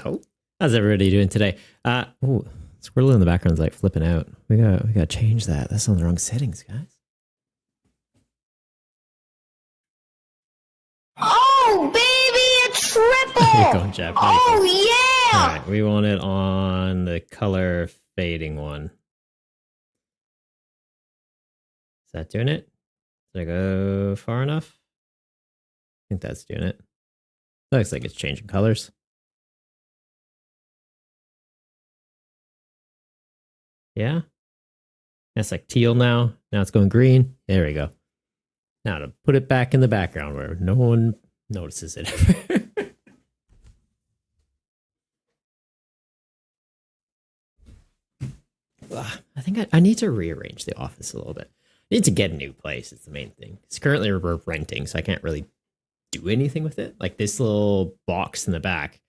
So, how's everybody doing today? Oh, Squirtle in the background's like flipping out. We gotta change that. That's on the wrong settings, guys. Oh, baby, a triple! How you going, Jeff? Oh, yeah! All right, we want it on the color fading one. Is that doing it? Did I go far enough? I think that's doing it. Looks like it's changing colors. Yeah. That's like teal now. Now it's going green. There we go. Now to put it back in the background where no one notices it. I think I need to rearrange the office a little bit. I need to get a new place. It's the main thing. It's currently we're renting, so I can't really do anything with it. Like this little box in the back,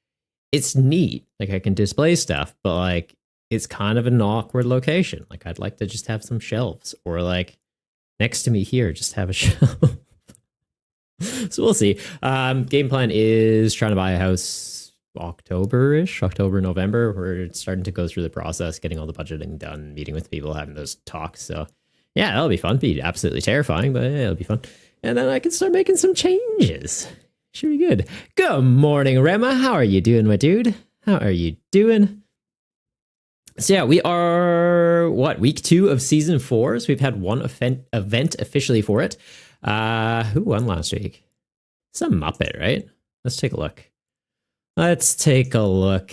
it's neat. Like I can display stuff, but like it's kind of an awkward location. Like I'd like to just have some shelves, or like next to me here, just have a shelf. So we'll see. Game plan is trying to buy a house October-ish, October, November. We're starting to go through the process, getting all the budgeting done, meeting with people, having those talks. So yeah, that'll be fun. Be absolutely terrifying, but yeah, it'll be fun. And then I can start making some changes. Should be good. Good morning, Rema. How are you doing, my dude? How are you doing? So yeah, we are, week 2 of season 4. So we've had one event officially for it. Who won last week? Some Muppet, right? Let's take a look. Let's take a look.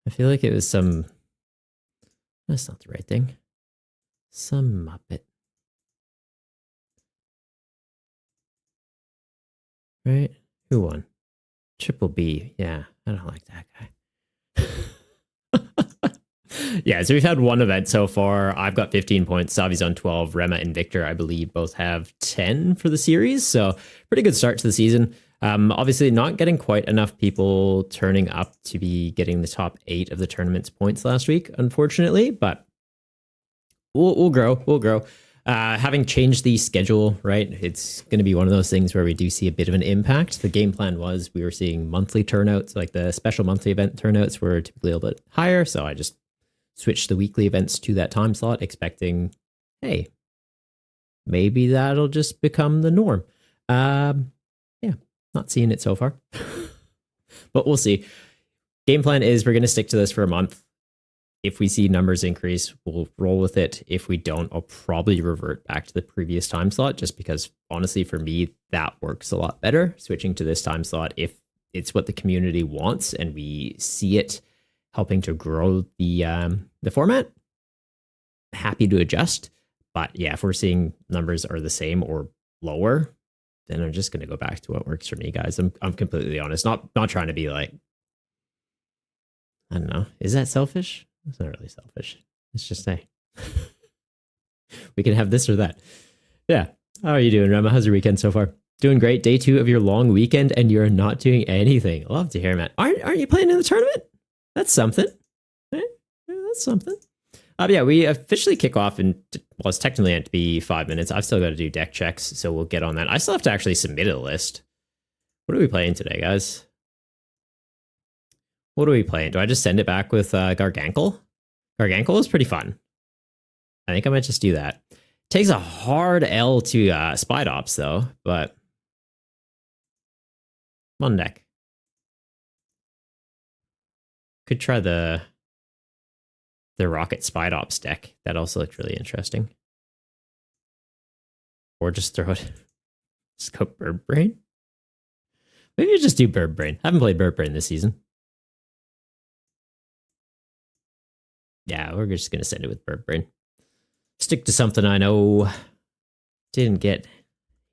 I feel like it was some... That's not the right thing. Some Muppet. Right? Who won? Triple B. Yeah, I don't like that guy. Yeah, so we've had one event so far. I've got 15 points. Savi's on 12. Rema and Victor, I believe, both have 10 for the series. So pretty good start to the season. Obviously, not getting quite enough people turning up to be getting the top 8 of the tournament's points last week, unfortunately. But we'll grow. We'll grow. Having changed the schedule, right? It's going to be one of those things where we do see a bit of an impact. The game plan was we were seeing monthly turnouts, like the special monthly event turnouts were typically a little bit higher. So I just switch the weekly events to that time slot, expecting, hey, maybe that'll just become the norm. Yeah, not seeing it so far, but we'll see. Game plan is we're going to stick to this for a month. If we see numbers increase, we'll roll with it. If we don't, I'll probably revert back to the previous time slot, just because honestly, for me, that works a lot better. Switching to this time slot, if it's what the community wants and we see it helping to grow the format, happy to adjust. But yeah, if we're seeing numbers are the same or lower, then I'm just going to go back to what works for me, guys. I'm completely honest. Not trying to be like, I don't know. Is that selfish? It's not really selfish. It's just, hey, we can have this or that. Yeah. How are you doing, Rema? How's your weekend so far? Doing great. Day 2 of your long weekend and you're not doing anything. Love to hear, man. Aren't you playing in the tournament? That's something. Right? Yeah, that's something. Yeah, we officially kick off in, well, it's technically meant to be 5 minutes. I've still got to do deck checks, so we'll get on that. I still have to actually submit a list. What are we playing today, guys? What are we playing? Do I just send it back with Gargankle? Gargankle is pretty fun. I think I might just do that. Takes a hard L to Spidops, though, but one deck. Could try the Rocket Spidops deck. That also looked really interesting. Or just throw it. Just go Bird Brain. Maybe just do Bird Brain. I haven't played Bird Brain this season. Yeah, we're just gonna send it with Bird Brain. Stick to something I know. Didn't get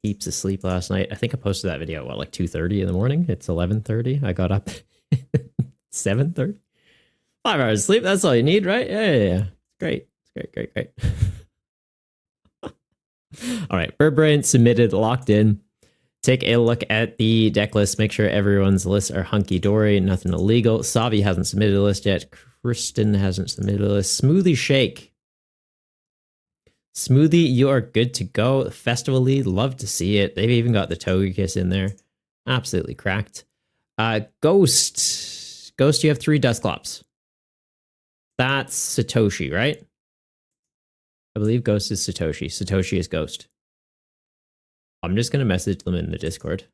heaps of sleep last night. I think I posted that video at like 2:30 in the morning. It's 11:30. I got up 7:30. 5 hours of sleep. That's all you need, right? Yeah. Great. It's great. All right. Bird Brain submitted, locked in. Take a look at the deck list. Make sure everyone's lists are hunky-dory, nothing illegal. Savi hasn't submitted a list yet. Kristen hasn't submitted a list. Smoothie Shake. Smoothie, you are good to go. Festival Lead, love to see it. They've even got the Togekiss in there. Absolutely cracked. Ghost Ghost, you have 3 Dusclops. That's Satoshi, right? I believe Ghost is Satoshi. Satoshi is Ghost. I'm just going to message them in the Discord.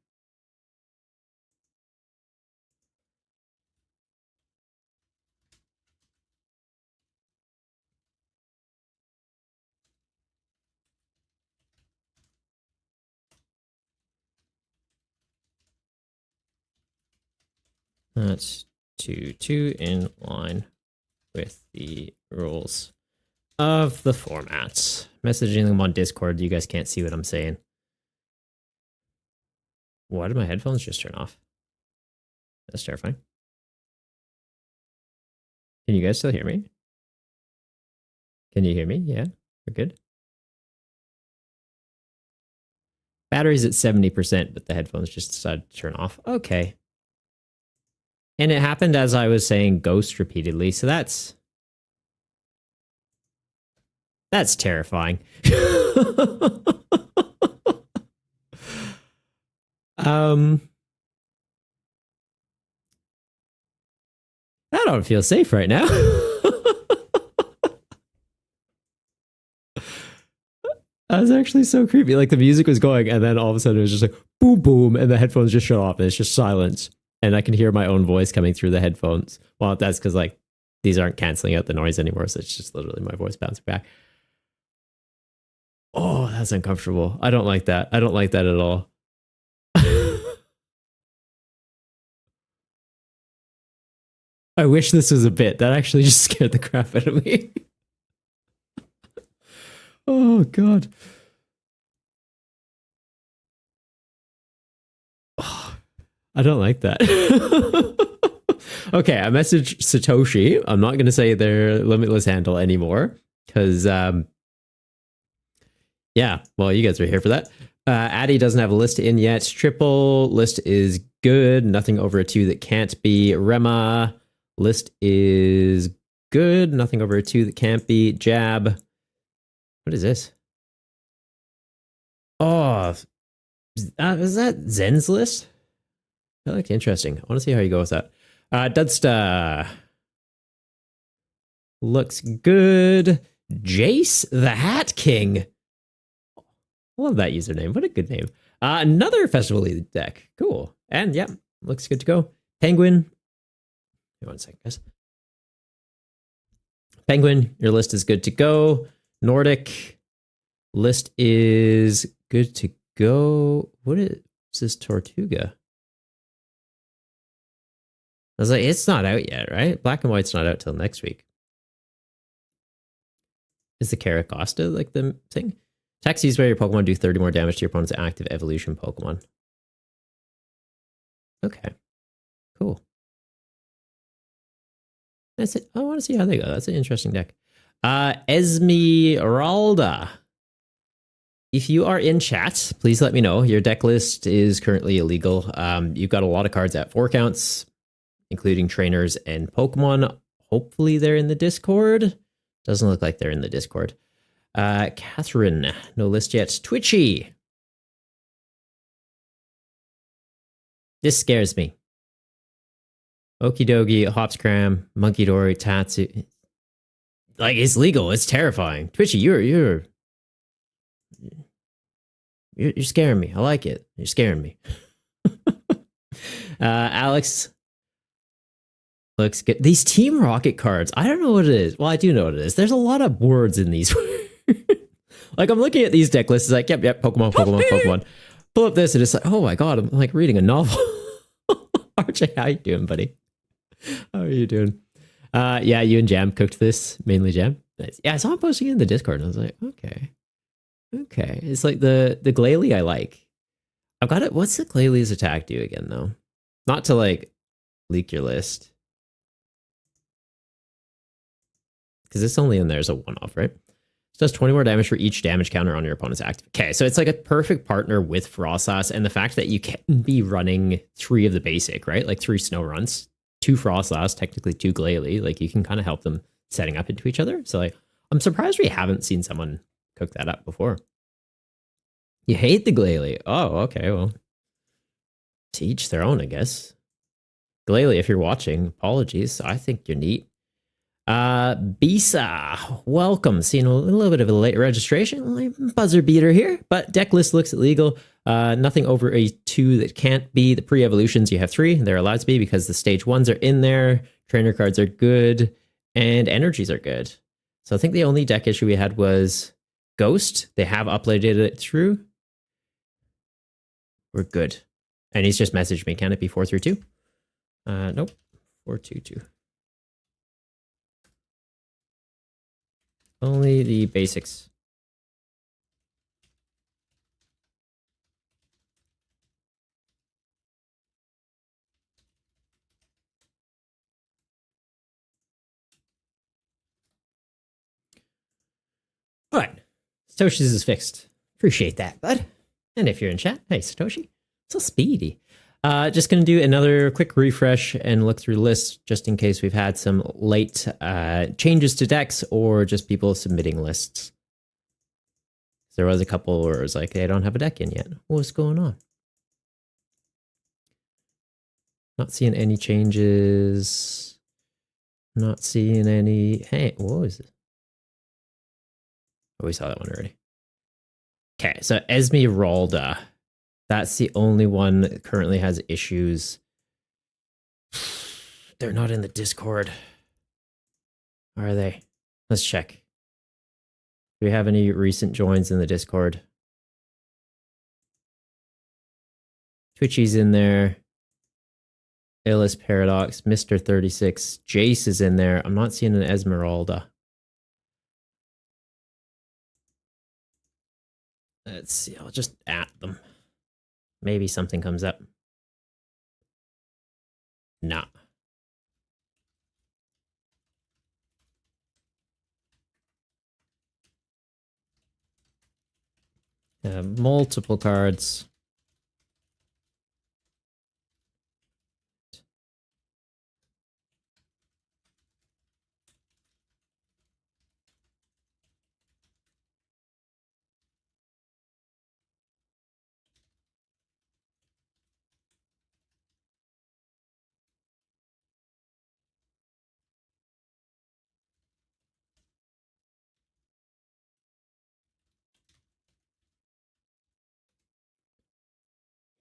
That's 2 in line with the rules of the format. Messaging them on Discord. You guys can't see what I'm saying. Why did my headphones just turn off? That's terrifying. Can you guys still hear me? Can you hear me? Yeah, we're good. Battery's at 70%, but the headphones just decided to turn off. Okay. And it happened as I was saying ghost repeatedly, so that's terrifying. I don't feel safe right now. That was actually so creepy. Like the music was going, and then all of a sudden it was just like boom, boom, and the headphones just shut off, and it's just silence. And I can hear my own voice coming through the headphones. Well, that's because like these aren't canceling out the noise anymore, so it's just literally my voice bouncing back. Oh, that's uncomfortable. I don't like that. I don't like that at all. I wish this was a bit. That actually just scared the crap out of me. Oh, God. Oh, I don't like that. Okay, I messaged Satoshi. I'm not going to say their limitless handle anymore because, yeah, well, you guys are here for that. Addy doesn't have a list in yet. Triple list is good. Nothing over a 2 that can't be. Rema list is good. Nothing over a 2 that can't be. Jab. What is this? Oh, is that Zen's list? I like interesting. I want to see how you go with that. Dudsta looks good. Jace the Hat King. I love that username. What a good name. Another Festival Elite deck. Cool. And yeah, looks good to go. Penguin. Wait 1 second, guys. Penguin, your list is good to go. Nordic list is good to go. What is this Tortuga? I was like, it's not out yet, right? Black and White's not out till next week. Is the Caracosta like the thing? Taxis where your Pokemon do 30 more damage to your opponent's active evolution Pokemon. Okay. Cool. That's it. I want to see how they go. That's an interesting deck. Esmeralda. If you are in chat, please let me know. Your deck list is currently illegal. You've got a lot of cards at 4 counts, including trainers and Pokemon. Hopefully they're in the Discord. Doesn't look like they're in the Discord. Catherine, no list yet. Twitchy. This scares me. Okidogi, Hopscram, Monkey Dory, Tatsu. Like, it's legal. It's terrifying. Twitchy, you're scaring me. I like it. You're scaring me. Alex looks good. These Team Rocket cards, I don't know what it is. Well, I do know what it is. There's a lot of words in these. Like, I'm looking at these deck lists. It's like, yep, Pokemon, Pokemon, Pokemon. Pull up this, and it's like, oh my god, I'm like reading a novel. RJ, how you doing, buddy? How are you doing? Yeah, you and Jam cooked this, mainly Jam. Nice. Yeah, I saw him posting it in the Discord, and I was like, okay. It's like the Glalie I like. I've got it. What's the Glalie's attack do again, though? Not to like leak your list, because it's only in there as a one-off, right? It does 20 more damage for each damage counter on your opponent's active. Okay, so it's like a perfect partner with Frostlass, and the fact that you can be running 3 of the basic, right? Like 3 snow runs, 2 Frostlass, technically 2 Glalie. Like, you can kind of help them setting up into each other. So like, I'm surprised we haven't seen someone cook that up before. You hate the Glalie. Oh, okay, well, to each their own, I guess. Glalie, if you're watching, apologies. I think you're neat. Bisa, welcome. Seeing a little bit of a late registration, buzzer beater here, but deck list looks illegal. Nothing over a 2 that can't be. The pre-evolutions, you have 3. They're allowed to be because the stage 1s are in there. Trainer cards are good, and energies are good. So I think the only deck issue we had was Ghost. They have uploaded it through. We're good. And he's just messaged me. Can it be 4-3-2? Nope. 4-2-2. Only the basics. All right. Satoshi's is fixed. Appreciate that, bud. And if you're in chat, hey, Satoshi. So speedy. Just going to do another quick refresh and look through lists just in case we've had some late changes to decks or just people submitting lists. There was a couple where it was like, hey, I don't have a deck in yet. What's going on? Not seeing any changes. Not seeing any. Hey, what was it? Oh, we saw that one already. Okay, so Esmeralda. That's the only one that currently has issues. They're not in the Discord. Are they? Let's check. Do we have any recent joins in the Discord? Twitchy's in there. Illis Paradox, Mr. 36, Jace is in there. I'm not seeing an Esmeralda. Let's see, I'll just at them. Maybe something comes up. Nah. Multiple cards.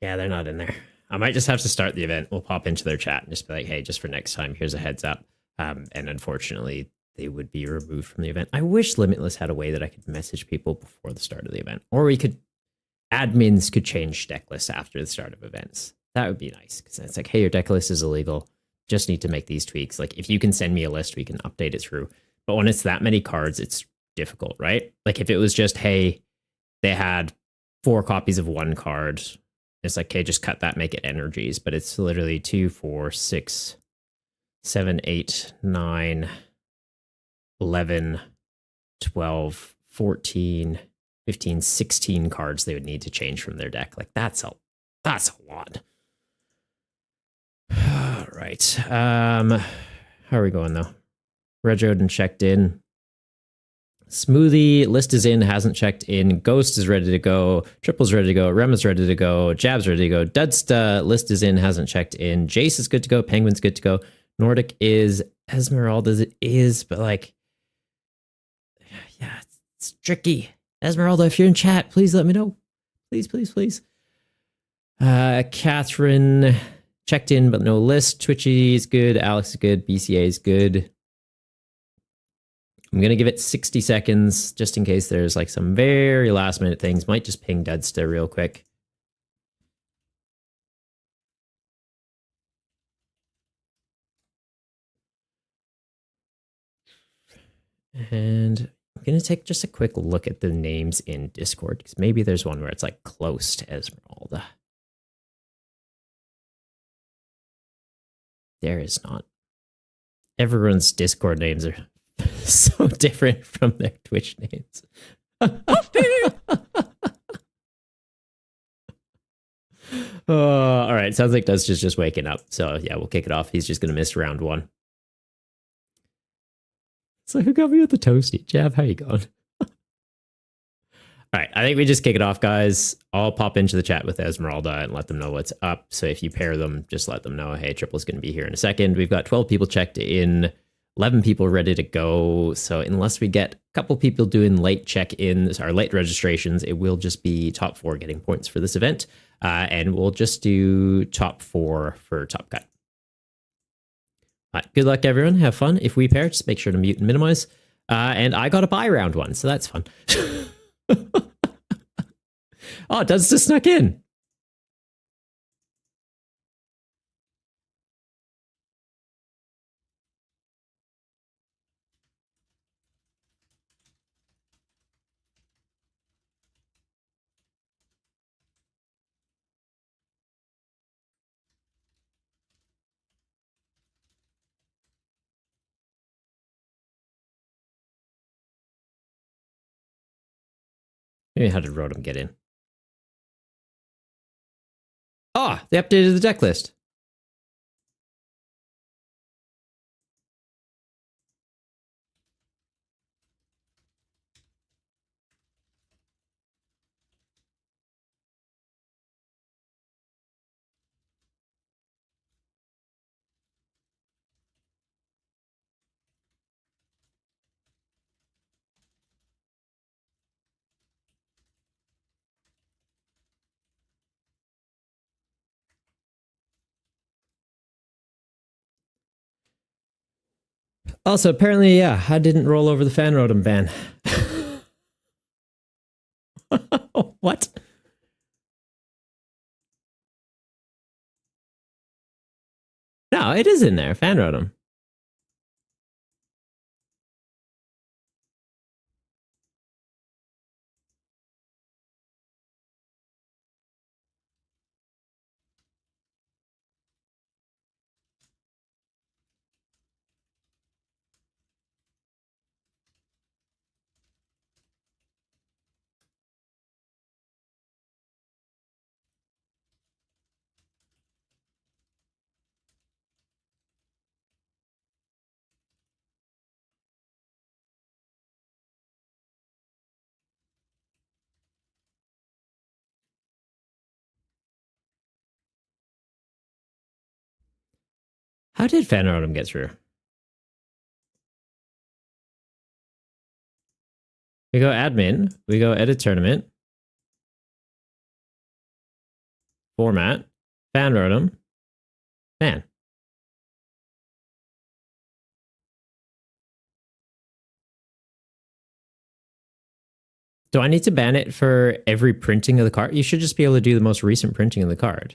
Yeah, they're not in there. I might just have to start the event. We'll pop into their chat and just be like, hey, just for next time, here's a heads up. And unfortunately, they would be removed from the event. I wish Limitless had a way that I could message people before the start of the event. Or admins could change deck lists after the start of events. That would be nice. Because it's like, hey, your deck list is illegal. Just need to make these tweaks. Like, if you can send me a list, we can update it through. But when it's that many cards, it's difficult, right? Like, if it was just, hey, they had 4 copies of one card, it's like, okay, just cut that, make it energies. But it's literally 2, 4, 6, 7, 8, 9, 11, 12, 14, 15, 16 cards they would need to change from their deck. Like, that's a lot. All right. How are we going though? Reg Odin checked in. Smoothie list is in, hasn't checked in. Ghost is ready to go. Triple's ready to go. Rema's ready to go. Jab's ready to go. Dudsta list is in, hasn't checked in. Jace is good to go. Penguin's good to go. Nordic is. Esmeralda is, but like, yeah, it's tricky. Esmeralda, if you're in chat, please let me know. Please, please, please. Catherine checked in, but no list. Twitchy is good. Alex is good. BCA is good. I'm going to give it 60 seconds just in case there's like some very last minute things. Might just ping Dudsta real quick. And I'm going to take just a quick look at the names in Discord because maybe there's one where it's like close to Esmeralda. There is not. Everyone's Discord names are so different from their Twitch names. All right. Sounds like Dust just waking up. So yeah, we'll kick it off. He's just going to miss round 1. So who got me with the toasty? Jab, how you going? All All right, I think we just kick it off, guys. I'll pop into the chat with Esmeralda and let them know what's up. So if you pair them, just let them know, hey, Triple's going to be here in a second. We've got 12 people checked in, 11 people ready to go. So unless we get a couple people doing late check-ins or late registrations, it will just be top 4 getting points for this event. And we'll just do top 4 for Top Cut. All right, good luck, everyone. Have fun. If we pair, just make sure to mute and minimize. And I got a buy round 1, so that's fun. Oh, it does just snuck in. Maybe how did Rotom get in? Oh, they updated the deck list. Also, apparently, yeah, I didn't roll over the fan Rotom ban. What? No, it is in there. Fan Rotom. How did fan Rotom get through? We go admin. We go edit tournament. Format. Fan Rotom. Fan. Do I need to ban it for every printing of the card? You should just be able to do the most recent printing of the card.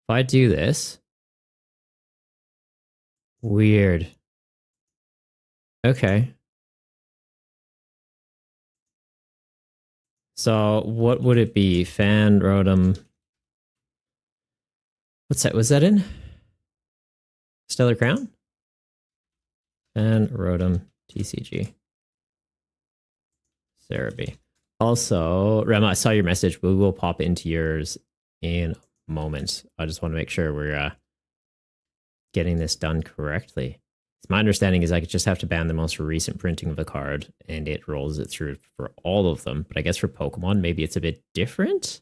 If I do this. Weird. Okay. So what would it be? Fan Rotom. What's that? Was that in? Stellar Crown? And Rotom TCG. Cerebi. Also, Rema, I saw your message. We will pop into yours in a moment. I just want to make sure we're getting this done correctly. My understanding is I just have to ban the most recent printing of the card, and it rolls it through for all of them. But I guess for Pokemon, maybe it's a bit different.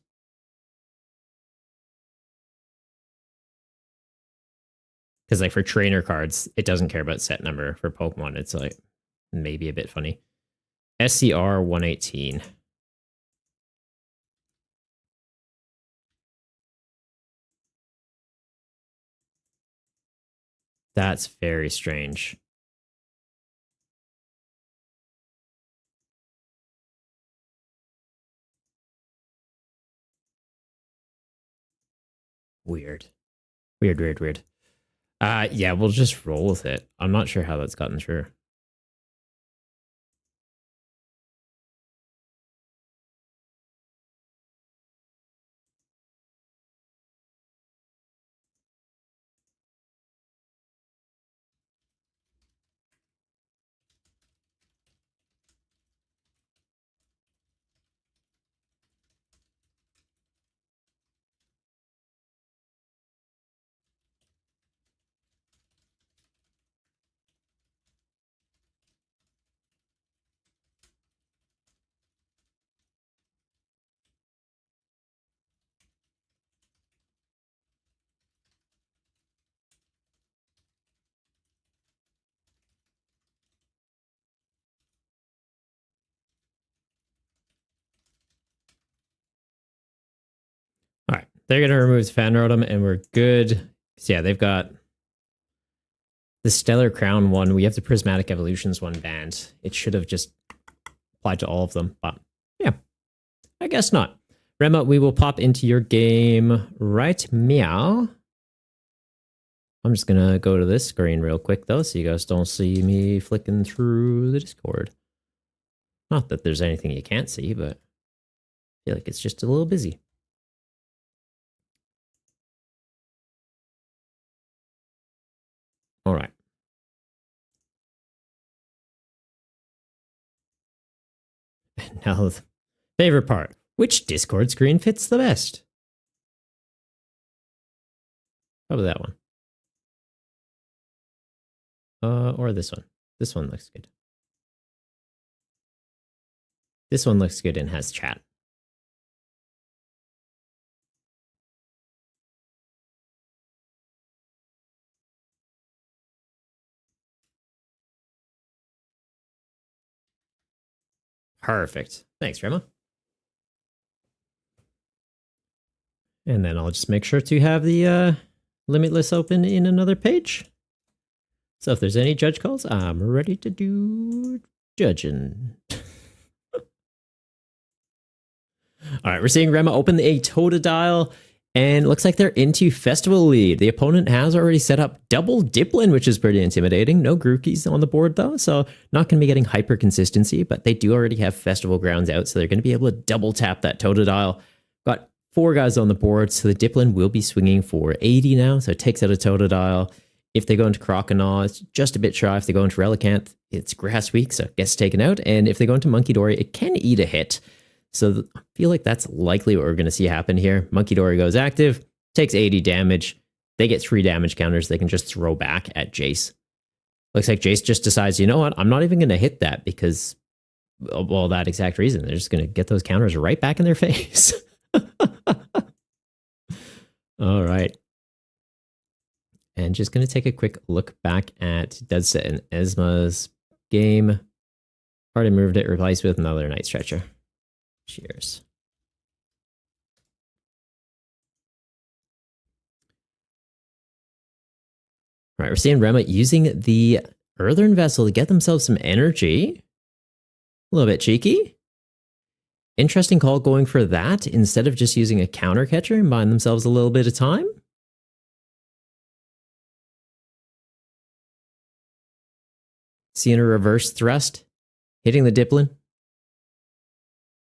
Because like for trainer cards, it doesn't care about set number. For Pokemon, it's like maybe a bit funny. SCR 118. That's very strange. Weird. Weird. Yeah, we'll just roll with it. I'm not sure how that's gotten through. they're going to remove Fan Rotom and we're good. So yeah, they've got the Stellar Crown one. We have the Prismatic Evolutions one banned. It should have just applied to all of them, but yeah, I guess not. Rema, we will pop into your game right meow. I'm just going to go to this screen real quick, though, so you guys don't see me flicking through the Discord. Not that there's anything you can't see, but I feel like it's just a little busy. All right. Now, the favorite part. Which Discord screen fits the best? Probably that one. Or this one. This one looks good. This one looks good and has chat. Perfect. Thanks, Rema. And then I'll just make sure to have the Limitless open in another page. So if there's any judge calls, I'm ready to do judging. All right, we're seeing Rema open a Totodile, and looks like they're into Festival lead. The opponent has already set up double Dipplin, which is pretty intimidating. No Grookies on the board, though, so not going to be getting hyper consistency, but they do already have Festival Grounds out, so they're going to be able to double tap that Totodile. Got 4 guys on the board, so the Dipplin will be swinging for 80 now, so it takes out a Totodile. If they go into Croconaw, it's just a bit shy. If they go into Relicanth, it's Grass Week, so it gets taken out. And if they go into Munkidori, it can eat a hit. So I feel like that's likely what we're going to see happen here. Munkidori goes active, takes 80 damage. They get 3 damage counters they can just throw back at Jace. Looks like Jace just decides, you know what? I'm not even going to hit that because of all that exact reason. They're just going to get those counters right back in their face. All right. And just going to take a quick look back at Deadset and Esma's game. Already moved it, replaced with another Night Stretcher. Cheers. All right, we're seeing Rema using the Earthen Vessel to get themselves some energy. A little bit cheeky. Interesting call going for that instead of just using a counter catcher and buying themselves a little bit of time. Seeing a reverse thrust, hitting the Dipplin,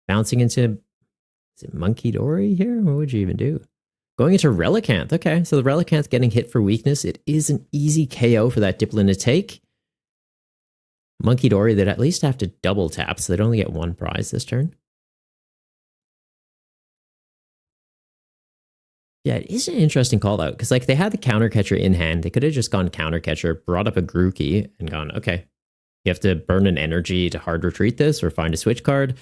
bouncing into, is it Munkidori here? What would you even do? Going into Relicanth. Okay, so the Relicanth getting hit for weakness. It is an easy KO for that Dipplin to take. Munkidori, they'd at least have to double tap, so they'd only get 1 prize this turn. Yeah, it is an interesting call out because like they had the counter catcher in hand. They could have just gone counter catcher, brought up a Grookey, and gone, okay, you have to burn an energy to hard retreat this or find a switch card.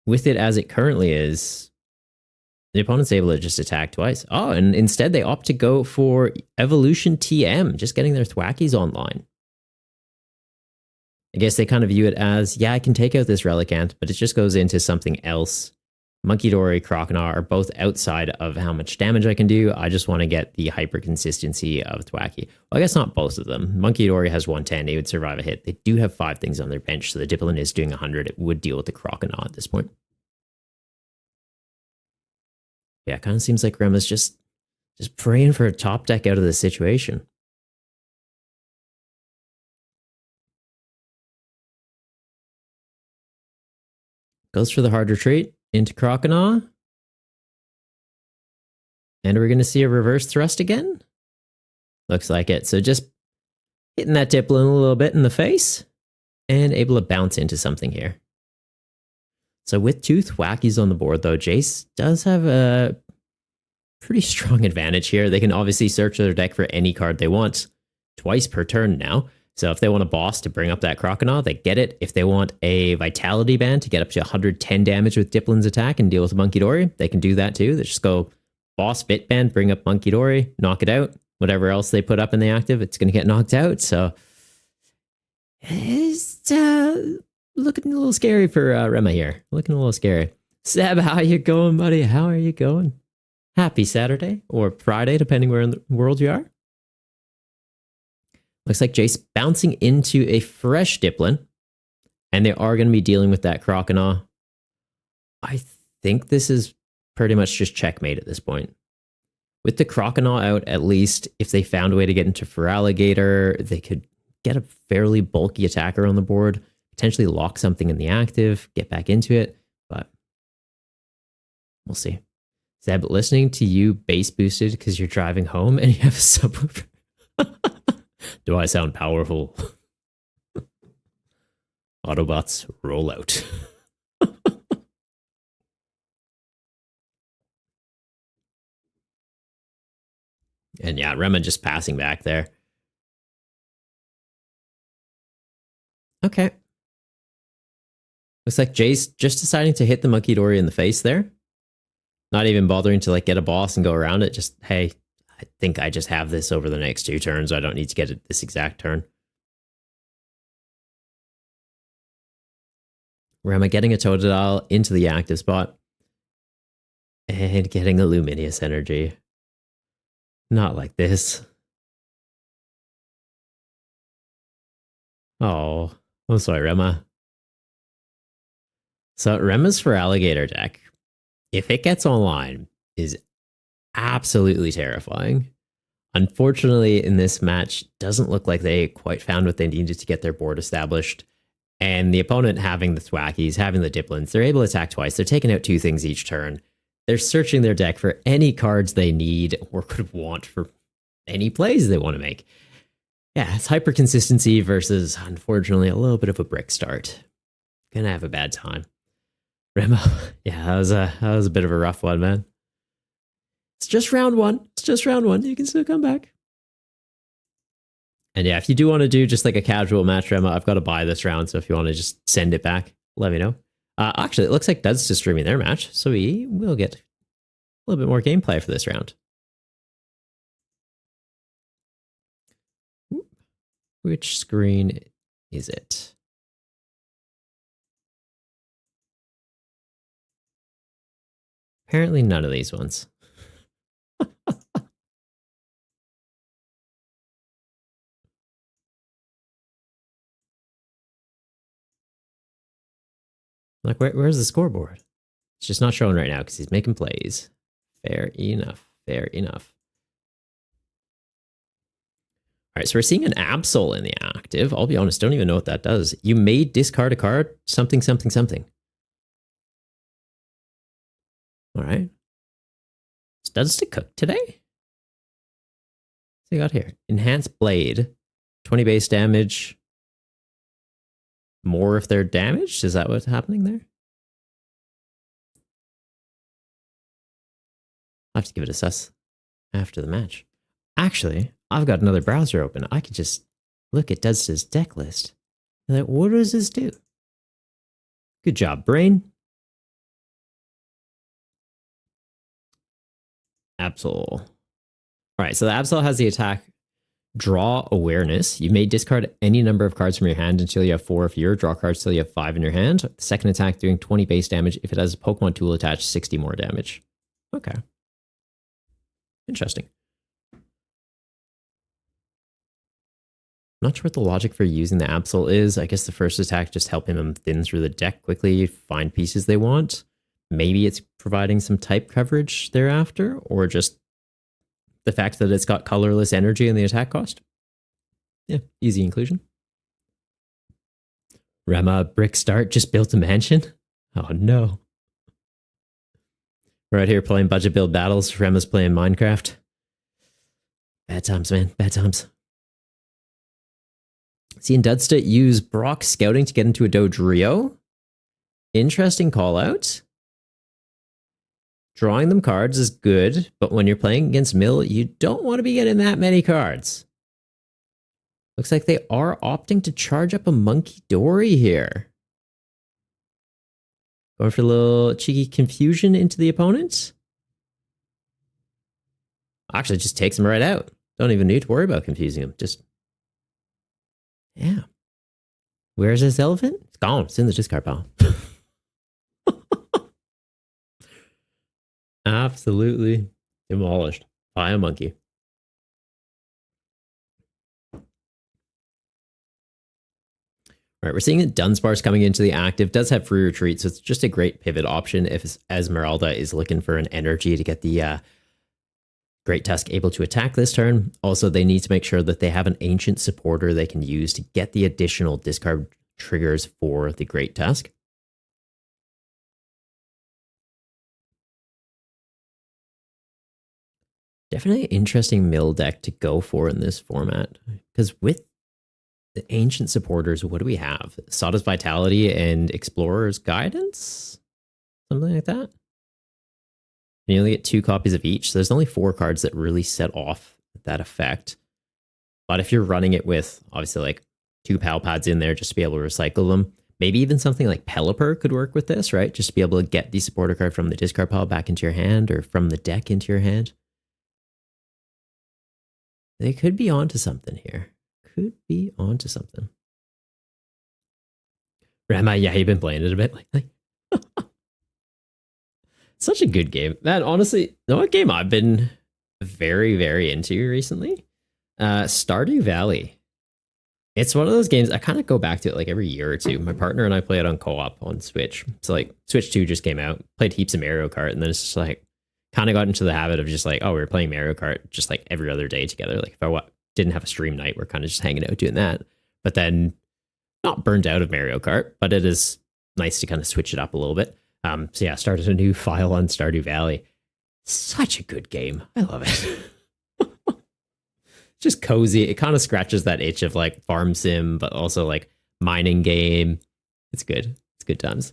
With it as it currently is, the opponent's able to just attack twice. Oh, and instead they opt to go for Evolution TM, just getting their Thwackies online. I guess they kind of view it as, yeah, I can take out this Relicanth, but it just goes into something else. Munkidori, Croconaw are both outside of how much damage I can do. I just want to get the hyper consistency of Thwackey. Well, I guess not both of them. Munkidori has 110. He would survive a hit. They do have 5 things on their bench, so the Dipplin is doing 100. It would deal with the Croconaw at this point. Yeah, it kind of seems like Rema's just praying for a top deck out of this situation. Goes for the hard retreat into Croconaw. And we're going to see a reverse thrust again? Looks like it. So just hitting that Dipplin a little bit in the face and able to bounce into something here. So with 2 Thwackies on the board, though, Jace does have a pretty strong advantage here. They can obviously search their deck for any card they want twice per turn now. So if they want a boss to bring up that Croconaw, they get it. If they want a Vitality Band to get up to 110 damage with Dipplin's attack and deal with Munkidori, they can do that too. They just go boss Fit Band, bring up Munkidori, knock it out. Whatever else they put up in the active, it's going to get knocked out. So it's looking a little scary for Rema here. Looking a little scary. Seb, how you going, buddy? How are you going? Happy Saturday or Friday, depending where in the world you are. Looks like Jace bouncing into a fresh Diplin, and they are going to be dealing with that Croconaw. I think this is pretty much just checkmate at this point. With the Croconaw out, at least, if they found a way to get into Feraligatr, they could get a fairly bulky attacker on the board, potentially lock something in the active, get back into it, but we'll see. Zeb, listening to you bass boosted because you're driving home and you have a subwoofer. Do I sound powerful? Autobots, roll out. And yeah, Rema just passing back there. Okay. Looks like Jace just deciding to hit the Munkidori in the face there. Not even bothering to like get a boss and go around it. Just, hey, I think I just have this over the next 2 turns. I don't need to get it this exact turn. Rema getting a Totodile into the active spot. And getting a Luminous Energy. Not like this. Oh, I'm sorry, Rema. So Rema's Feraligatr deck, if it gets online, is absolutely terrifying. Unfortunately, in this match, doesn't look like they quite found what they needed to get their board established. And the opponent having the Thwackies, having the Diplins, they're able to attack twice. They're taking out 2 things each turn. They're searching their deck for any cards they need or could want for any plays they want to make. Yeah, it's hyper consistency versus, unfortunately, a little bit of a brick start. Gonna have a bad time. Rema, yeah, that was a bit of a rough one, man. It's just round 1. It's just round 1. You can still come back. And yeah, if you do want to do just like a casual match, Rema, I've got to buy this round. So if you want to just send it back, let me know. Actually, it looks like Duds just streaming their match. So we will get a little bit more gameplay for this round. Which screen is it? Apparently none of these ones. Like, where's the scoreboard? It's just not showing right now because he's making plays. Fair enough. Fair enough. All right, so we're seeing an Absol in the active. I'll be honest, don't even know what that does. You may discard a card, something, something, something. All right. Does to cook today? What's he got here? Enhanced Blade. 20 base damage. More if they're damaged? Is that what's happening there? I'll have to give it a sus after the match. Actually, I've got another browser open. I could just look at Dud's deck list. Like, what does this do? Good job, brain. Absol. All right, so the Absol has the attack Draw Awareness. You may discard any number of cards from your hand until you have 4 or fewer. Draw cards until you have 5 in your hand. The second attack doing 20 base damage. If it has a Pokemon tool attached, 60 more damage. Okay. Interesting. Not sure what the logic for using the Absol is. I guess the first attack just helping them thin through the deck quickly, find pieces they want. Maybe it's providing some type coverage thereafter, or just the fact that it's got colorless energy in the attack cost. Yeah, easy inclusion. Rema, brick start, just built a mansion. Oh no. We're out here playing budget build battles. Rema's playing Minecraft. Bad times, man. Bad times. Seeing Dudsta use Brock Scouting to get into a Dodrio. Interesting call out. Drawing them cards is good, but when you're playing against Mill, you don't want to be getting that many cards. Looks like they are opting to charge up a Munkidori here. Going for a little cheeky confusion into the opponent. Actually, just takes him right out. Don't even need to worry about confusing him. Just, yeah. Where's this elephant? It's gone. It's in the discard pile. Absolutely. Demolished by a monkey. All right, we're seeing that Dunsparce coming into the active does have free retreat, so it's just a great pivot option if Esmeralda is looking for an energy to get the Great Tusk able to attack this turn. Also, they need to make sure that they have an ancient supporter they can use to get the additional discard triggers for the Great Tusk. Definitely an interesting mill deck to go for in this format, because with the ancient supporters, what do we have? Sawdust Vitality and Explorer's Guidance? Something like that? And you only get 2 copies of each, so there's only 4 cards that really set off that effect. But if you're running it with, obviously, like 2 Pal Pads in there just to be able to recycle them, maybe even something like Pelipper could work with this, right? Just to be able to get the supporter card from the discard pile back into your hand, or from the deck into your hand. They could be onto something here. Could be onto something. Rama, yeah, you've been playing it a bit lately. Such a good game. Man, honestly, the one game I've been very, very into recently, Stardew Valley. It's one of those games I kind of go back to it like every year or two. My partner and I play it on co-op on Switch. So like Switch 2 just came out, played heaps of Mario Kart, and then it's just like kind of got into the habit of just like, oh, we were playing Mario Kart just like every other day together. Like if I didn't have a stream night, we're kind of just hanging out doing that. But then not burned out of Mario Kart, but it is nice to kind of switch it up a little bit. So yeah, started a new file on Stardew Valley. Such a good game. I love it. Just cozy. It kind of scratches that itch of like farm sim, but also like mining game. It's good. It's good times.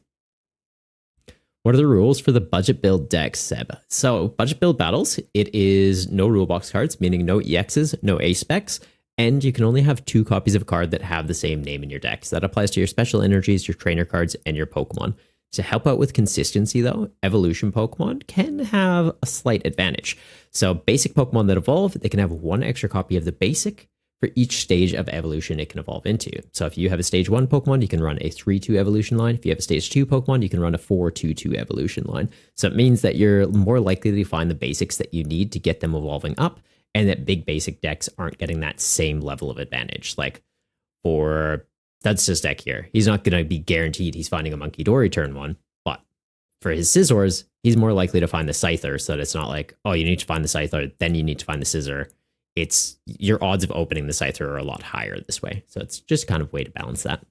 What are the rules for the budget build deck, Seb? So budget build battles, it is no rule box cards, meaning no EXs, no A specs, and you can only have 2 copies of a card that have the same name in your deck. So that applies to your special energies, your trainer cards, and your Pokemon. To help out with consistency, though, evolution Pokemon can have a slight advantage. So basic Pokemon that evolve, they can have 1 extra copy of the basic for each stage of evolution it can evolve into. So if you have a stage 1 Pokemon, you can run a 3-2 evolution line. If you have a stage 2 Pokemon, you can run a 4-2-2 evolution line. So it means that you're more likely to find the basics that you need to get them evolving up, and that big basic decks aren't getting that same level of advantage. Like for Dudsta's deck here, he's not going to be guaranteed he's finding a Monkey Dory turn 1, but for his Scizors, he's more likely to find the Scyther, so that it's not like, oh, you need to find the Scyther, then you need to find the Scizor. It's your odds of opening the Scyther are a lot higher this way. So it's just kind of a way to balance that.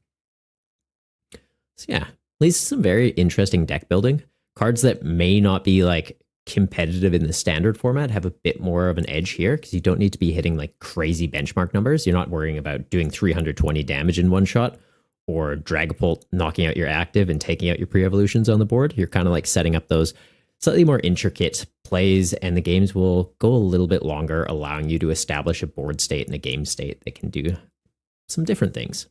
So yeah, leads to some very interesting deck building. Cards that may not be like competitive in the standard format have a bit more of an edge here, because you don't need to be hitting like crazy benchmark numbers. You're not worrying about doing 320 damage in one shot, or Dragapult knocking out your active and taking out your pre-evolutions on the board. You're kind of like setting up those slightly more intricate plays, and the games will go a little bit longer, allowing you to establish a board state and a game state that can do some different things.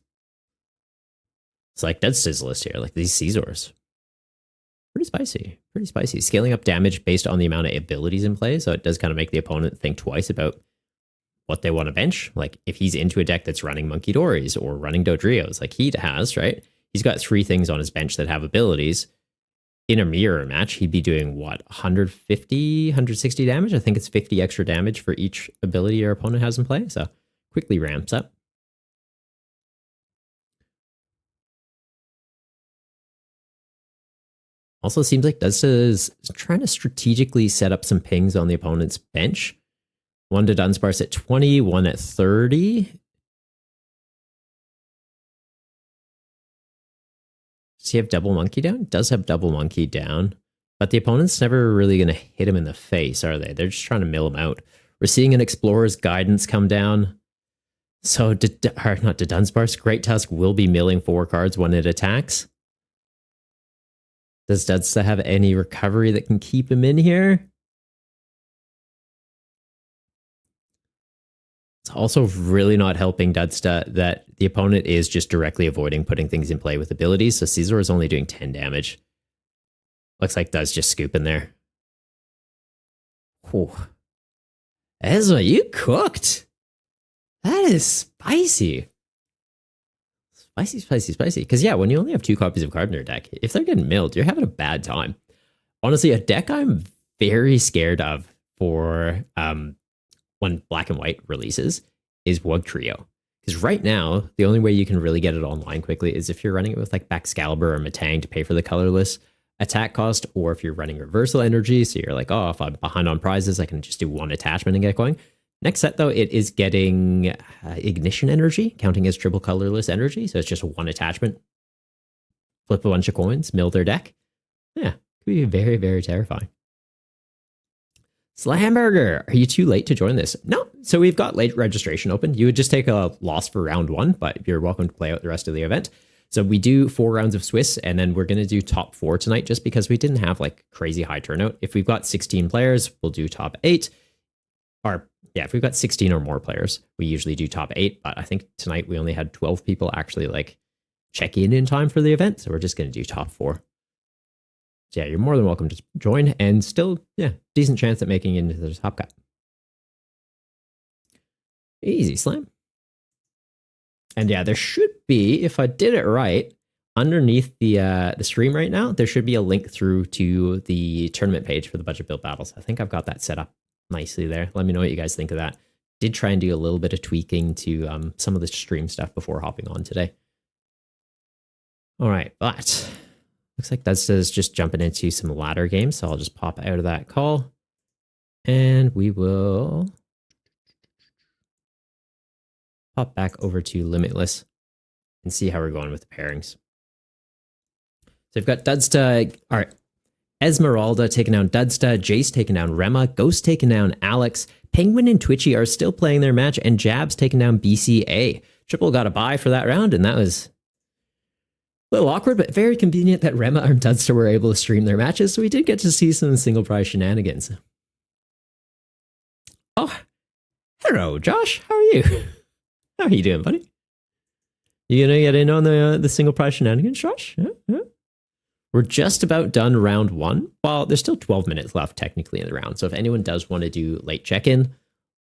It's like Dead Sizzlist here, like these Scizors. Pretty spicy, pretty spicy. Scaling up damage based on the amount of abilities in play, so it does kind of make the opponent think twice about what they want to bench. Like if he's into a deck that's running Monkey Dories or running Dodrios, like he has, right? He's got 3 things on his bench that have abilities. In a mirror match, he'd be doing what, 150, 160 damage? I think it's 50 extra damage for each ability your opponent has in play. So quickly ramps up. Also seems like Dusta is trying to strategically set up some pings on the opponent's bench. 1 to Dunsparce at 20, 1 at 30. Does he have double monkey down? Does have double monkey down, but the opponent's never really going to hit him in the face, are they? They're just trying to mill him out. We're seeing an Explorer's Guidance come down. So, not to Dunsparce, Great Tusk will be milling 4 cards when it attacks. Does Dudsta have any recovery that can keep him in here? It's also really not helping Dudsta that the opponent is just directly avoiding putting things in play with abilities. So Scizor is only doing 10 damage. Looks like Dud's just scooping there. Whew. Ezra, you cooked. That is spicy. Spicy, spicy, spicy. Because yeah, when you only have 2 copies of card in your deck, if they're getting milled, you're having a bad time. Honestly, a deck I'm very scared of for when Black and White releases is Wugtrio. Because right now, the only way you can really get it online quickly is if you're running it with like Baxcalibur or Metang to pay for the colorless attack cost, or if you're running reversal energy. So you're like, oh, if I'm behind on prizes, I can just do one attachment and get going. Next set, though, it is getting ignition energy, counting as triple colorless energy. So it's just one attachment. Flip a bunch of coins, mill their deck. Yeah, could be very, very terrifying. Slamburger, are you too late to join this? No. So we've got late registration open. You would just take a loss for round 1, but you're welcome to play out the rest of the event. So we do 4 rounds of Swiss, and then we're going to do top 4 tonight just because we didn't have like crazy high turnout. If we've got 16 players, we'll do top 8. Or yeah, if we've got 16 or more players, we usually do top 8. But I think tonight we only had 12 people actually like check in time for the event. So we're just going to do top 4. So yeah, you're more than welcome to join, and still, yeah, decent chance at making it into the top cut. Easy slam. And yeah, there should be, if I did it right, underneath the stream right now, there should be a link through to the tournament page for the budget build battles. I think I've got that set up nicely there. Let me know what you guys think of that. Did try and do a little bit of tweaking to some of the stream stuff before hopping on today. All right, but looks like that says just jumping into some ladder games. So I'll just pop out of that call and we will pop back over to Limitless and see how we're going with the pairings. So we've got Dudsta, all right, Esmeralda taking down Dudsta, Jace taking down Rema, Ghost taking down Alex, Penguin and Twitchy are still playing their match, and Jabs taking down BCA. Triple got a bye for that round, and that was a little awkward, but very convenient that Rema and Dudsta were able to stream their matches, so we did get to see some single prize shenanigans. Oh, hello, Josh. How are you? How are you doing, buddy? You gonna get in on the single prize shenanigans, Josh? Yeah. We're just about done round 1. Well, there's still 12 minutes left technically in the round, so if anyone does want to do late check-in,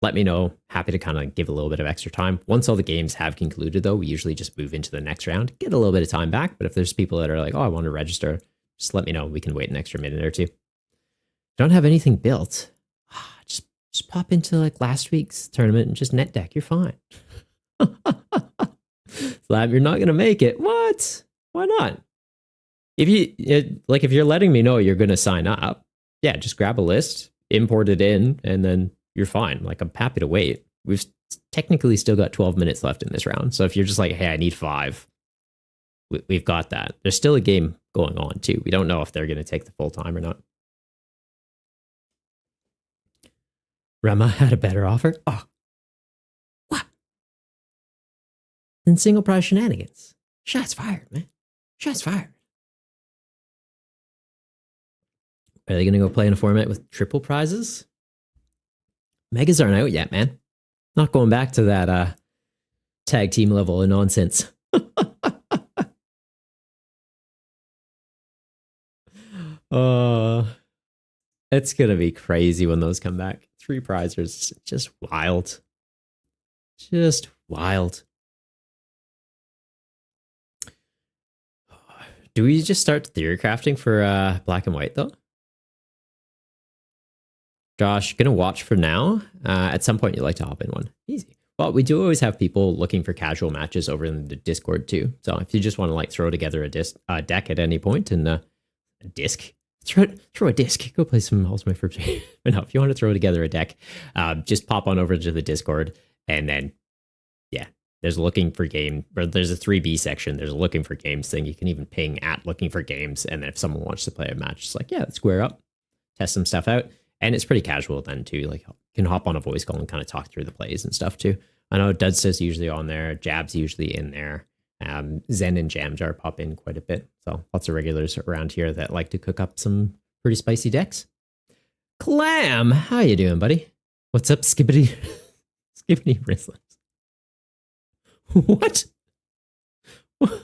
let me know. Happy to kind of give a little bit of extra time. Once all the games have concluded, though, we usually just move into the next round, get a little bit of time back. But if there's people that are like, oh, I want to register, just let me know. We can wait an extra minute or two. Don't have anything built. Just pop into like last week's tournament and just net deck. You're fine. Slab, you're not going to make it. What? Why not? If you're letting me know you're going to sign up, yeah, just grab a list, import it in, and then you're fine. Like, I'm happy to wait. We've technically still got 12 minutes left in this round. So if you're just like, hey, I need 5, we've got that. There's still a game going on too. We don't know if they're going to take the full time or not. Rema had a better offer. Oh, what? Then single prize shenanigans. Shots fired, man. Shots fired. Are they going to go play in a format with triple prizes? Megas aren't out yet, man. Not going back to that tag team level of nonsense. It's going to be crazy when those come back. 3 prizers, just wild. Just wild. Do we just start theory crafting for Black and White, though? Josh, gonna watch for now. At some point, you'd like to hop in one. Easy. Well, we do always have people looking for casual matches over in the Discord too. So if you just want to like throw together a deck at any point and a disc, throw a disc. Go play some Ultimate First. But no, if you want to throw together a deck, just pop on over to the Discord, and then yeah, there's looking for game. Or there's a 3B section. There's a looking for games thing. You can even ping at looking for games, and then if someone wants to play a match, it's like yeah, let's square up, test some stuff out. And it's pretty casual then too. Like you can hop on a voice call and kind of talk through the plays and stuff too. I know Dudsta's usually on there. Jab's usually in there. Zen and Jamjar pop in quite a bit. So lots of regulars around here that like to cook up some pretty spicy decks. Clam, how you doing, buddy? What's up, Skibbity? Skibbity Wristlers. What? What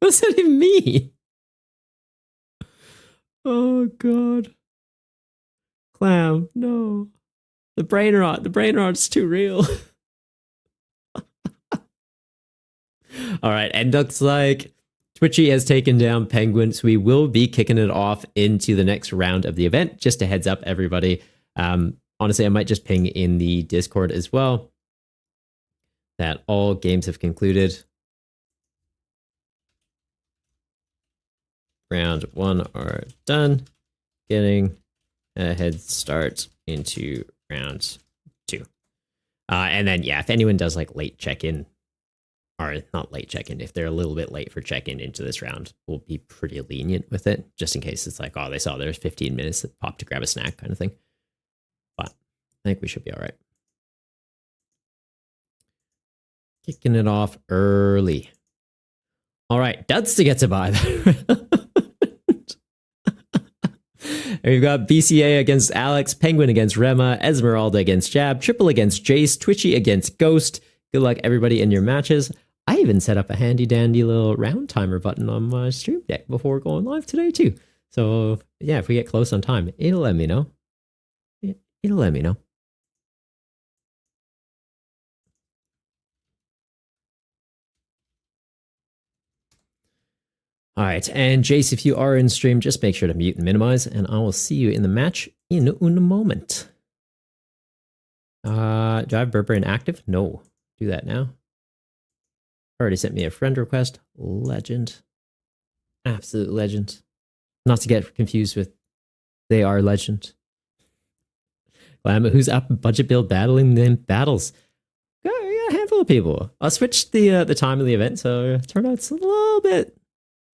does that even mean? Oh god. Clam, no. The brain rot's too real. Alright, and looks like Twitchy has taken down Penguin, so we will be kicking it off into the next round of the event. Just a heads up, everybody. Honestly, I might just ping in the Discord as well that all games have concluded. Round 1 are done. Getting a head start into round 2. And then, yeah, if anyone does like late check-in, or not late check-in, if they're a little bit late for check-in into this round, we'll be pretty lenient with it, just in case it's like, oh, they saw there's 15 minutes that pop to grab a snack kind of thing. But I think we should be all right. Kicking it off early. All right, Dudster gets a bye. We've got BCA against Alex, Penguin against Rema, Esmeralda against Jab, Triple against Jace, Twitchy against Ghost. Good luck, everybody, in your matches. I even set up a handy dandy little round timer button on my stream deck before going live today, too. So, yeah, if we get close on time, it'll let me know. It'll let me know. All right, and Jace, if you are in stream, just make sure to mute and minimize, and I will see you in the match in a moment. Do I have Burberry active? No. Do that now. Already sent me a friend request. Legend. Absolute legend. Not to get confused with they are legend. Who's up budget build battling them battles? Got a handful of people. I switched the time of the event, so turnout's a little bit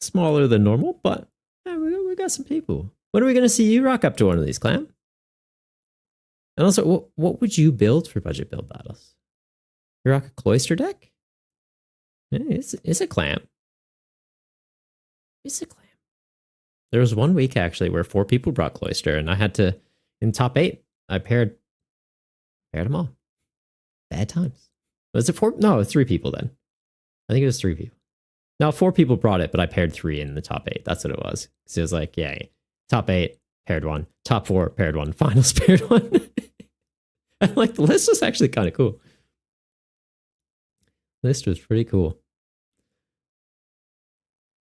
smaller than normal, but yeah, we got some people. When are we going to see you rock up to one of these, Clam? And also, what would you build for budget build battles? You rock a Cloister deck? Yeah, it's a Clam. It's a Clam. There was 1 week, actually, where 4 people brought Cloister, and I had to, in top 8, I paired them all. Bad times. Was it 4? No, 3 people then. I think it was 3 people. No, 4 people brought it, but I paired 3 in the top 8. That's what it was. So it was like, yeah, top 8, paired 1. Top 4, paired 1. Finals, paired 1. And like, the list was actually kind of cool. List was pretty cool.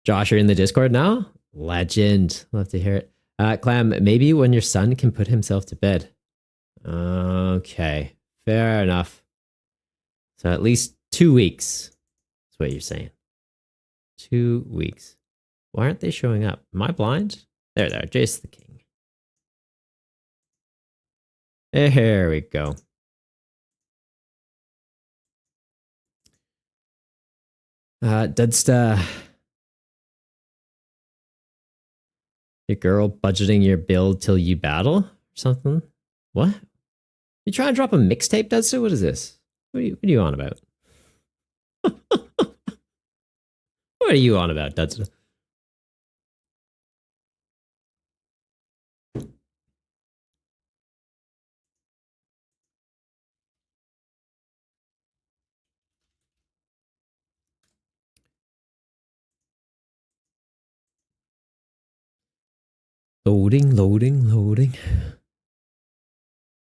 Josh, you're in the Discord now? Legend. Love to hear it. Clam, maybe when your son can put himself to bed. Okay, fair enough. So at least 2 weeks. That's what you're saying. 2 weeks. Why aren't they showing up? Am I blind? There they are. Jace the King. There we go. Dudsta. Your girl budgeting your build till you battle? Or something? What? You trying to drop a mixtape, Dudsta? What is this? What are you on about? What are you on about, Dudsta? Loading.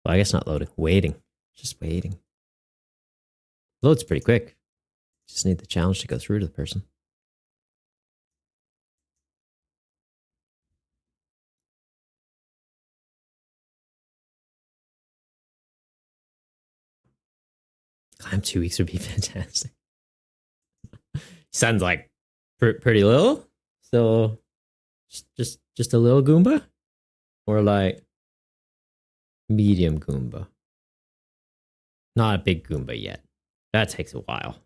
Well, I guess not loading. Waiting. Just waiting. Loads pretty quick. Just need the challenge to go through to the person. Climb 2 weeks would be fantastic. Sounds like pretty little. Still, just a little Goomba, or like medium Goomba. Not a big Goomba yet. That takes a while.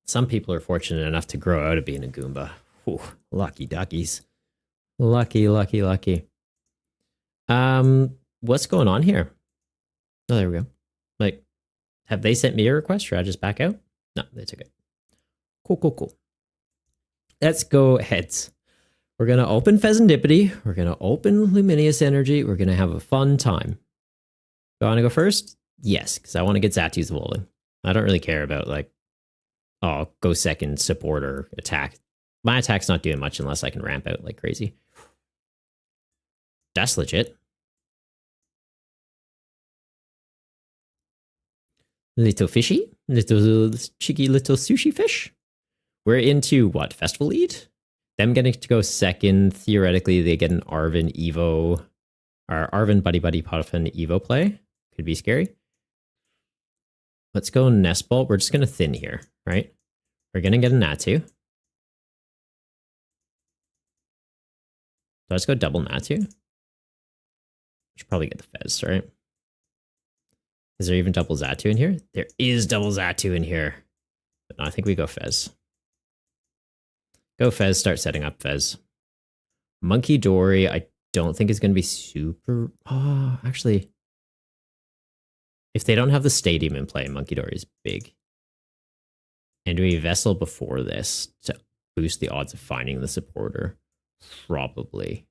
Some people are fortunate enough to grow out of being a Goomba. Whew, lucky duckies. Lucky. What's going on here? Oh, there we go. Like, have they sent me a request? Should I just back out? No, they took it. Cool. Let's go heads. We're going to open Pheasantipity. We're going to open Luminous Energy. We're going to have a fun time. Do I want to go first? Yes, because I want to get Zatu's Voling. I don't really care about, like, oh, go second, support, or attack. My attack's not doing much unless I can ramp out like crazy. That's legit. Little fishy, little cheeky little sushi fish. We're into what? Festival lead? Them getting to go second. Theoretically, they get an Arven Evo, or Arven Buddy Buddy Potiphon Evo play. Could be scary. Let's go Nest Ball. We're just going to thin here, right? We're going to get a Natu. So let's go double Natu. Should probably get the Fez, right? Is there even double Xatu in here? There is double Xatu in here. But no, I think we go Fez. Go Fez, start setting up Fez. Monkey Dory, I don't think is going to be super... Oh, actually... If they don't have the stadium in play, Monkey Dory is big. And do we Vessel before this to boost the odds of finding the supporter? Probably.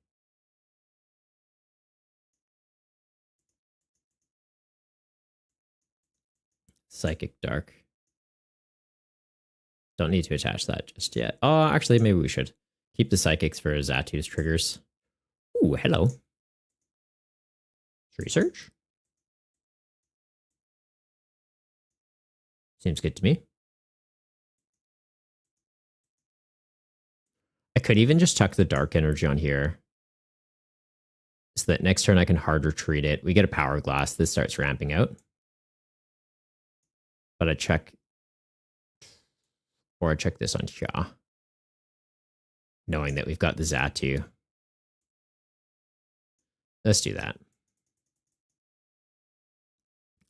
Psychic Dark. Don't need to attach that just yet. Oh, actually, maybe we should. Keep the Psychics for Xatu's triggers. Ooh, hello. Tree Search. Seems good to me. I could even just tuck the Dark Energy on here. So that next turn I can hard retreat it. We get a Power Glass. This starts ramping out. But I check... Or I check this on Xia. Knowing that we've got the Xatu. Let's do that.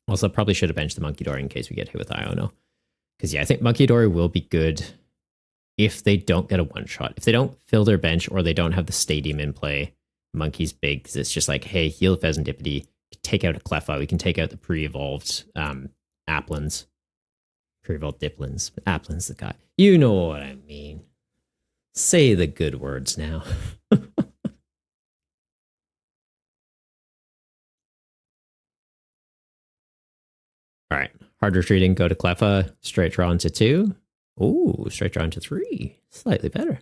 Also, probably should have benched the Monkey Dory in case we get hit with Iono. Because yeah, I think Monkey Dory will be good if they don't get a one-shot. If they don't fill their bench or they don't have the stadium in play, Monkey's big because it's just like, hey, heal Pheasantipity, take out a Cleffa, we can take out the pre-evolved Applins. Pre-evolved Diplins. Applin's the guy. You know what I mean. Say the good words now. All right. Hard retreating, go to Cleffa, straight draw into 2. Ooh, straight draw into 3. Slightly better.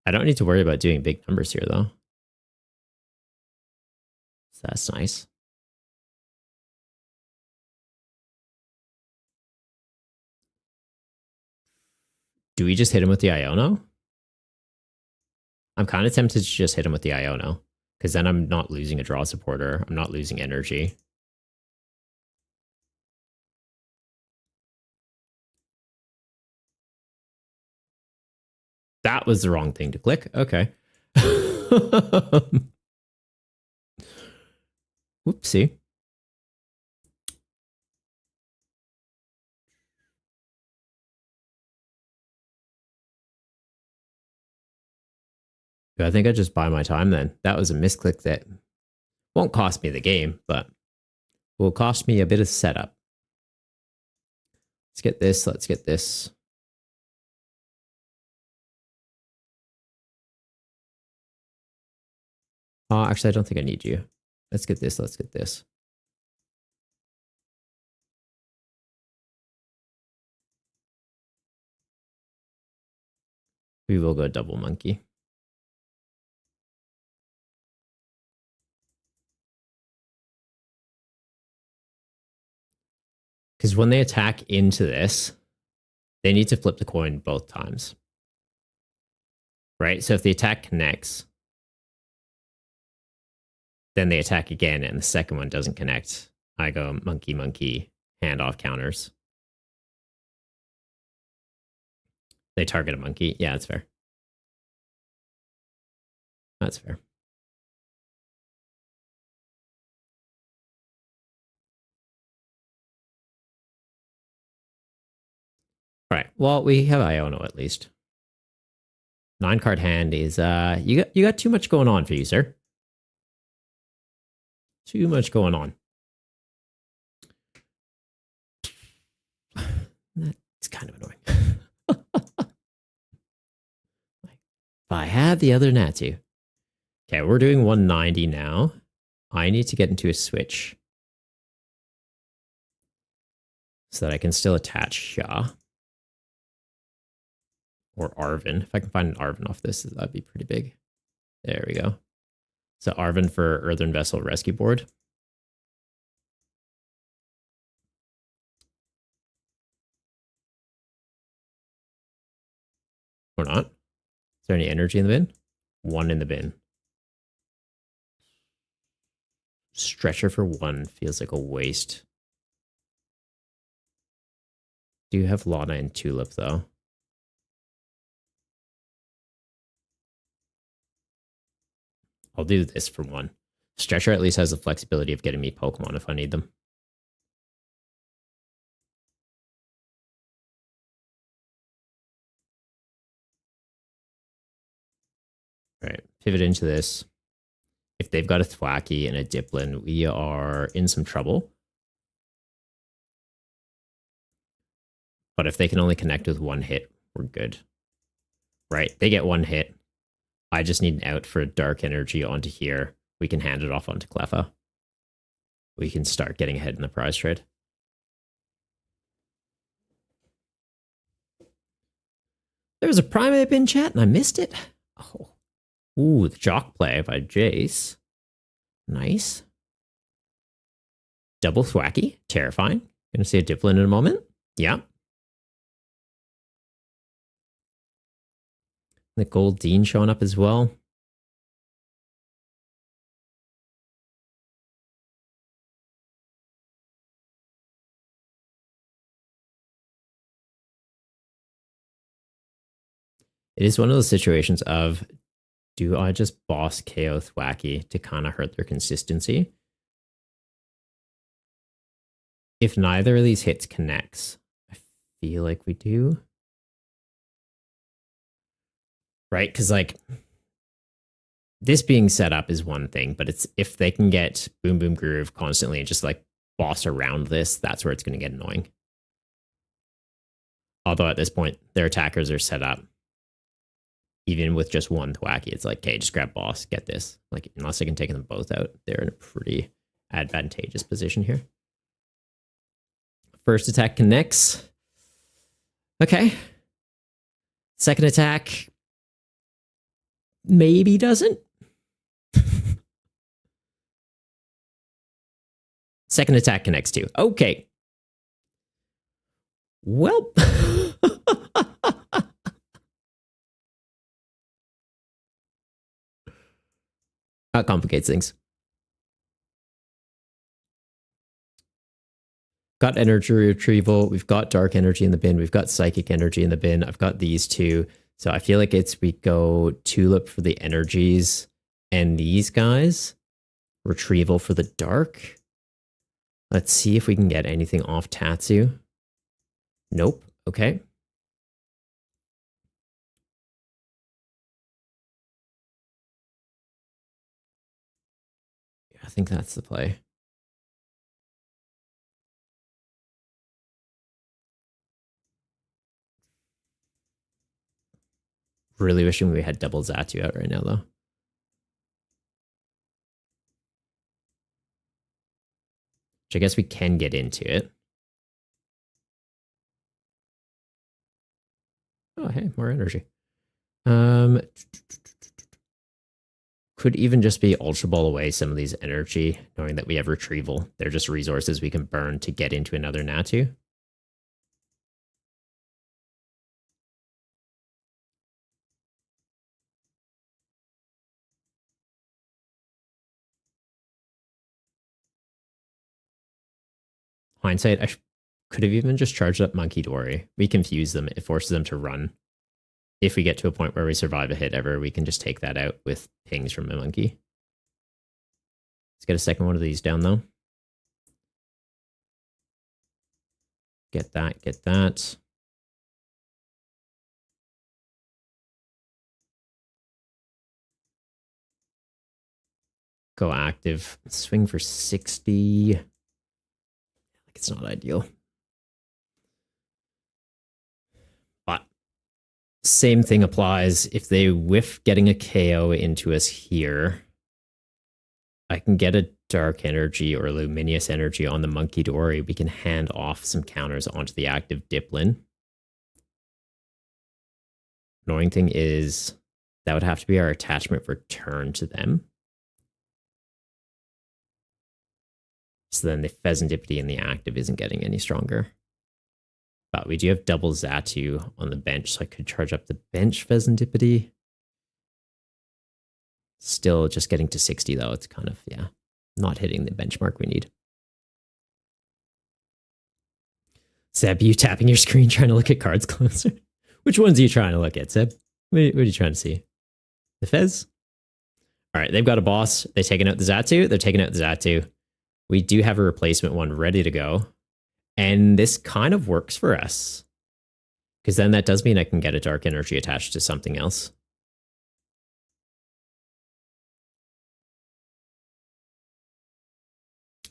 I don't need to worry about doing big numbers here, though. So that's nice. Do we just hit him with the Iono? I'm kind of tempted to just hit him with the Iono. Because then I'm not losing a draw supporter. I'm not losing energy. That was the wrong thing to click. Okay. Whoopsie. I think I just buy my time then. That was a misclick that won't cost me the game, but will cost me a bit of setup. Let's get this. Let's get this. Oh, actually, I don't think I need you. Let's get this. Let's get this. We will go double monkey. Because when they attack into this, they need to flip the coin both times. Right? So if the attack connects, then they attack again and the second one doesn't connect. I go monkey, monkey, handoff counters. They target a monkey. Yeah, that's fair. That's fair. All right. Well, we have Iono at least. 9-card hand is you got too much going on for you, sir. Too much going on. That's kind of annoying. If I had the other Natu. Okay, we're doing 190 now. I need to get into a switch so that I can still attach Xia or Arven. If I can find an Arven off this, that'd be pretty big. There we go. So Arven for Earthen Vessel Rescue Board. Or not? Is there any energy in the bin? 1 in the bin. Stretcher for 1 feels like a waste. Do you have Lana and Tulip, though? I'll do this for 1. Stretcher at least has the flexibility of getting me Pokemon if I need them. All right, pivot into this. If they've got a Thwackey and a Dipplin, we are in some trouble. But if they can only connect with 1 hit, we're good. Right, they get 1 hit. I just need an out for a Dark Energy onto here. We can hand it off onto Cleffa. We can start getting ahead in the prize trade. There was a Primeape in chat and I missed it. Oh. Ooh, the Jock Play by Jace. Nice. Double Thwackey. Terrifying. Gonna see a Dipplin in a moment. Yeah. The Goldeen showing up as well. It is one of those situations of, do I just boss KO Thwackey to kind of hurt their consistency? If neither of these hits connects, I feel like we do. Right? Because, like, this being set up is one thing, but it's if they can get Boom Boom Groove constantly and just, like, boss around this, that's where it's going to get annoying. Although at this point, their attackers are set up. Even with just 1 Thwackey, it's like, okay, just grab boss, get this. Like, unless I can take them both out, they're in a pretty advantageous position here. First attack connects. Okay. Second attack maybe doesn't. Second attack connects too. Okay. Well. That complicates things. Got energy retrieval. We've got dark energy in the bin. We've got psychic energy in the bin. I've got these 2. So I feel like we go Tulip for the energies and these guys. Retrieval for the dark. Let's see if we can get anything off Tatsu. Nope. Okay. I think that's the play. Really wishing we had double Xatu out right now, though. Which I guess we can get into it. Oh, hey, more energy. Could even just be Ultra Ball away some of these energy, knowing that we have retrieval. They're just resources we can burn to get into another Natu. Hindsight, I could have even just charged up Munkidori. We confuse them. It forces them to run. If we get to a point where we survive a hit ever, we can just take that out with pings from a monkey. Let's get a second one of these down, though. Get that, get that. Go active. Swing for 60. It's not ideal. But same thing applies. If they whiff getting a KO into us here, I can get a Dark Energy or Luminous Energy on the Munkidori. We can hand off some counters onto the active Dipplin. Annoying thing is that would have to be our attachment return to them. So then the Pheasantipede in the active isn't getting any stronger. But we do have double Xatu on the bench, so I could charge up the bench Pheasantipity. Still just getting to 60 though. It's kind of, yeah, not hitting the benchmark we need. Seb, you tapping your screen trying to look at cards closer? Which ones are you trying to look at, Seb? What are you trying to see? The Fez? All right, they've got a boss. They're taking out the Xatu. They're taking out the Xatu. We do have a replacement one ready to go. And this kind of works for us. Because then that does mean I can get a Dark Energy attached to something else.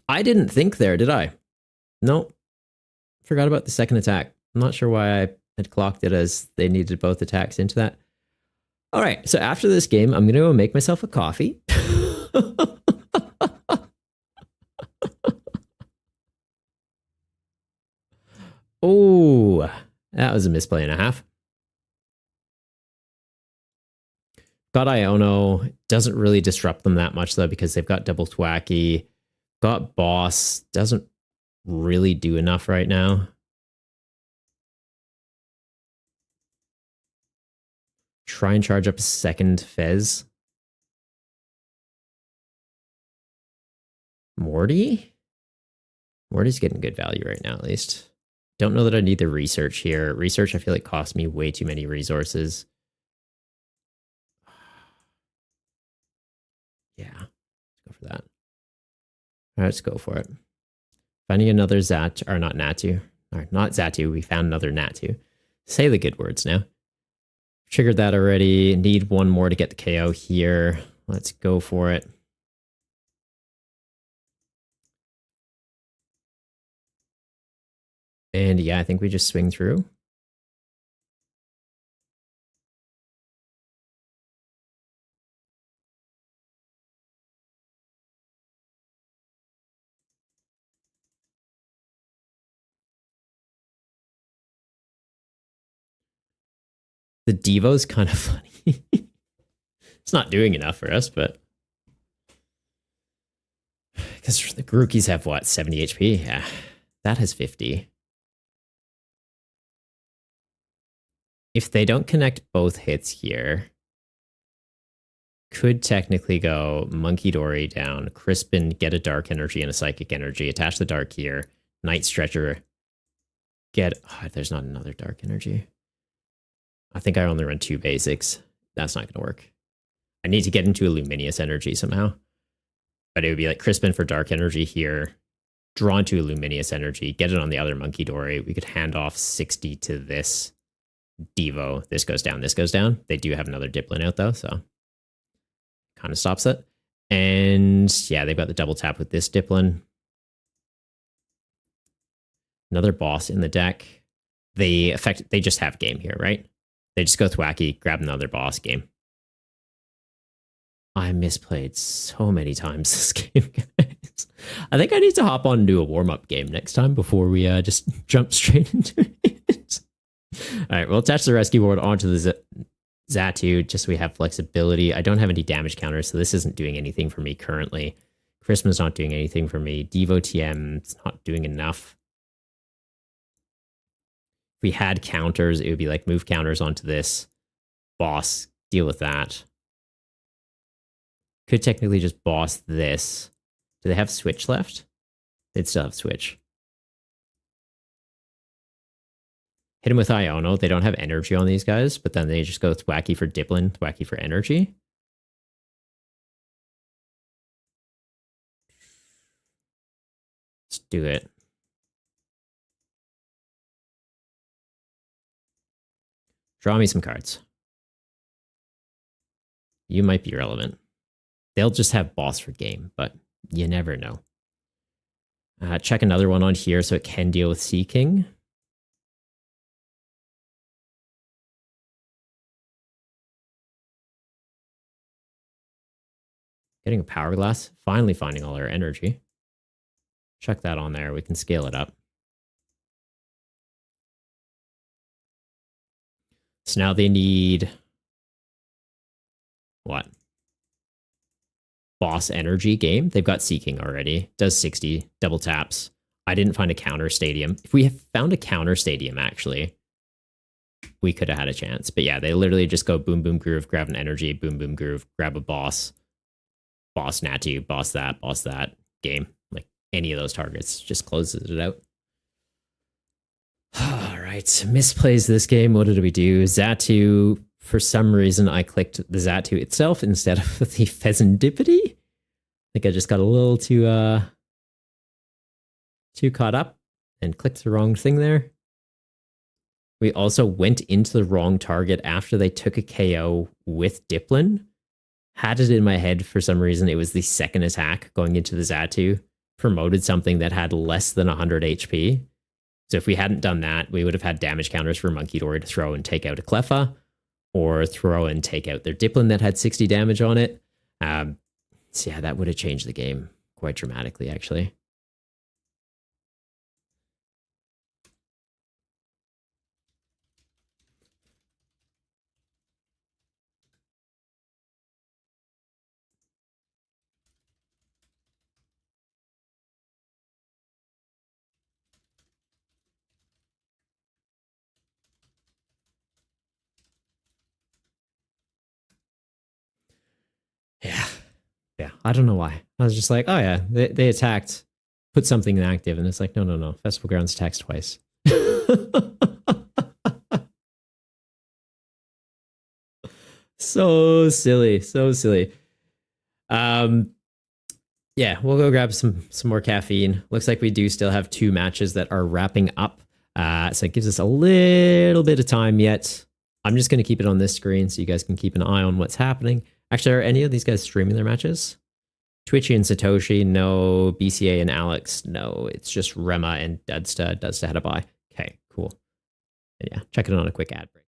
I didn't think there, did I? Nope. Forgot about the second attack. I'm not sure why I had clocked it as they needed both attacks into that. All right, so after this game, I'm going to go make myself a coffee. Oh, that was a misplay and a half. Got Iono. Doesn't really disrupt them that much, though, because they've got double Thwacky. Got Boss. Doesn't really do enough right now. Try and charge up a second Fez. Morty? Morty's getting good value right now, at least. Don't know that I need the research here. Research, I feel like, costs me way too many resources. Yeah, let's go for that. All right, let's go for it. Finding another Xatu, or not Natu. Or not Xatu, we found another Natu. Say the good words now. Triggered that already. Need one more to get the KO here. Let's go for it. And yeah, I think we just swing through. The Devo's kind of funny. It's not doing enough for us, but because the Grookis have what, 70 HP? Yeah, that has 50. If they don't connect both hits here, could technically go Monkey Dory down, Crispin, get a Dark Energy and a Psychic Energy, attach the Dark here, Night Stretcher, get... Oh, there's not another Dark Energy. I think I only run 2 basics. That's not going to work. I need to get into a Luminous Energy somehow. But it would be like Crispin for Dark Energy here, draw into a Luminous Energy, get it on the other Monkey Dory. We could hand off 60 to this Devo. This goes down, this goes down. They do have another Dipplin out though, so kind of stops it. And yeah, they've got the double tap with this Dipplin. Another boss in the deck. They just have game here, right? They just go Thwacky, grab another boss, game. I misplayed so many times this game, guys. I think I need to hop on and do a warm-up game next time before we just jump straight into it. All right, we'll attach the rescue board onto the Xatu just so we have flexibility. I don't have any damage counters, so this isn't doing anything for me currently. Christmas not doing anything for me. Devo TM is not doing enough. If we had counters, it would be like move counters onto this boss, deal with that. Could technically just boss this. Do they have switch left? They'd still have switch. Hit him with Iono. They don't have energy on these guys, but then they just go Thwacky for Dipplin, Thwacky for energy. Let's do it. Draw me some cards. You might be relevant. They'll just have boss for game, but you never know. Check another one on here so it can deal with Sea King. Getting a Power Glass. Finally finding all our energy. Check that on there. We can scale it up. So now they need... what? Boss energy game. They've got Sea King already. Does 60. Double taps. I didn't find a counter stadium. If we had found a counter stadium, actually, we could have had a chance. But yeah, they literally just go boom, boom, groove, grab an energy, boom, boom, groove, grab a boss, boss Natu, boss that, game. Like any of those targets just closes it out. All right, misplays this game. What did we do? Xatu, for some reason, I clicked the Xatu itself instead of the Pheasantipity. I think I just got a little too caught up and clicked the wrong thing there. We also went into the wrong target after they took a KO with Dipplin. Had it in my head for some reason. It was the second attack going into the Xatu. Promoted something that had less than 100 HP. So if we hadn't done that, we would have had damage counters for Munkidori to throw and take out a Cleffa, or throw and take out their Dipplin that had 60 damage on it. So yeah, that would have changed the game quite dramatically, actually. Yeah. Yeah. I don't know why. I was just like, oh yeah, they attacked, put something inactive, and it's like, no. Festival Grounds attacks twice. So silly. So silly. Yeah, we'll go grab some more caffeine. Looks like we do still have 2 matches that are wrapping up. So it gives us a little bit of time yet. I'm just going to keep it on this screen so you guys can keep an eye on what's happening. Actually, are any of these guys streaming their matches? Twitchy and Satoshi, no. BCA and Alex, no. It's just Rema and Dudsta. Dudsta had a buy. Okay, cool. And yeah, check it on a quick ad break.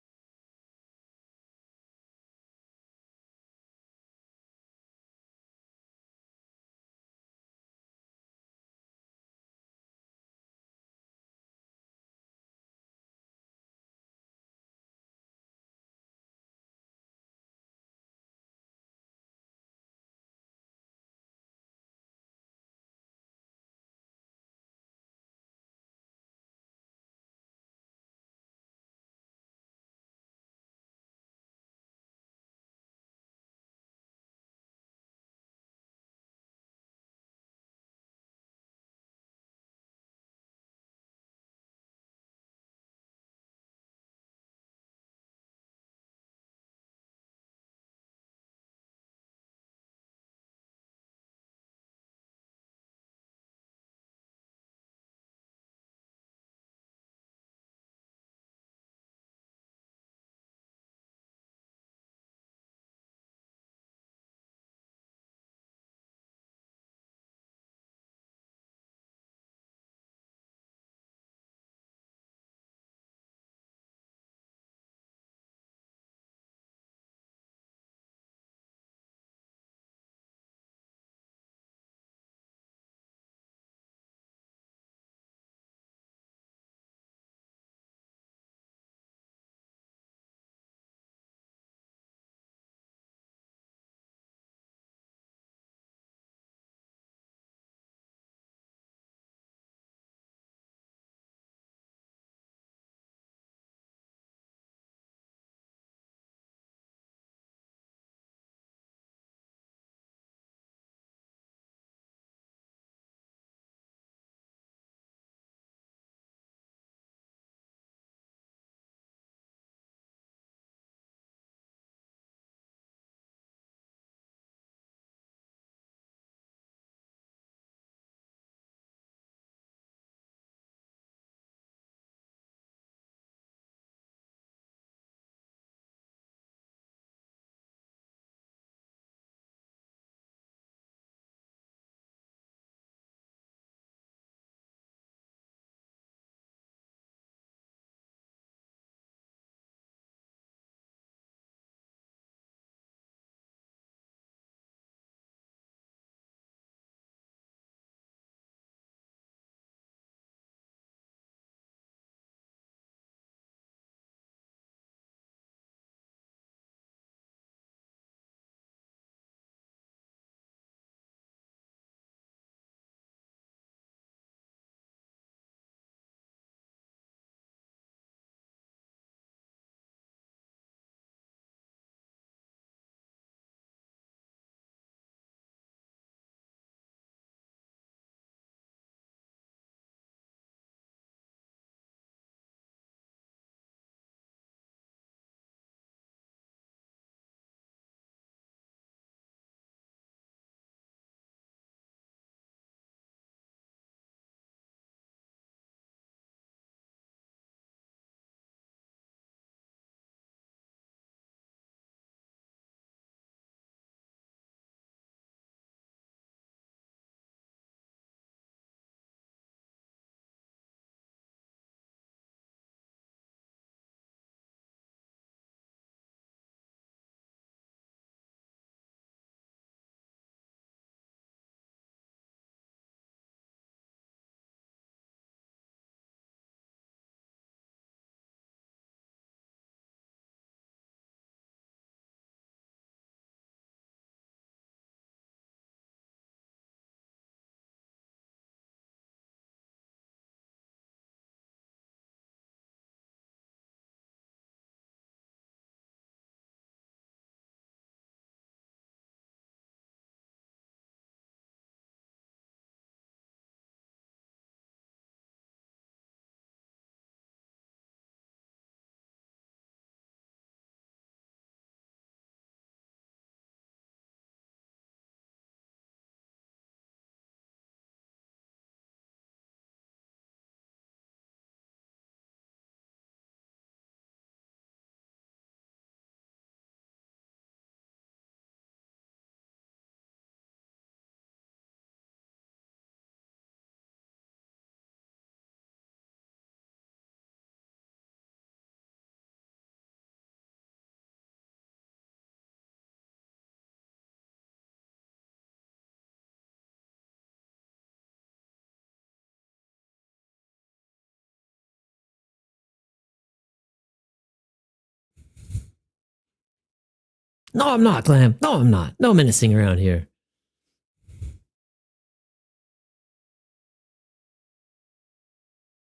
No, I'm not, Glam. No, I'm not. No menacing around here.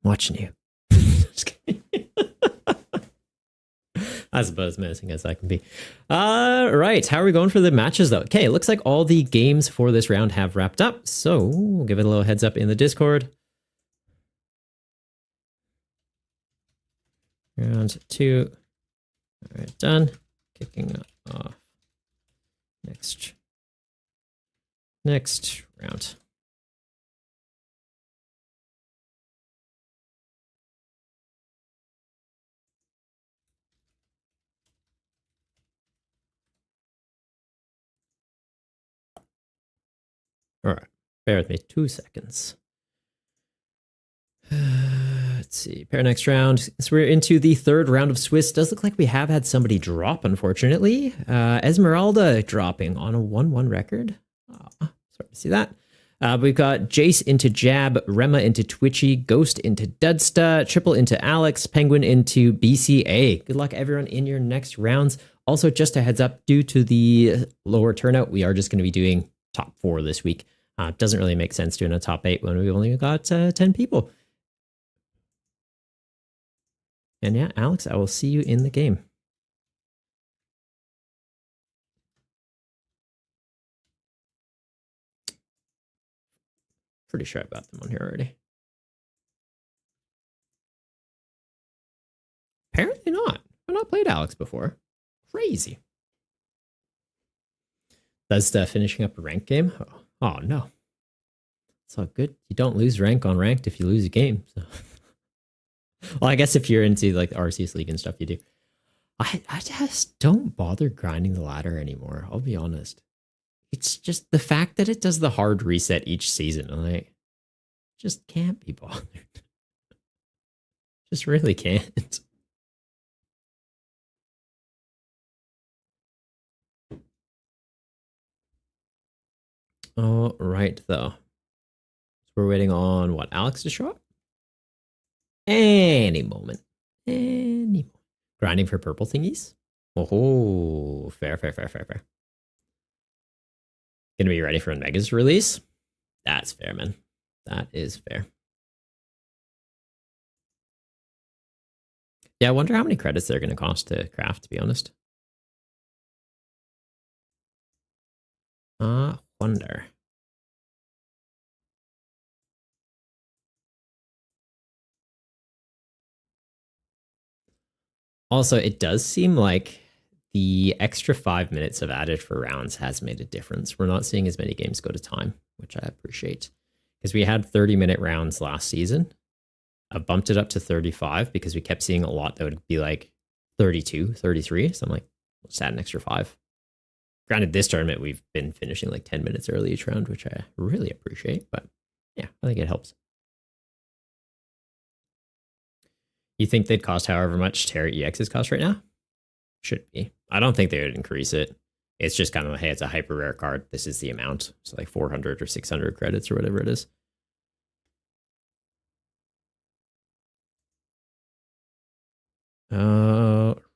Watching you. Just kidding. That's about as menacing as I can be. Right. How are we going for the matches, though? Okay, it looks like all the games for this round have wrapped up. So we'll give it a little heads up in the Discord. Round 2. All right, done. Kicking off. Next round. All right, bear with me 2 seconds. Let's see, pair next round. So we're into the third round of Swiss. Does look like we have had somebody drop, unfortunately. Esmeralda dropping on a 1-1 record. Oh, sorry to see that. We've got Jace into Jab, Rema into Twitchy, Ghost into Dudsta, Triple into Alex, Penguin into BCA. Good luck, everyone, in your next rounds. Also, just a heads up, due to the lower turnout, we are just going to be doing top 4 this week. Doesn't really make sense doing a top 8 when we only got 10 people. And yeah, Alex, I will see you in the game. Pretty sure I've got them on here already. Apparently not. I've not played Alex before. Crazy. That's finishing up a ranked game. Oh no. It's all good. You don't lose rank on ranked if you lose a game. So. Well, I guess if you're into like the Arceus League and stuff, you do. I just don't bother grinding the ladder anymore. I'll be honest. It's just the fact that it does the hard reset each season. I'm like, just can't be bothered. Just really can't. All right, though. So we're waiting on what? Alex to show up? Any moment. Any moment. Grinding for purple thingies? Oh, fair. Gonna be ready for a Megas release? That's fair, man. That is fair. Yeah, I wonder how many credits they're gonna cost to craft, to be honest. Wonder. Also, it does seem like the extra 5 minutes of added for rounds has made a difference. We're not seeing as many games go to time, which I appreciate. Because we had 30-minute rounds last season. I bumped it up to 35 because we kept seeing a lot that would be like 32, 33. So I'm like, let's add an extra 5. Granted, this tournament, we've been finishing like 10 minutes early each round, which I really appreciate. But yeah, I think it helps. You think they'd cost however much Terra EXs cost right now? Should be. I don't think they would increase it. It's just kind of, hey, it's a hyper rare card. This is the amount. So like 400 or 600 credits or whatever it is.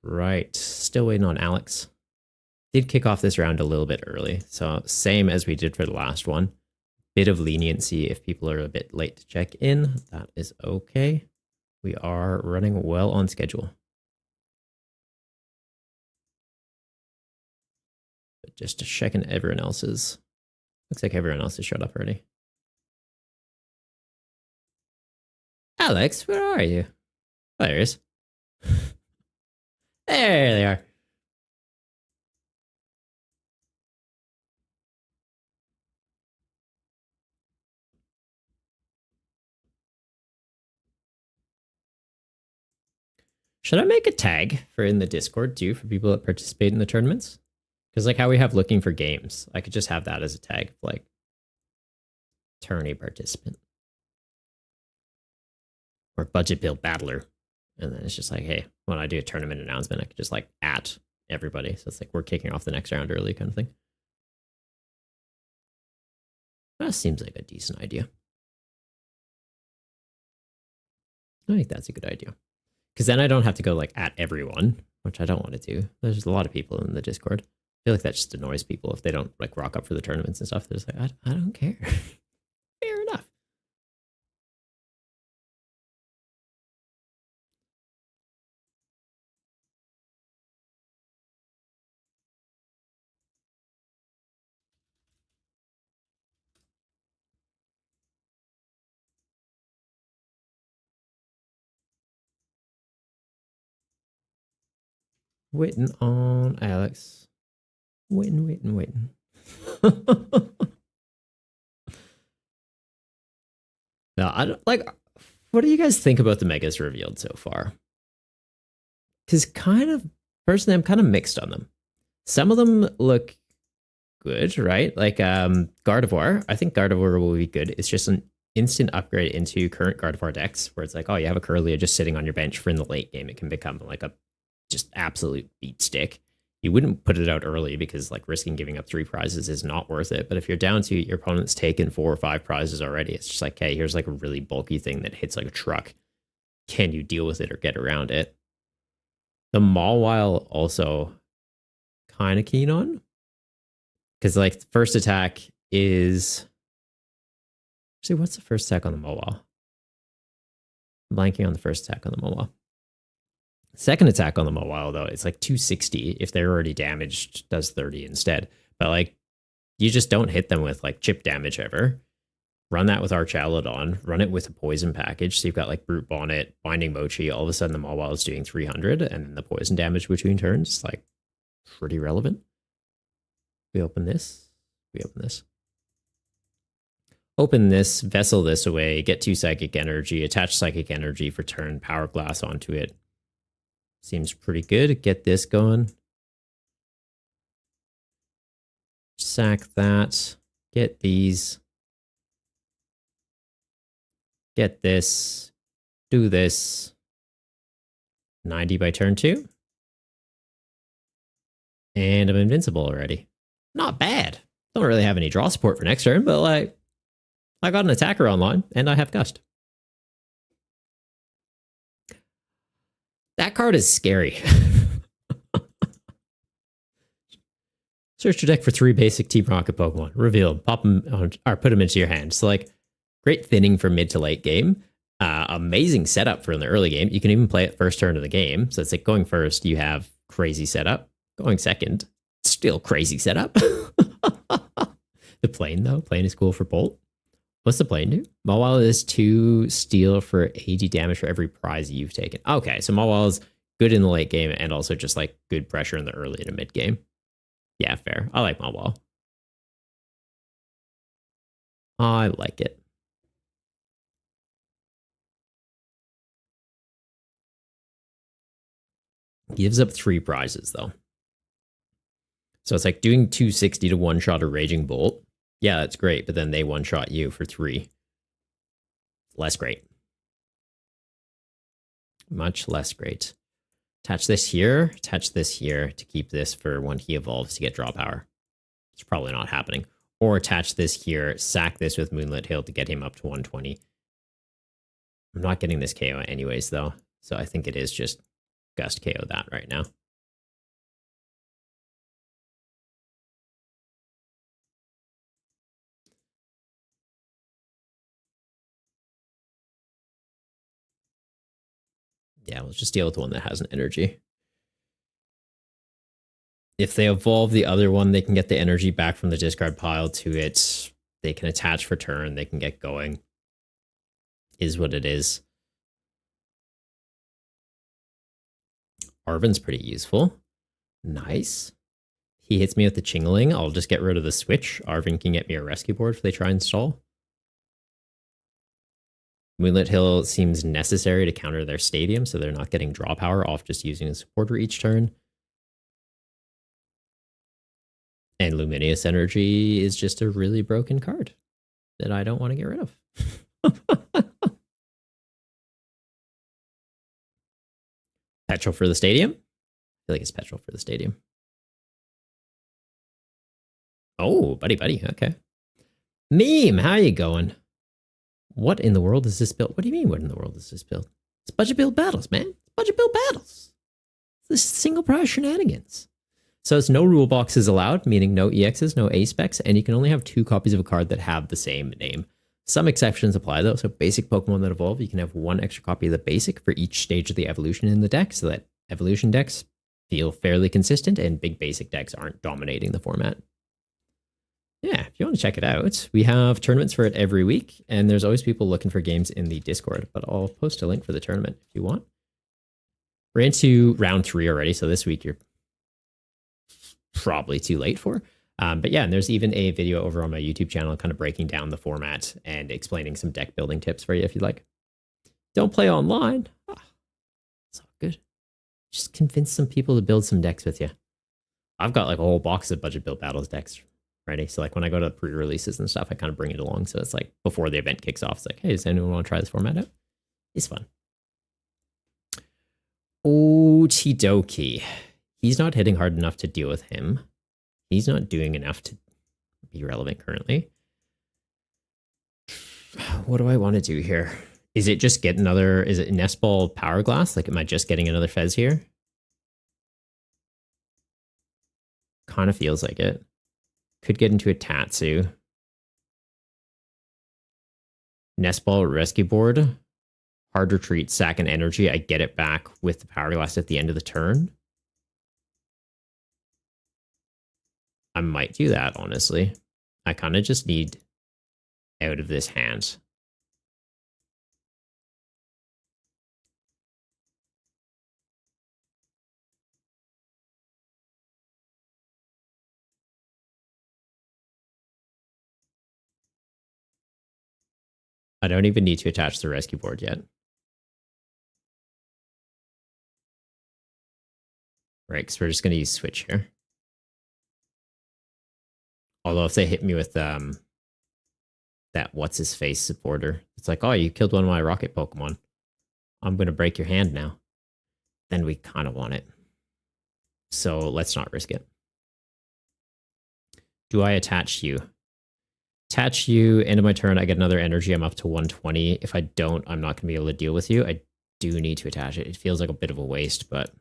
Right. Still waiting on Alex. Did kick off this round a little bit early. So same as we did for the last one. Bit of leniency if people are a bit late to check in. That is okay. We are running well on schedule. But just checking everyone else's. Looks like everyone else has showed up already. Alex, where are you? Oh, there he is. There they are. Should I make a tag for in the Discord too for people that participate in the tournaments? Because like how we have looking for games, I could just have that as a tag, like tourney participant or budget build battler, and then it's just like, hey, when I do a tournament announcement, I could just like at everybody, so it's like we're kicking off the next round early, kind of thing. That seems like a decent idea. I think that's a good idea. Because then I don't have to go like at everyone, which I don't want to do. There's a lot of people in the Discord. I feel like that just annoys people if they don't like rock up for the tournaments and stuff. They're just like, I don't care. Fair enough. Waiting on Alex. Waiting. No, I don't like. What do you guys think about the megas revealed so far? Because personally, I'm kind of mixed on them. Some of them look good, right? Like Gardevoir. I think Gardevoir will be good. It's just an instant upgrade into current Gardevoir decks, where it's like, oh, you have a Curlia just sitting on your bench for in the late game. It can become like a just absolute beat stick. You wouldn't put it out early because like risking giving up 3 prizes is not worth it. But if you're down to your opponent's taken 4 or 5 prizes already, it's just like, hey, here's like a really bulky thing that hits like a truck. Can you deal with it or get around it? The Mawile also kind of keen on. Because like the first attack is... Actually, what's the first attack on the Mawile? I'm blanking on the first attack on the Mawile. Second attack on the Mawile, though, it's like 260. If they're already damaged, does 30 instead. But like, you just don't hit them with like chip damage ever. Run that with Archaludon. Run it with a poison package. So you've got like Brute Bonnet, Binding Mochi. All of a sudden, the Mawile is doing 300, and then the poison damage between turns is like pretty relevant. We open this. Open this, Vessel this away, get 2 Psychic Energy, attach Psychic Energy for turn, Power Glass onto it. Seems pretty good. Get this going. Sack that. Get these. Get this. Do this. 90 by turn 2. And I'm invincible already. Not bad. Don't really have any draw support for next turn, but like, I got an attacker online and I have Gust. That card is scary. Search your deck for 3 basic Team Rocket Pokemon. Reveal them, pop them, or put them into your hand. So like, great thinning for mid to late game. Amazing setup for in the early game. You can even play it first turn of the game. So it's like going first, you have crazy setup. Going second, still crazy setup. The plane though, plane is cool for Bolt. What's the plane do? Mawile is 2 steal for 80 damage for every prize you've taken. Okay, so Mawile is good in the late game and also just like good pressure in the early to mid game. Yeah, fair. I like Mawile. I like it. Gives up 3 prizes though. So it's like doing 260 to one-shot a Raging Bolt. Yeah, that's great, but then they one-shot you for 3. Less great. Much less great. Attach this here to keep this for when he evolves to get draw power. It's probably not happening. Or attach this here, sack this with Moonlit Hill to get him up to 120. I'm not getting this KO anyways, though, so I think it is just Gust KO that right now. Yeah, let's just deal with the one that has an energy. If they evolve the other one, they can get the energy back from the discard pile to it. They can attach for turn. They can get going. Is what it is. Arven's pretty useful. Nice. He hits me with the Chingling. I'll just get rid of the switch. Arven can get me a rescue board if they try and stall. Moonlit Hill seems necessary to counter their stadium, so they're not getting draw power off just using a supporter each turn. And Luminous Energy is just a really broken card that I don't want to get rid of. Petrol for the stadium? I feel like it's Petrol for the stadium. Oh, buddy. Okay. Meme, how you going? What in the world is this build? What do you mean, what in the world is this build? It's budget build battles, man. It's budget build battles. This single prize shenanigans. So it's no rule boxes allowed, meaning no EXs, no A specs, and you can only have 2 copies of a card that have the same name. Some exceptions apply though. So basic Pokemon that evolve, you can have 1 extra copy of the basic for each stage of the evolution in the deck, so that evolution decks feel fairly consistent and big basic decks aren't dominating the format. Yeah, if you want to check it out, we have tournaments for it every week, and there's always people looking for games in the Discord, but I'll post a link for the tournament if you want. We're into round 3 already, so this week you're probably too late for. But yeah, and there's even a video over on my YouTube channel kind of breaking down the format and explaining some deck building tips for you if you'd like. Don't play online. It's all good. Just convince some people to build some decks with you. I've got like a whole box of budget build battles decks ready. So like when I go to pre-releases and stuff, I kind of bring it along. So it's like before the event kicks off, it's like, hey, does anyone want to try this format out? It's fun. Okie dokie. He's not hitting hard enough to deal with him. He's not doing enough to be relevant currently. What do I want to do here? Is it just get another, is it Nest Ball Power Glass? Like, am I just getting another Fez here? Kind of feels like it. Could get into a Tatsu. Nest Ball Rescue Board. Hard Retreat, sack an energy. I get it back with the Power Glass at the end of the turn. I might do that, honestly. I kind of just need out of this hand. I don't even need to attach the rescue board yet. Right, because we're just going to use switch here. Although if they hit me with that what's-his-face supporter, it's like, oh, you killed one of my rocket Pokemon. I'm going to break your hand now. Then we kind of want it. So let's not risk it. Do I attach you? Attach you, end of my turn, I get another energy, I'm up to 120. If I don't, I'm not going to be able to deal with you. I do need to attach it. It feels like a bit of a waste, but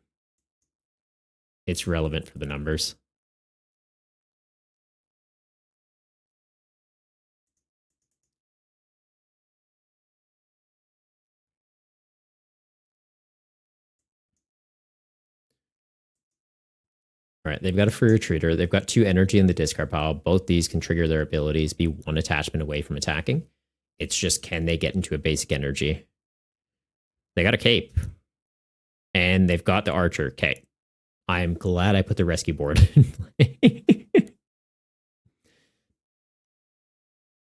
it's relevant for the numbers. All right, they've got a free retreater. They've got 2 energy in the discard pile. Both these can trigger their abilities, be 1 attachment away from attacking. It's just, can they get into a basic energy? They got a cape. And they've got the archer. Okay. I'm glad I put the rescue board in play.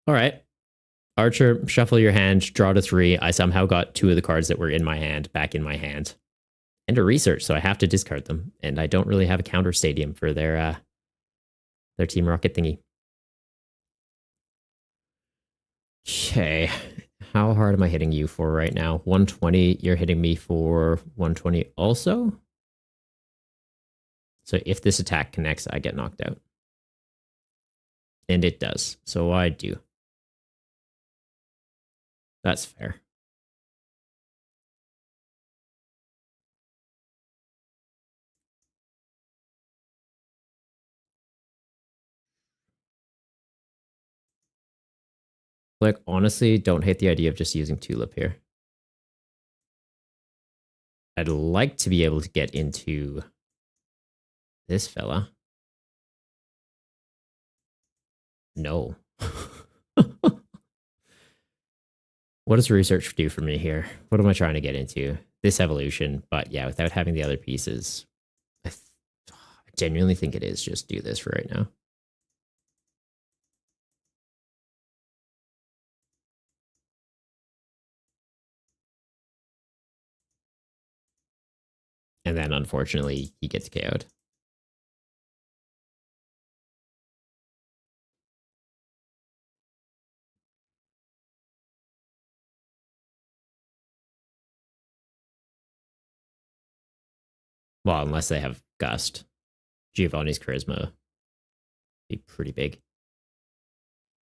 All right. Archer, shuffle your hand, draw to 3. I somehow got 2 of the cards that were in my hand back in my hand. And a research, so I have to discard them. And I don't really have a counter stadium for their Team Rocket thingy. Okay. How hard am I hitting you for right now? 120. You're hitting me for 120 also. So if this attack connects, I get knocked out. And it does. So I do. That's fair. Like, honestly, don't hate the idea of just using Tulip here. I'd like to be able to get into this fella. No. What does research do for me here? What am I trying to get into? This evolution, but yeah, without having the other pieces, I genuinely think it is just do this for right now. And then, unfortunately, he gets KO'd. Well, unless they have Gust. Giovanni's Charisma be pretty big.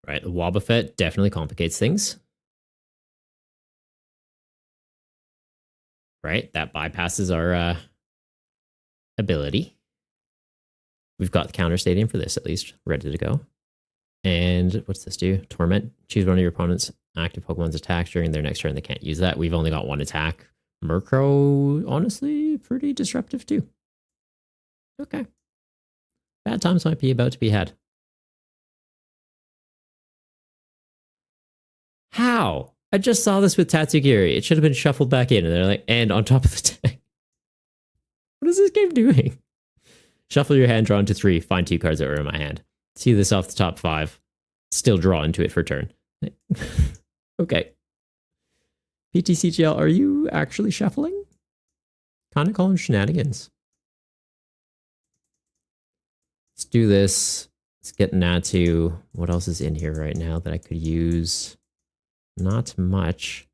Right, the Wobbuffet definitely complicates things. Right, that bypasses our ability. We've got the counter stadium for this at least, ready to go. And what's this do? Torment. Choose one of your opponent's active Pokemon's attacks during their next turn. They can't use that. We've only got one attack. Murkrow, honestly, pretty disruptive too. Okay. Bad times might be about to be had. How? I just saw this with Tatsugiri. It should have been shuffled back in. And they're like, and on top of the deck. What is this game doing? Shuffle your hand, draw into 3, find 2 cards that were in my hand. See this off the top 5. Still draw into it for turn. Okay. PTCGL, are you actually shuffling? Kind of calling shenanigans. Let's do this. Let's get Natu. What else is in here right now that I could use? Not much.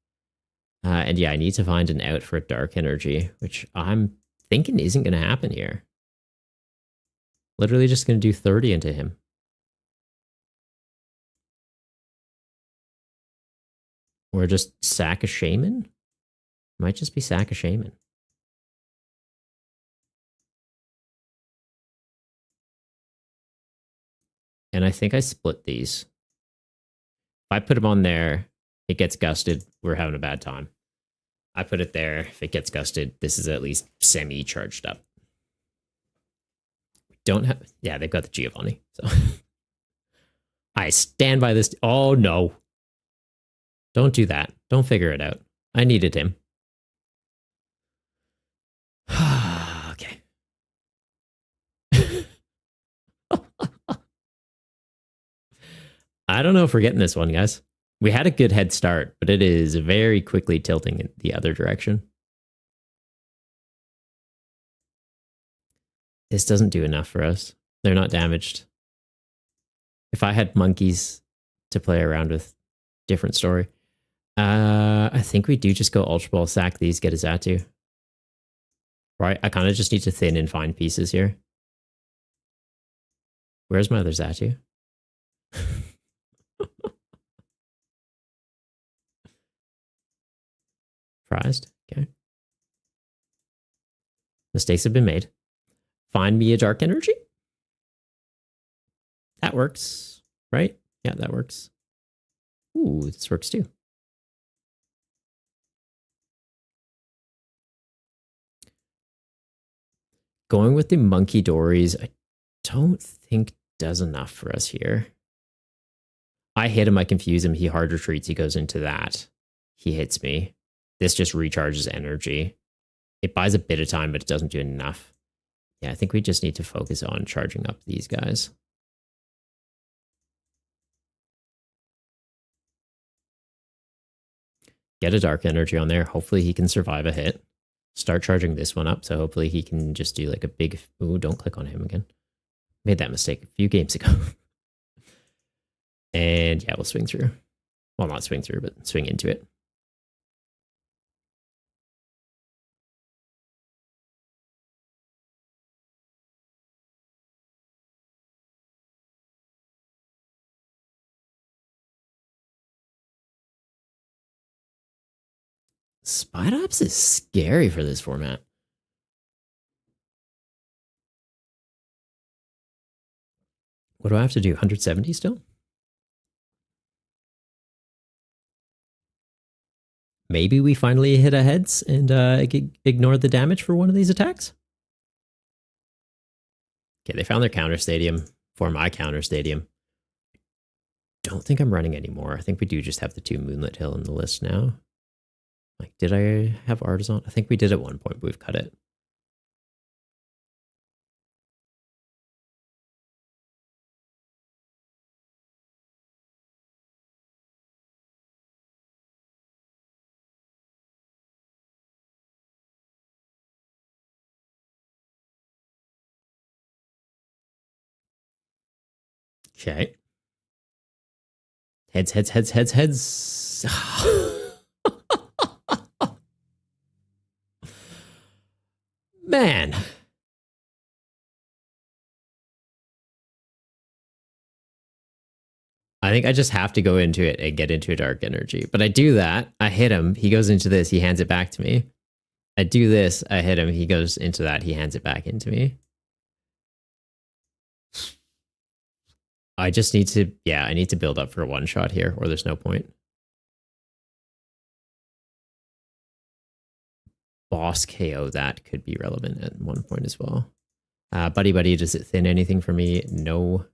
And yeah, I need to find an out for a Dark Energy, which I'm thinking isn't going to happen here. Literally just going to do 30 into him. Or just sack a Shaman? Might just be sack a Shaman. And I think I split these. If I put them on there, it gets gusted. We're having a bad time. I put it there. If it gets gusted, this is at least semi-charged up. We don't have... Yeah, they've got the Giovanni. So I stand by this. Oh, no. Don't do that. Don't figure it out. I needed him. Okay. I don't know if we're getting this one, guys. We had a good head start, but it is very quickly tilting in the other direction. This doesn't do enough for us. They're not damaged. If I had monkeys to play around with, different story. I think we do just go Ultra Ball, sack these, get a Xatu. Right? I kind of just need to thin and find pieces here. Where's my other Xatu? Surprised. Okay. Mistakes have been made. Find me a Dark Energy. That works, right? Yeah, that works. Ooh, this works too. Going with the Monkey Dories, I don't think does enough for us here. I hit him, I confuse him, he hard retreats, he goes into that. He hits me. This just recharges energy. It buys a bit of time, but it doesn't do enough. Yeah, I think we just need to focus on charging up these guys. Get a Dark Energy on there. Hopefully he can survive a hit. Start charging this one up, so hopefully he can just do like a big... Ooh, don't click on him again. Made that mistake a few games ago. And yeah, we'll swing through. Well, not swing through, but swing into it. Spidops is scary for this format. What do I have to do? 170 still? Maybe we finally hit a heads and ignore the damage for one of these attacks? Okay, they found their counter stadium for my counter stadium. Don't think I'm running anymore. I think we do just have the 2 Moonlit Hill in the list now. Like, did I have Artisan? I think we did at one point, but we've cut it. Okay. Heads, heads, heads, heads, heads. Man. I think I just have to go into it and get into a Dark Energy. But I do that. I hit him. He goes into this. He hands it back to me. I do this. I hit him. He goes into that. He hands it back into me. I just need to, yeah, I need to build up for a one shot here, or there's no point. Boss KO, that could be relevant at one point as well. Buddy Buddy, does it thin anything for me? No.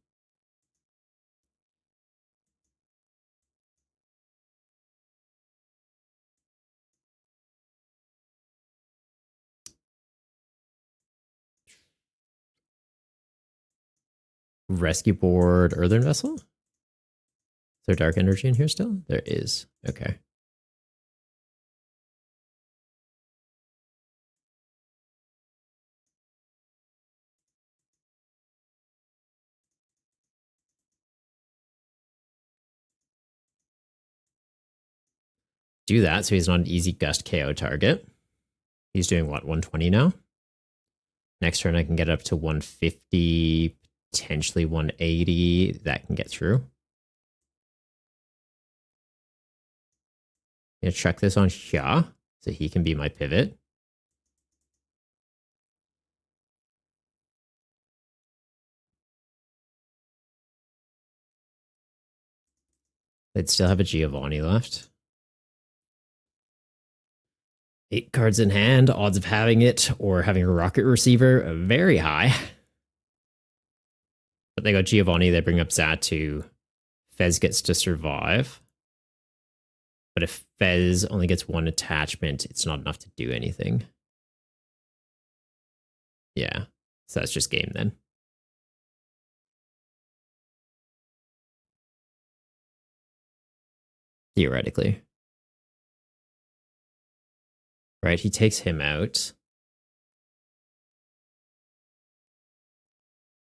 Rescue board, Earthen Vessel? Is there dark energy in here still? There is. Okay. Do that so he's not an easy gust KO target. He's doing what, 120 now? Next turn I can get up to 150, potentially 180. That can get through. I'm gonna check this on Xia so he can be my pivot. They'd still have a Giovanni left. 8 cards in hand, odds of having it or having a rocket receiver, very high. But they got Giovanni, they bring up Xatu. Fez gets to survive. But if Fez only gets one attachment, it's not enough to do anything. Yeah, so that's just game then. Theoretically. Right, he takes him out.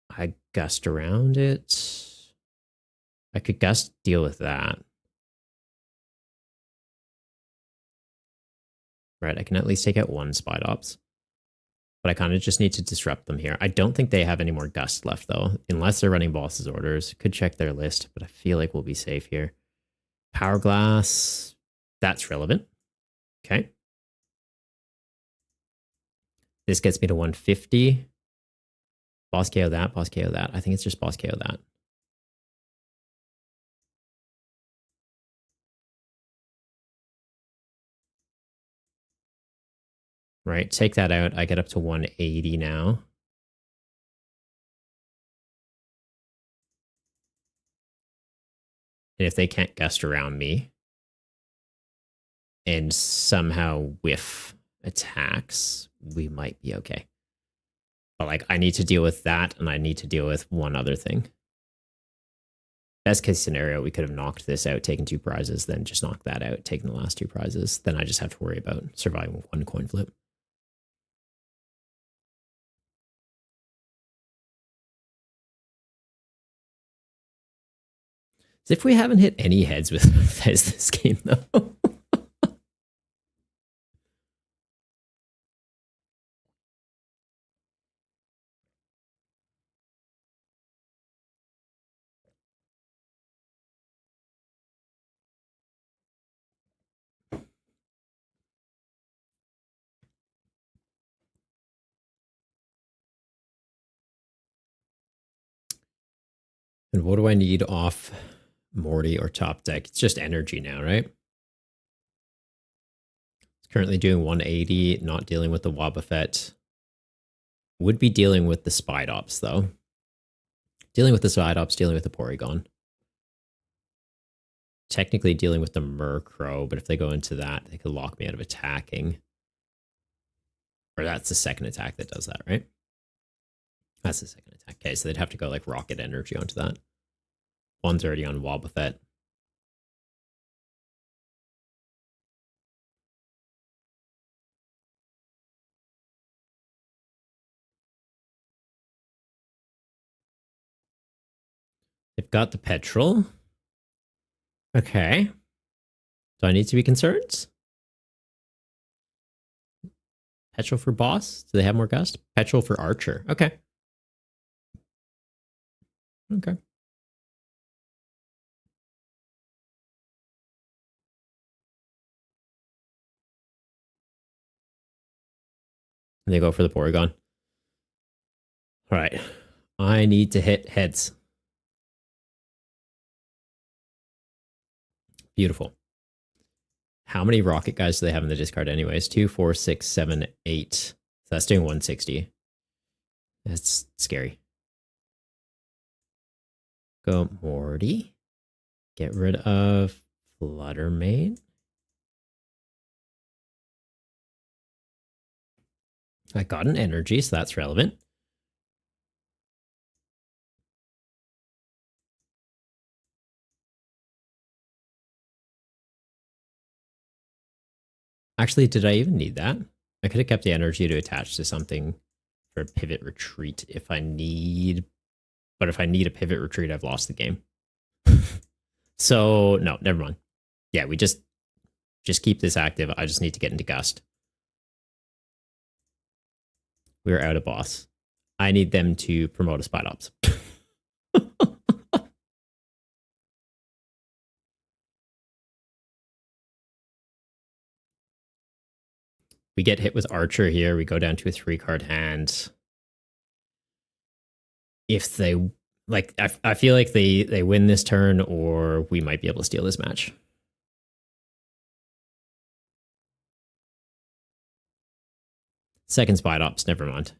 I gust around it. I could gust deal with that. Right, I can at least take out one Spite Ops. But I kind of just need to disrupt them here. I don't think they have any more gust left, though, unless they're running boss's orders. Could check their list, but I feel like we'll be safe here. Power Glass, that's relevant. Okay. This gets me to 150. Boss KO that, boss KO that. I think it's just boss KO that. Right, take that out. I get up to 180 now. And if they can't gust around me and somehow whiff attacks, we might be okay. But like, I need to deal with that, and I need to deal with one other thing. Best case scenario, we could have knocked this out, taken 2 prizes, then just knocked that out, taken the last 2 prizes. Then I just have to worry about surviving 1 coin flip. As if we haven't hit any heads with Fez this game, though. And what do I need off Morty or top deck? It's just energy now, right? It's currently doing 180, not dealing with the Wobbuffet. Would be dealing with the Spite Ops, though. Dealing with the Spite Ops, dealing with the Porygon. Technically dealing with the Murkrow, but if they go into that, they could lock me out of attacking. Or that's the second attack that does that, right? That's the second attack. Okay, so they'd have to go like Rocket Energy onto that. One's already on Wobbuffet. They've got the Petrol. Okay. Do I need to be concerned? Petrol for boss? Do they have more gust? Petrol for archer. Okay. Okay. And they go for the Porygon. All right. I need to hit heads. Beautiful. How many rocket guys do they have in the discard anyways? 2, 4, 6, 7, 8. So that's doing 160. That's scary. Go Morty. Get rid of Fluttermane. I got an energy, so that's relevant. Actually, did I even need that? I could have kept the energy to attach to something for a pivot retreat if I need. But if I need a pivot retreat, I've lost the game. So, no, never mind. Yeah, we just keep this active. I just need to get into Gust. We're out of boss. I need them to promote a Spite Ops. We get hit with Archer here. We go down to a 3-card hand. If they like, I feel like they win this turn, or we might be able to steal this match. Second Spite Ops, never mind.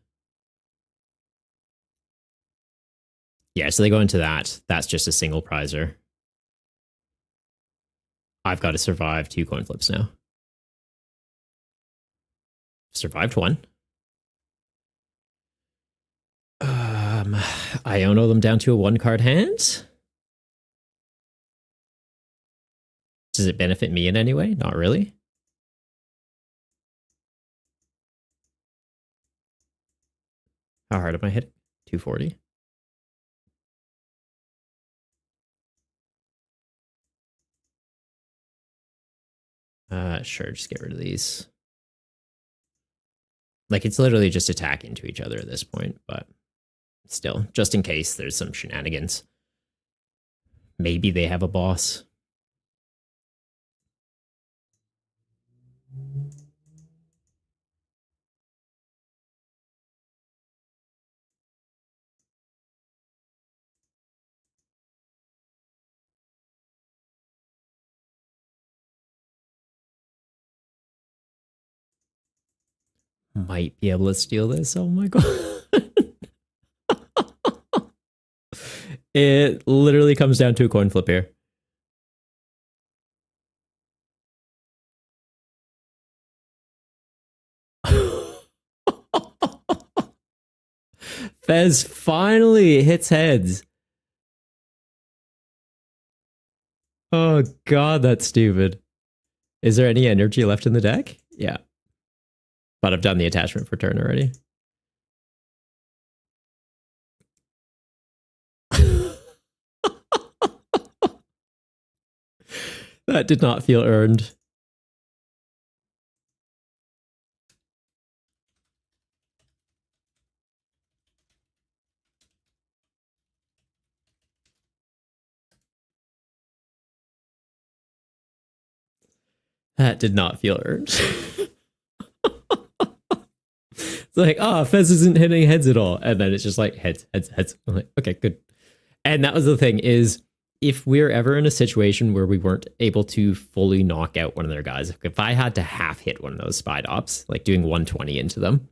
Yeah, so they go into that. That's just a single prizer. I've got to survive 2 coin flips now. Survived 1. Iono them down to a 1-card hand. Does it benefit me in any way? Not really. How hard am I hitting? 240. Sure, just get rid of these. Like, it's literally just attacking to each other at this point, but still, just in case there's some shenanigans. Maybe they have a boss. Might be able to steal this. Oh my god. It literally comes down to a coin flip here. Fez finally hits heads. Oh god, that's stupid. Is there any energy left in the deck? Yeah. But I've done the attachment for turn already. That did not feel earned. That did not feel earned. It's like, oh, Fez isn't hitting heads at all. And then it's just like heads, heads, heads. I'm like, okay, good. And that was the thing is, if we're ever in a situation where we weren't able to fully knock out one of their guys, if I had to half hit one of those Spite Ops, like doing 120 into them,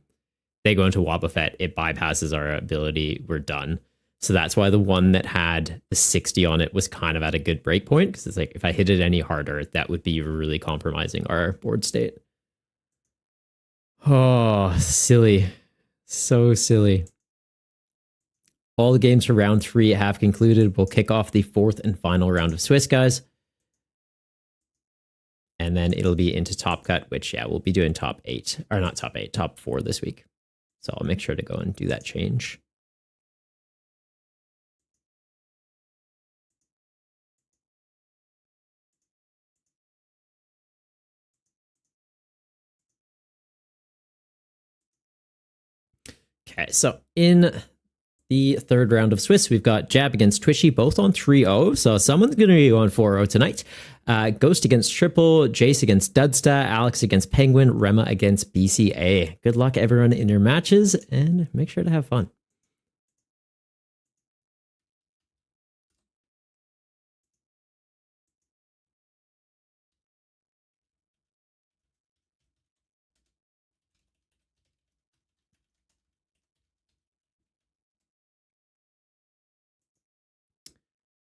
they go into Wobbuffet, it bypasses our ability, we're done. So that's why the one that had the 60 on it was kind of at a good break point, because it's like, if I hit it any harder, that would be really compromising our board state. Oh, silly. So silly. All the games for round 3 have concluded. We'll kick off the 4th and final round of Swiss, guys. And then it'll be into Top Cut, which, yeah, we'll be doing top 8. Or not top 8, top 4 this week. So I'll make sure to go and do that change. Okay, so in the 3rd round of Swiss, we've got Jab against Twishy, both on 3-0. So someone's going to be on 4-0 tonight. Ghost against Triple, Jace against Dudsta, Alex against Penguin, Rema against BCA. Good luck, everyone, in your matches, and make sure to have fun.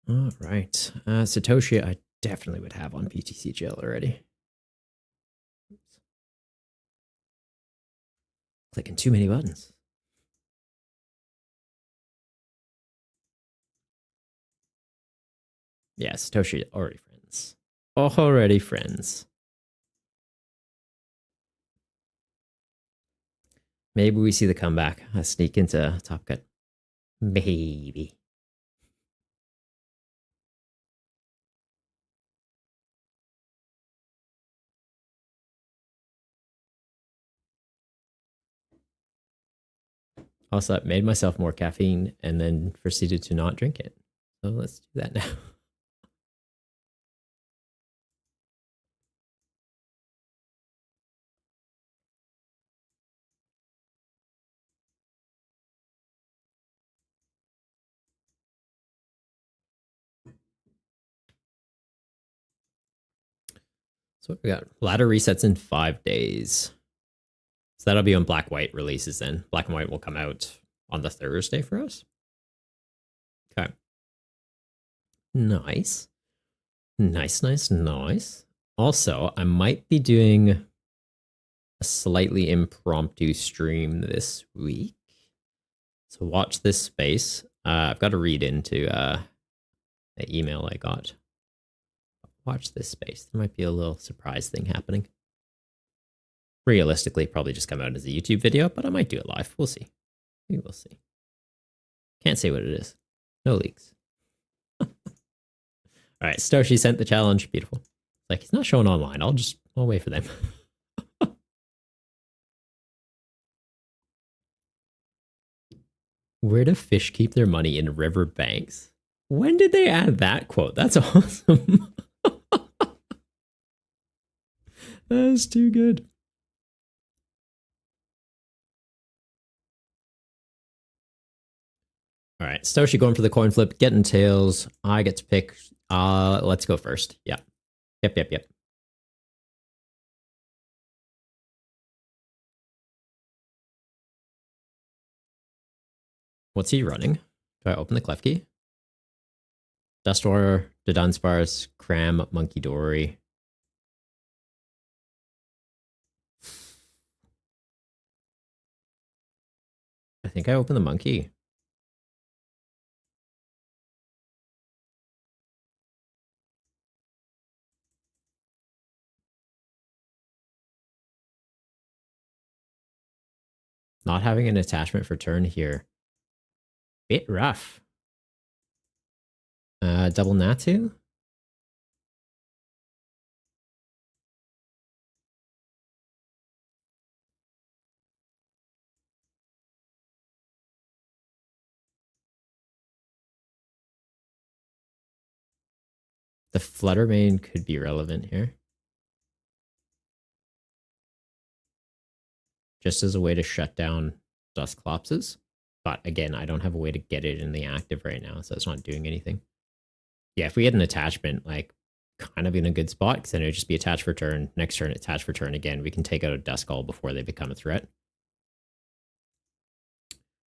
All right. Satoshi, I definitely would have on PTCGL already. Oops. Clicking too many buttons. Yeah, Satoshi already friends. Already friends. Maybe we see the comeback. I sneak into Top Cut. Maybe. Also, I made myself more caffeine and then proceeded to not drink it. So let's do that now. So what we got? Ladder resets in 5 days. So that'll be on Black White releases then. Black and White will come out on the Thursday for us. Okay. Nice. Nice. Also, I might be doing a slightly impromptu stream this week. So watch this space. I've got to read into the email I got. Watch this space. There might be a little surprise thing happening. Realistically, probably just come out as a YouTube video, but I might do it live. We'll see. We will see. Can't say what it is. No leaks. All right, Satoshi sent the challenge. Beautiful. Like, it's not showing online. I'll wait for them. Where do fish keep their money in river banks? When did they add that quote? That's awesome. That's too good. All right, Satoshi going for the coin flip, getting tails. I get to pick. Let's go first. Yeah. Yep. What's he running? Do I open the clef key? Dustor, the Dunsparce, Cram, Monkey Dory. I think I open the monkey. Not having an attachment for turn here. Bit rough. Double Natu? The Fluttermane could be relevant here. Just as a way to shut down Dusclopses. But again, I don't have a way to get it in the active right now, so it's not doing anything. Yeah, if we had an attachment, like, kind of in a good spot, because then it would just be attached for turn, next turn attached for turn again, we can take out a Duskull before they become a threat.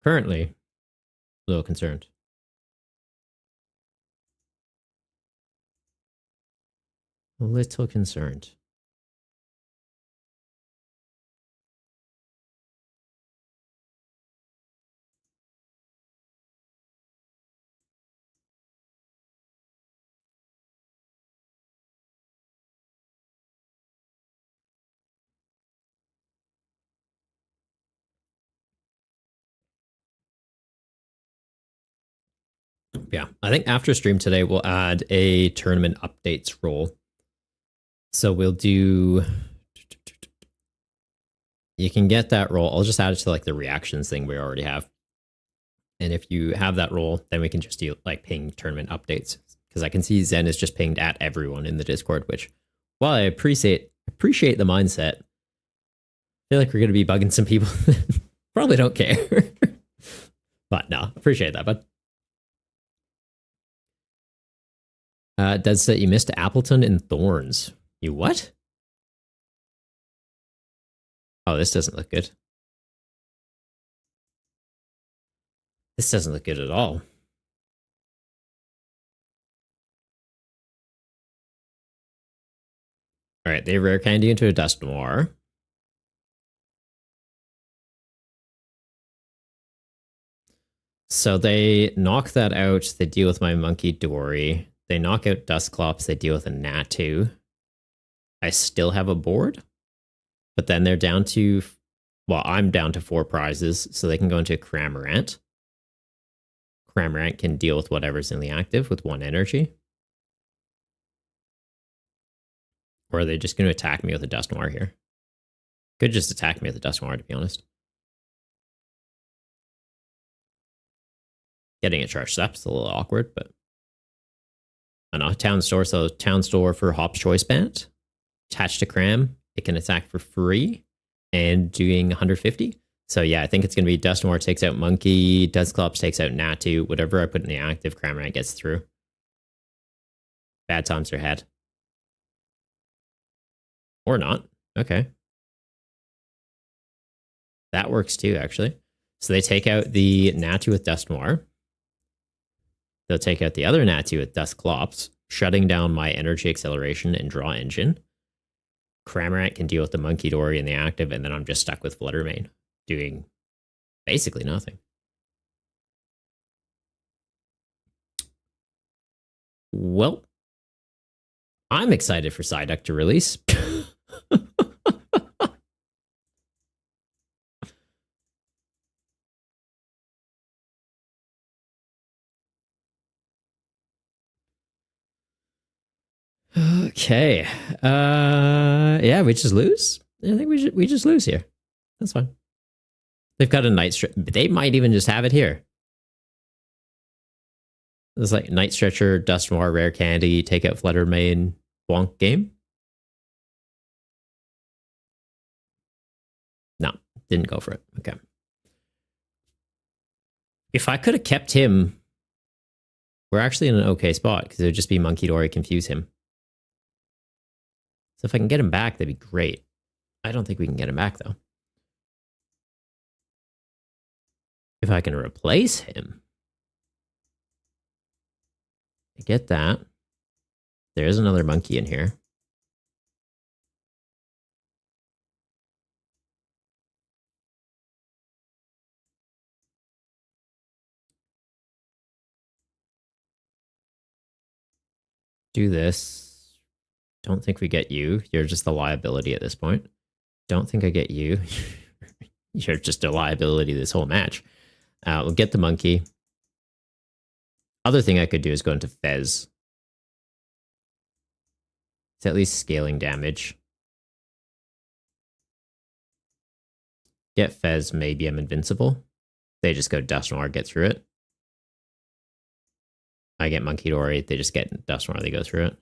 Currently, a little concerned. A little concerned. Yeah, I think after stream today, we'll add a tournament updates role. So we'll do. You can get that role. I'll just add it to like the reactions thing we already have. And if you have that role, then we can just do like ping tournament updates. Because I can see Zen is just pinged at everyone in the Discord, which, while I appreciate the mindset, I feel like we're going to be bugging some people that probably don't care. But no, appreciate that, bud. Dead set, you missed Appleton and Thorns. You what? Oh, this doesn't look good. This doesn't look good at all. All right, they rare candy into a Dusknoir. So they knock that out. They deal with my Munkidori. They knock out Dusclops. They deal with a Natu. I still have a board, but then they're down to, well, I'm down to 4 prizes, so they can go into Cramorant. Cramorant can deal with whatever's in the active with 1 energy. Or are they just going to attack me with a Dusknoir here? Could just attack me with a Dusknoir, to be honest. Getting it charged up's a little awkward, but I know. Town store, so town store for Hop's Choice Band. Attached to Cram, it can attack for free and doing 150. So yeah, I think it's going to be Dusknoir takes out Monkey, Dusclops takes out Natu, whatever I put in the active, Cramorant gets through. Bad times are ahead. Or not. Okay. That works too, actually. So they take out the Natu with Dusknoir. They'll take out the other Natu with Dusclops, shutting down my Energy Acceleration and Draw Engine. Cramorant can deal with the Munkidori in the active, and then I'm just stuck with Flutter Mane, doing basically nothing. Well, I'm excited for Psyduck to release. Okay. Yeah, we just lose. I think we just lose here. That's fine. They've got a Night Stretcher. They might even just have it here. It's like Night Stretcher, Dusknoir, Rare Candy, take out Flutter Mane, Bonk game. No, didn't go for it. Okay. If I could have kept him, we're actually in an okay spot because it would just be Munkidori confuse him. So if I can get him back, that'd be great. I don't think we can get him back, though. If I can replace him, I get that. There's another monkey in here. Do this. Don't think we get you. You're just the liability at this point. Don't think I get you. You're just a liability this whole match. We'll get the monkey. Other thing I could do is go into Fez. It's at least scaling damage. Get Fez, maybe I'm invincible. They just go Dusknoir, get through it. I get Munkidori, they just get Dusknoir, they go through it.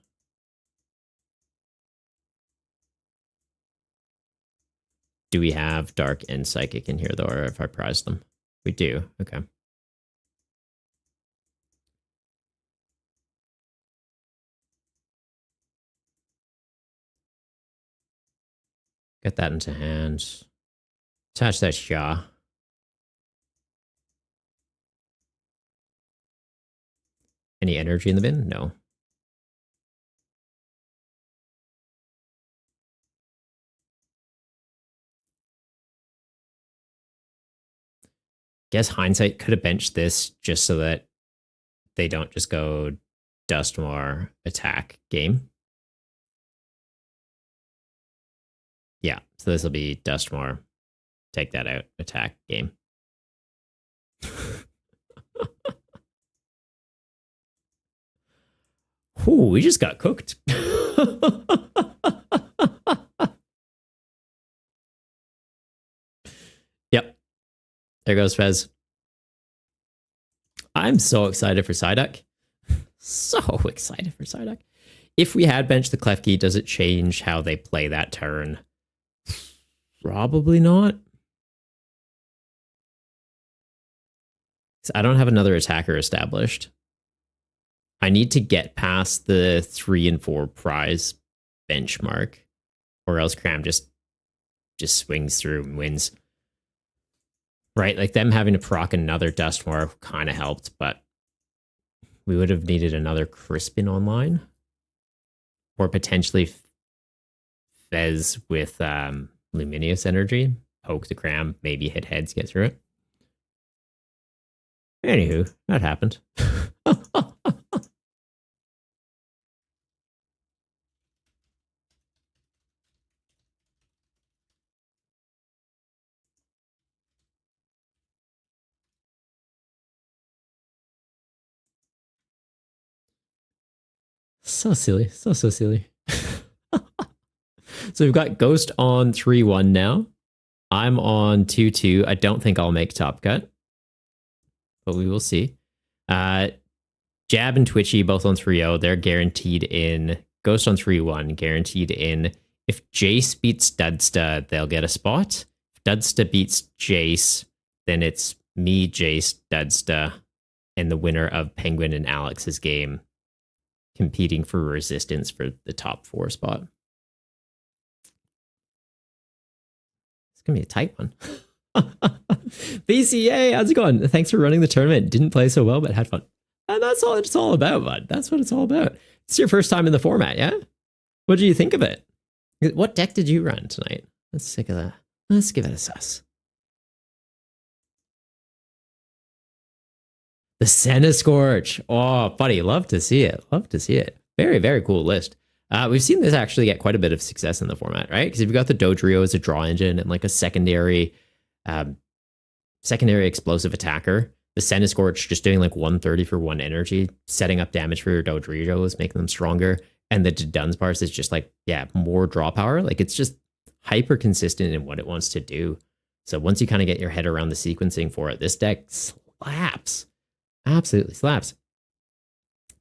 Do we have Dark and Psychic in here, though, or if I prize them? We do. Okay. Get that into hand. Attach that Xia. Any energy in the bin? No. Guess Hindsight could have benched this just so that they don't just go Dusknoir attack game. Yeah, so this will be Dusknoir. Take that out, attack game. Ooh, we just got cooked. Yep. There goes Fez. I'm so excited for Psyduck. So excited for Psyduck. If we had benched the Klefki, does it change how they play that turn? Probably not. I don't have another attacker established. I need to get past the 3 and 4 prize benchmark, or else Cram just swings through and wins. Right, like them having to proc another Dusknoir kind of helped, but we would have needed another Crispin online, or potentially Fez with Luminous Energy, poke the cram, maybe hit heads, get through it. Anywho, that happened. So silly. So silly. So we've got Ghost on 3-1 now. I'm on 2-2. I don't think I'll make top cut, but we will see. Jab and Twitchy both on 3-0. They're guaranteed in. Ghost on 3-1, guaranteed in. If Jace beats Dudsta, they'll get a spot. If Dudsta beats Jace, then it's me, Jace, Dudsta, and the winner of Penguin and Alex's game competing for resistance for the top 4 spot. It's going to be a tight one. BCA, how's it going? Thanks for running the tournament. Didn't play so well, but had fun. And that's all it's all about, bud. That's what it's all about. It's your first time in the format, yeah? What do you think of it? What deck did you run tonight? Let's take a let's give it a suss. The Senna Scorch. Oh, buddy, love to see it. Love to see it. Very, very cool list. We've seen this actually get quite a bit of success in the format, right? Because if you've got the Dodrio as a draw engine and like a secondary explosive attacker, the Senna Scorch just doing like 130 for 1 energy, setting up damage for your Dodrios, making them stronger. And the Dunsparce is just like, yeah, more draw power. Like it's just hyper consistent in what it wants to do. So once you kind of get your head around the sequencing for it, this deck slaps. Absolutely slaps.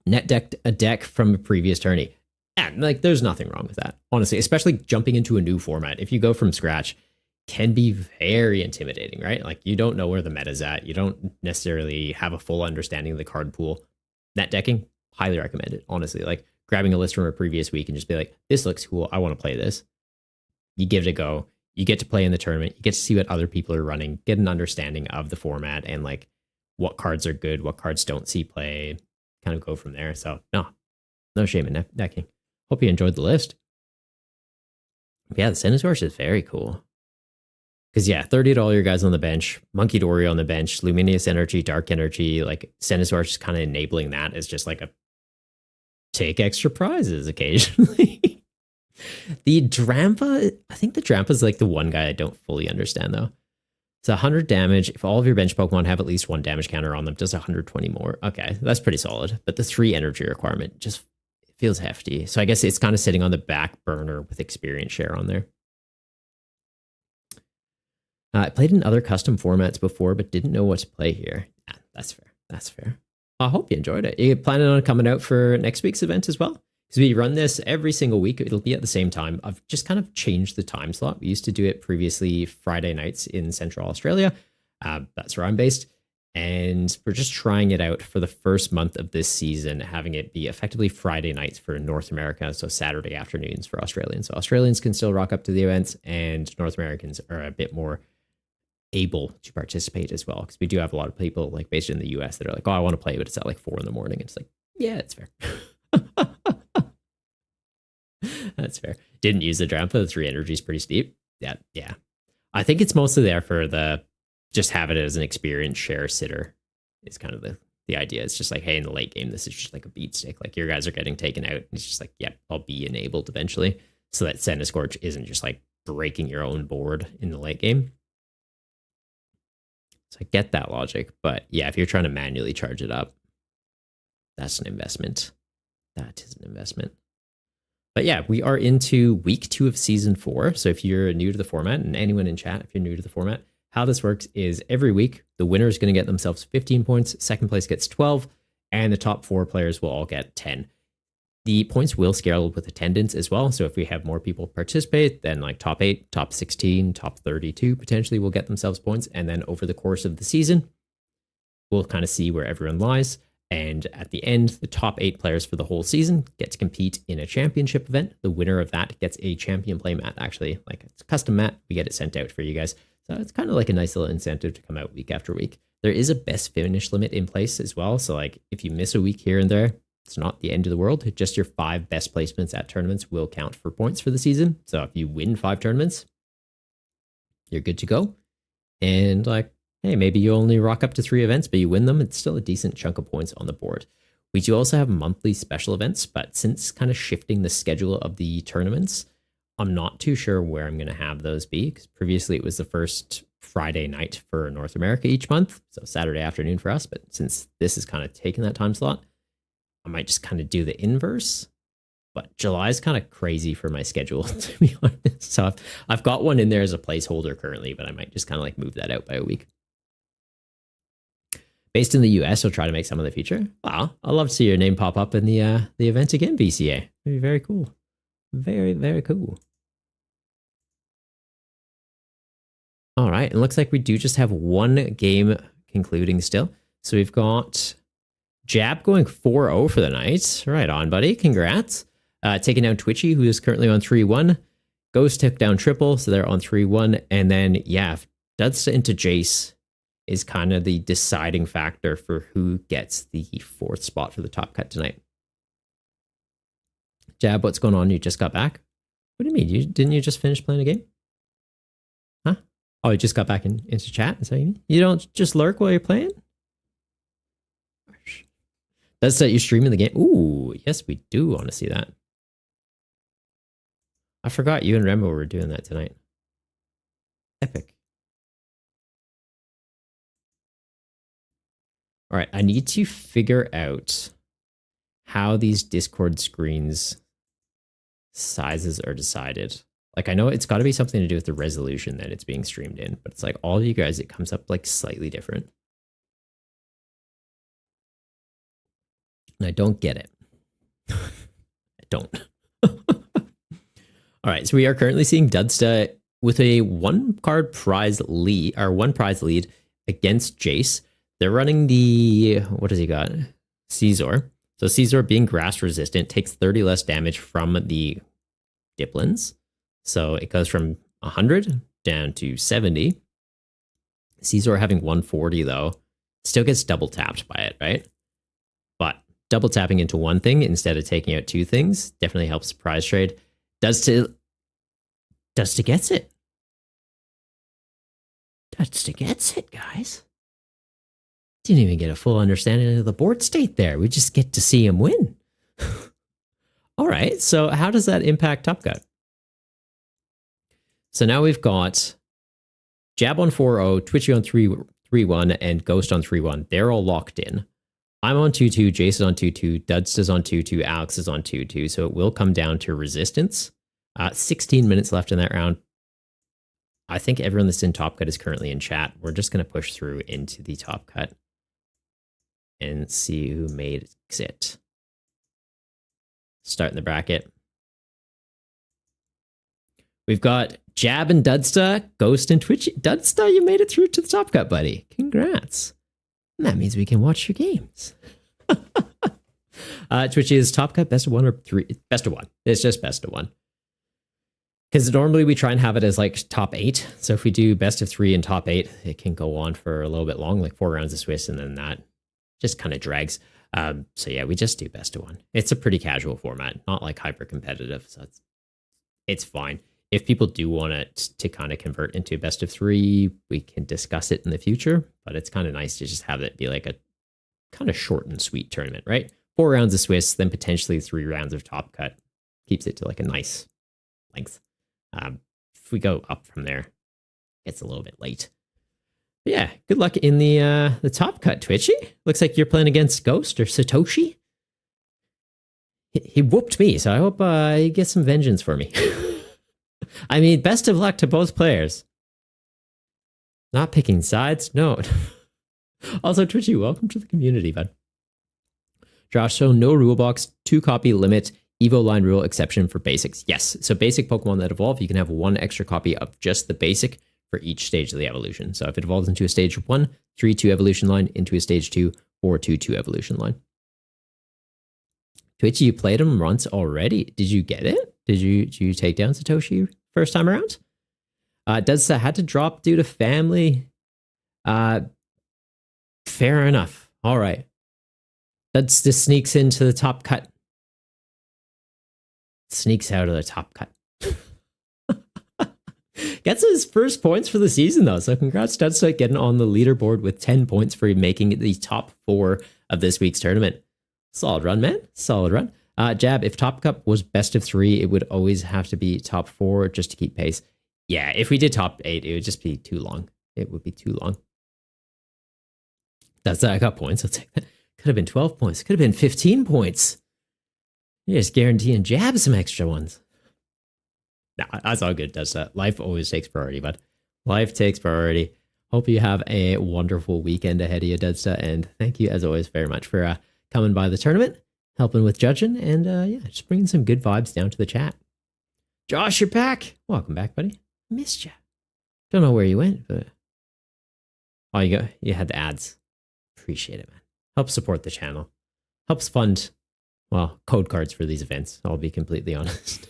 Net decked a deck from a previous tourney. And like there's nothing wrong with that, honestly, especially jumping into a new format. If you go from scratch, can be very intimidating, right? Like you don't know where the meta's at. You don't necessarily have a full understanding of the card pool. Net decking, highly recommend it, honestly. Like grabbing a list from a previous week and just be like, this looks cool. I want to play this. You give it a go. You get to play in the tournament. You get to see what other people are running, get an understanding of the format and like what cards are good, what cards don't see play, kind of go from there. So no shame in decking. Hope you enjoyed the list. But yeah, the Senna Scorch is very cool. Because yeah, 30 to all your guys on the bench, Monkey Dory on the bench, Luminous Energy, Dark Energy, like Senna Scorch is kind of enabling that as just like a take extra prizes occasionally. The Drampa, I think the Drampa is like the one guy I don't fully understand though. It's 100 damage. If all of your bench Pokemon have at least 1 damage counter on them, does 120 more. Okay, that's pretty solid. But the 3 energy requirement just feels hefty. So I guess it's kind of sitting on the back burner with experience share on there. I played in other custom formats before, but didn't know what to play here. Yeah, that's fair. That's fair. I hope you enjoyed it. Are you planning on coming out for next week's event as well? Because we run this every single week. It'll be at the same time. I've just kind of changed the time slot. We used to do it previously Friday nights in Central Australia. That's where I'm based. And we're just trying it out for the first month of this season, having it be effectively Friday nights for North America. So Saturday afternoons for Australians. So Australians can still rock up to the events and North Americans are a bit more able to participate as well. Because we do have a lot of people like based in the US that are like, oh, I want to play, but it's at like 4 a.m. It's like, yeah, it's fair. That's fair. Didn't use the Drampa. The 3 energy is pretty steep. Yeah. I think it's mostly there for the just have it as an experience share sitter. Is kind of the idea. It's just like, hey, in the late game, this is just like a beat stick. Like your guys are getting taken out. And it's just like, yep, I'll be enabled eventually. So that Senna Scorch isn't just like breaking your own board in the late game. So I get that logic. But yeah, if you're trying to manually charge it up, that's an investment. That is an investment. But yeah, we are into week 2 of season 4. So if you're new to the format, and anyone in chat, if you're new to the format, how this works is every week, the winner is going to get themselves 15 points, second place gets 12, and the top 4 players will all get 10. The points will scale with attendance as well. So if we have more people participate, then like top 8, top 16, top 32 potentially will get themselves points. And then over the course of the season, we'll kind of see where everyone lies. And at the end, the top 8 players for the whole season get to compete in a championship event. The winner of that gets a champion play mat, actually. Like it's a custom mat. We get it sent out for you guys. So it's kind of like a nice little incentive to come out week after week. There is a best finish limit in place as well. So like if you miss a week here and there, It's not the end of the world. Just your 5 best placements at tournaments will count for points for the season. So if you win 5 tournaments, you're good to go. And like, hey, maybe you only rock up to 3 events, but you win them. It's still a decent chunk of points on the board. We do also have monthly special events, but since kind of shifting the schedule of the tournaments, I'm not too sure where I'm going to have those be, because previously it was the first Friday night for North America each month, so Saturday afternoon for us. But since this is kind of taking that time slot, I might just kind of do the inverse. But July is kind of crazy for my schedule, to be honest. So I've got one in there as a placeholder currently, but I might just kind of like move that out by a week. Based in the US, I'll try to make some of the future. Wow, I'd love to see your name pop up in the event again, BCA. It'd be very cool. Very, very cool. All right, it looks like we do just have one game concluding still. So we've got Jab going 4-0 for the night. Right on, buddy. Congrats. Taking down Twitchy, who is currently on 3-1. Ghost took down Triple, so they're on 3-1. And then, yeah, Dudsta into Jace is kind of the deciding factor for who gets the 4th spot for the top cut tonight. Jab, what's going on? You just got back? What do you mean? Didn't you just finish playing a game? Huh? Oh, you just got back into chat? Is that what you mean? You don't just lurk while you're playing? That's that you're streaming the game? Ooh, yes, we do want to see that. I forgot you and Rembo were doing that tonight. Epic. All right, I need to figure out how these Discord screens sizes are decided. Like, I know it's got to be something to do with the resolution that it's being streamed in, but it's like all of you guys, it comes up like slightly different. And I don't get it. I don't. All right, so we are currently seeing Dudsta with a 1 prize lead against Jace. They're running the, what has he got? Caesar. So Caesar, being grass resistant, takes 30 less damage from the Diplins. So it goes from 100 down to 70. Caesar having 140 though, still gets double tapped by it, right? But double tapping into one thing instead of taking out 2 things definitely helps prize trade. Dudsta gets it. Dudsta gets it, guys. Didn't even get a full understanding of the board state there. We just get to see him win. All right, so how does that impact Top Cut? So now we've got Jab on 4-0, Twitchy on 3-1, and Ghost on 3-1. They're all locked in. I'm on 2-2, Jason on 2-2, Dudsta's on 2-2, Alex is on 2-2. So it will come down to resistance. 16 minutes left in that round. I think everyone that's in Top Cut is currently in chat. We're just going to push through into the Top Cut and see who makes it. Starting the bracket. We've got Jab and Dudsta, Ghost and Twitchy. Dudsta, you made it through to the Top Cut, buddy. Congrats. And that means we can watch your games. Twitchy is Top Cut, best of 1 or 3? Best of 1. It's just best of 1. Because normally we try and have it as like top 8. So if we do best of 3 and top 8, it can go on for a little bit long, like 4 rounds of Swiss, and then that just kind of drags. So yeah, we just do best of 1. It's a pretty casual format, not like hyper competitive. So it's fine. If people do want it to kind of convert into best of 3, we can discuss it in the future. But it's kind of nice to just have it be like a kind of short and sweet tournament, right? 4 rounds of Swiss, then potentially 3 rounds of Top Cut. Keeps it to like a nice length. If we go up from there, it's a little bit late. But yeah, good luck in the Top Cut, Twitchy. Looks like you're playing against Ghost or Satoshi. He whooped me, so I hope he gets some vengeance for me. I mean, best of luck to both players. Not picking sides, no. Also, Twitchy, welcome to the community, bud. Josh, so no rule box, 2-copy limit, Evo line rule exception for basics. Yes, so basic Pokemon that evolve, you can have 1 extra copy of just the basic for each stage of the evolution. So if it evolves into a stage 1, 3-2 evolution line, into a stage 2, 4-2-2 evolution line. Twitchy, you played him once already. Did you get it? Did you take down Satoshi first time around? Does had to drop due to family? Fair enough. All right. That's just sneaks into the top cut. Sneaks out of the top cut. Gets his first points for the season, though. So congrats, Studstick, getting on the leaderboard with 10 points for making it the top 4 of this week's tournament. Solid run, man. Solid run. Jab, if Top Cup was best of 3, it would always have to be top 4 just to keep pace. Yeah, if we did top 8, it would just be too long. It would be too long. That's that. I got points. I'll take that. Could have been 12 points. Could have been 15 points. You're just guaranteeing Jab some extra ones. Nah, that's all good. That's that. Life always takes priority, but life takes priority. Hope you have a wonderful weekend ahead of you, Deadsta, and thank you as always very much for coming by the tournament, helping with judging, and yeah, just bringing some good vibes down to the chat. Josh, you're back. Welcome back, buddy. Missed you. Don't know where you went, but oh, you had the ads. Appreciate it, man. Helps support the channel. Helps fund, well, code cards for these events. I'll be completely honest.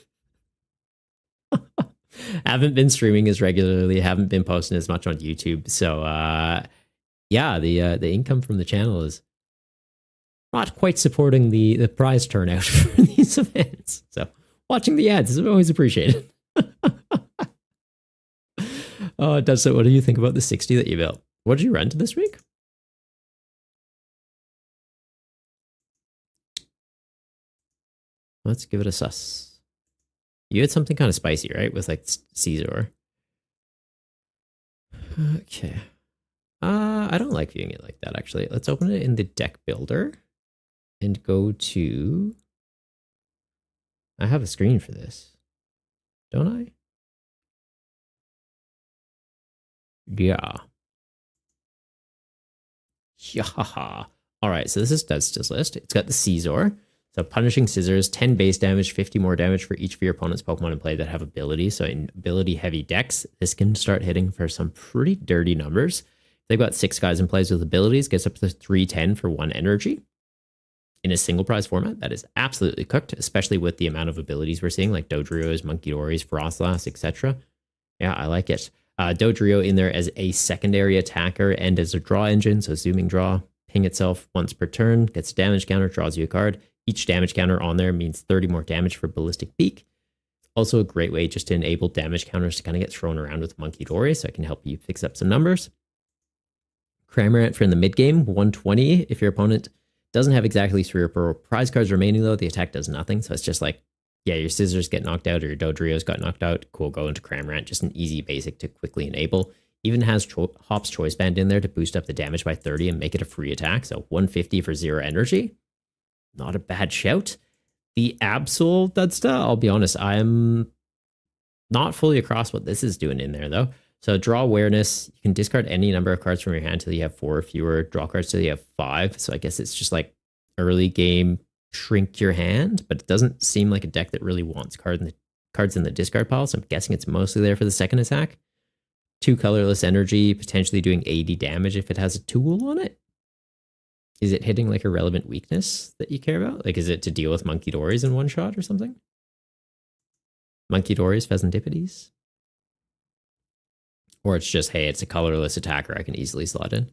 Haven't been streaming as regularly, haven't been posting as much on YouTube. So yeah, the income from the channel is not quite supporting the prize turnout for these events. So watching the ads is always appreciated. Oh, it does. So what do you think about the 60 that you built? What did you rent this week? Let's give it a sus. You had something kind of spicy, right? With like Caesar. Okay. I don't like viewing it like that, actually. Let's open it in the deck builder and go to... I have a screen for this. Don't I? Yeah. Yeah. All right, so this is Deadsta's list. It's got the Caesar. So Punishing Scissors, 10 base damage, 50 more damage for each of your opponent's Pokemon in play that have abilities. So in ability-heavy decks, this can start hitting for some pretty dirty numbers. They've got 6 guys in plays with abilities, gets up to 310 for 1 energy. In a single prize format, that is absolutely cooked, especially with the amount of abilities we're seeing, like Dodrio's, Munkidori's, Frostlass, etc. Yeah, I like it. Dodrio in there as a secondary attacker and as a draw engine, so zooming draw, ping itself once per turn, gets a damage counter, draws you a card. Each damage counter on there means 30 more damage for Ballistic Peak. Also a great way just to enable damage counters to kind of get thrown around with Munkidori, so it can help you fix up some numbers. Cramorant for in the mid game, 120. If your opponent doesn't have exactly 3 or 4 prize cards remaining, though, the attack does nothing. So it's just like, yeah, your Scissors get knocked out or your Dodrios got knocked out. Cool, go into Cramorant. Just an easy basic to quickly enable. Even has Hop's Choice Band in there to boost up the damage by 30 and make it a free attack. So 150 for 0 energy. Not a bad shout. The Absol Deadsta, I'll be honest, I'm not fully across what this is doing in there, though. So draw awareness, you can discard any number of cards from your hand until you have 4 or fewer. Draw cards till you have 5. So I guess it's just like early game, shrink your hand, but it doesn't seem like a deck that really wants cards in the discard pile. So I'm guessing it's mostly there for the second attack. 2 colorless energy, potentially doing 80 damage if it has a tool on it. Is it hitting like a relevant weakness that you care about? Like, is it to deal with Munkidori's in one shot or something? Munkidori's, Pheasantipodes? Or it's just, hey, it's a colorless attacker I can easily slot in.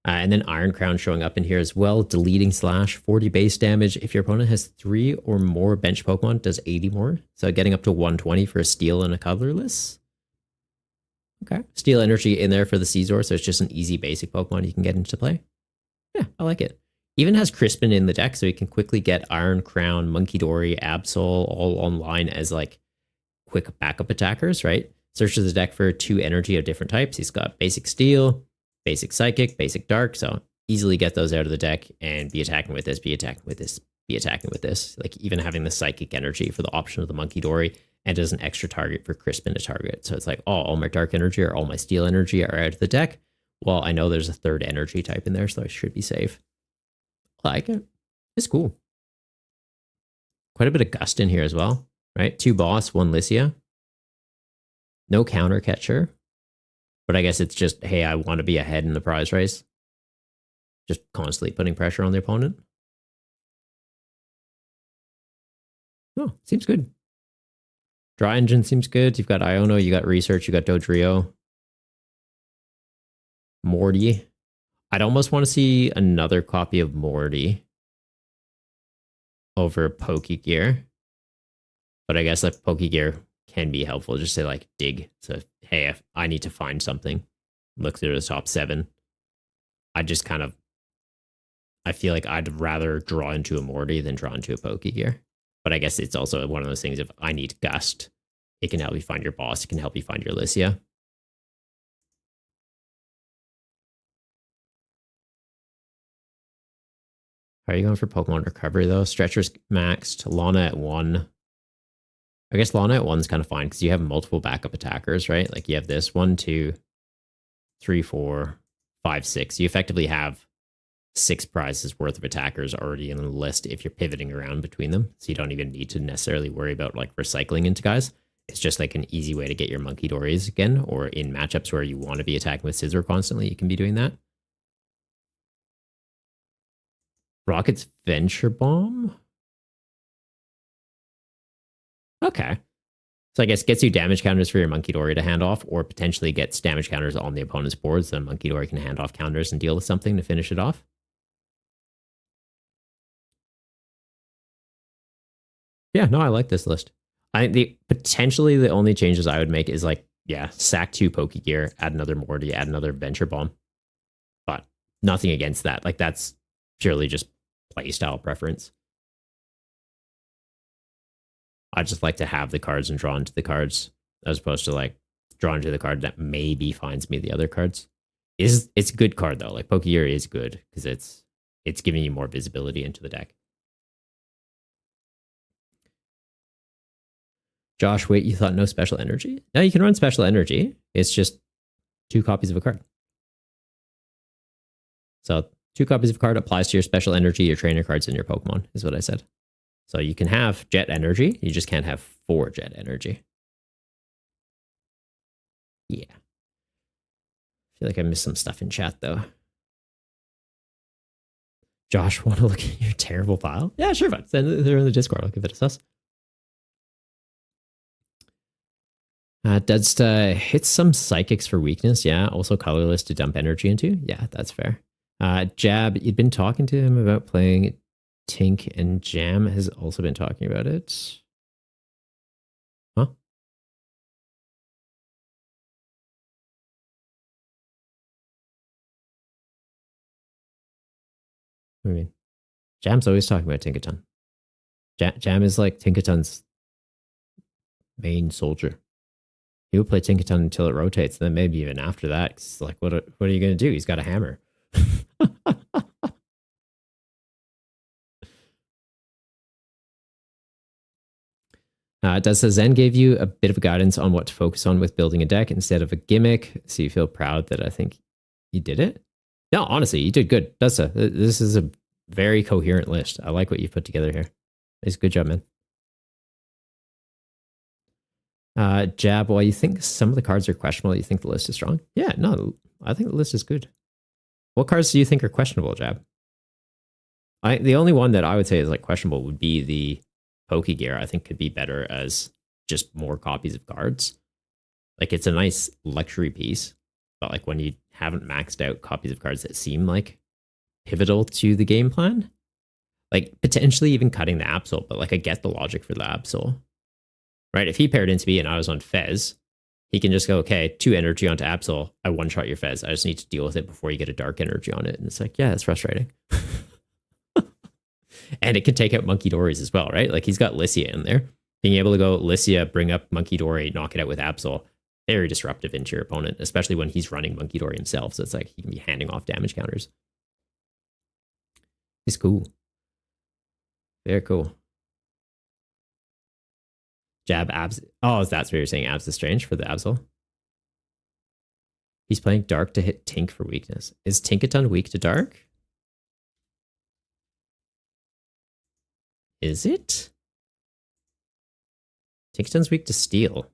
And then Iron Crown showing up in here as well. Deleting Slash, 40 base damage. If your opponent has 3 or more bench Pokemon, does 80 more. So getting up to 120 for a Steel and a colorless. Okay. Steel Energy in there for the Caesar, so it's just an easy basic Pokemon you can get into play. Yeah, I like it. Even has Crispin in the deck, so you can quickly get Iron Crown, Munkidori, Absol all online as like quick backup attackers, right? Searches the deck for 2 energy of different types. He's got basic Steel, basic Psychic, basic Dark, so easily get those out of the deck and be attacking with this, be attacking with this, be attacking with this. Like even having the Psychic energy for the option of the Munkidori and as an extra target for Crispin to target. So it's like, oh, all my Dark energy or all my Steel energy are out of the deck. Well, I know there's a 3rd energy type in there, so I should be safe. I like it. It's cool. Quite a bit of Gust in here as well, right? 2 Boss, 1 Lycia. No counter catcher. But I guess it's just, hey, I want to be ahead in the prize race. Just constantly putting pressure on the opponent. Oh, seems good. Draw Engine seems good. You've got Iono, you got Research, you got Dodrio. Morty. I'd almost want to see another copy of Morty over Pokegear. But I guess like Pokegear can be helpful just to like dig. So, hey, if I need to find something, look through the top 7. I just kind of, I feel like I'd rather draw into a Morty than draw into a Pokegear. But I guess it's also one of those things, if I need Gust, it can help you find your boss. It can help you find your Lycia. Are you going for Pokemon Recovery though? Stretcher's maxed. Lana at 1. I guess Lana at 1's kind of fine because you have multiple backup attackers, right? Like you have this 1, 2, 3, 4, 5, 6. You effectively have 6 prizes worth of attackers already in the list if you're pivoting around between them. So you don't even need to necessarily worry about like recycling into guys. It's just like an easy way to get your Monkey Dories again, or in matchups where you want to be attacking with Scizor constantly, you can be doing that. Rocket's Venture Bomb? Okay. So I guess gets you damage counters for your Monkey Dory to hand off, or potentially gets damage counters on the opponent's board so Monkey Dory can hand off counters and deal with something to finish it off. Yeah, no, I like this list. I think potentially the only changes I would make is like, yeah, sack 2 Pokegear, add another Morty, add another Venture Bomb. But nothing against that. Like that's purely just playstyle preference. I just like to have the cards and draw into the cards as opposed to like draw into the card that maybe finds me the other cards. It's a good card though. Like Pokegear is good because it's giving you more visibility into the deck. Josh, wait, you thought no special energy? No, you can run special energy. It's just 2 copies of a card. So 2 copies of a card applies to your special energy, your trainer cards, and your Pokemon, is what I said. So you can have Jet Energy, you just can't have 4 Jet Energy. Yeah. I feel like I missed some stuff in chat, though. Josh, want to look at your terrible pile? Yeah, sure, fine. They're in the Discord. I'll give it a sus. Deadsta hits some Psychics for weakness. Yeah, also Colorless to dump energy into. Yeah, that's fair. Jab, you'd been talking to him about playing Tink, and Jam has also been talking about it. Huh? What do you mean? Jam's always talking about Tinkaton. Jam is like Tinkaton's main soldier. He would play Tinkaton until it rotates, and then maybe even after that. Cause like, what are you going to do? He's got a hammer. Does the Zen gave you a bit of guidance on what to focus on with building a deck instead of a gimmick? So you feel proud that I think you did it? No, honestly, you did good. This is a very coherent list. I like what you've put together here. It's a good job, man. Jab, while you think some of the cards are questionable, you think the list is strong? Yeah, no, I think the list is good. What cards do you think are questionable, Jab? The only one that I would say is like questionable would be the Pokegear. I think could be better as just more copies of cards. Like it's a nice luxury piece, but like when you haven't maxed out copies of cards that seem like pivotal to the game plan, like potentially even cutting the Absol, but like I get the logic for the Absol. Right? If he paired into me and I was on Fez, he can just go, okay, 2 energy onto Absol. I one-shot your Fez. I just need to deal with it before you get a dark energy on it. And it's like, yeah, it's frustrating. And it can take out Monkey Dories as well, right? Like he's got Lycia in there. Being able to go Lycia, bring up Monkey Dory, knock it out with Absol, very disruptive into your opponent, especially when he's running Monkey Dory himself. So it's like he can be handing off damage counters. He's cool. Very cool. Jab abs. Oh, that's what you're saying. Abs is strange for the Absol. He's playing Dark to hit Tink for weakness. Is Tinkaton weak to Dark? Is it? Tinkaton's weak to Steel.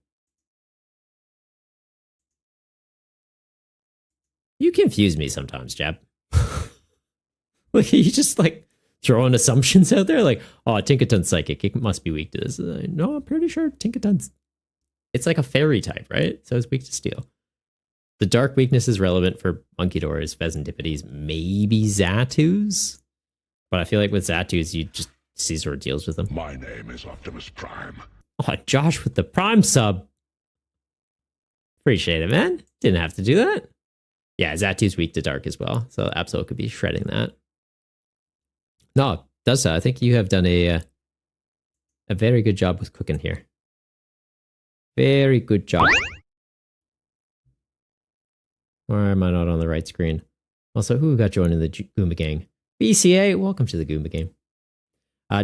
You confuse me sometimes, Jab. Like you just like throwing assumptions out there, like, oh, Tinkaton's psychic. It must be weak to this. No, I'm pretty sure Tinkaton's. It's like a fairy type, right? So it's weak to Steel. The dark weakness is relevant for Monkey Doors, Pheasantippities, maybe Zatus. But I feel like with Zatus, you just Caesar deals with them. My name is Optimus Prime. Oh, Josh with the Prime sub. Appreciate it, man. Didn't have to do that. Yeah, Zatu's weak to dark as well, so Absol could be shredding that. No, does that. I think you have done a very good job with cooking here. Very good job. Or am I not on the right screen? Also, who got joined in the Goomba gang? BCA, welcome to the Goomba game.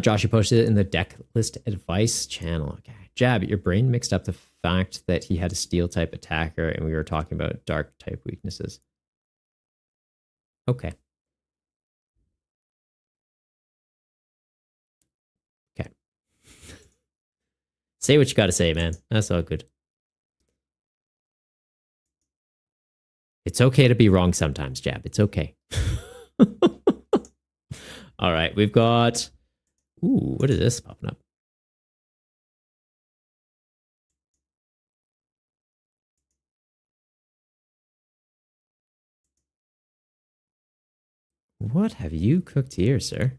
Josh, you posted it in the deck list advice channel. Okay. Jab, your brain mixed up the fact that he had a steel type attacker and we were talking about dark type weaknesses. Okay. Okay. Say what you got to say, man. That's all good. It's okay to be wrong sometimes, Jab. It's okay. All right, we've got... Ooh, what is this popping up? What have you cooked here, sir?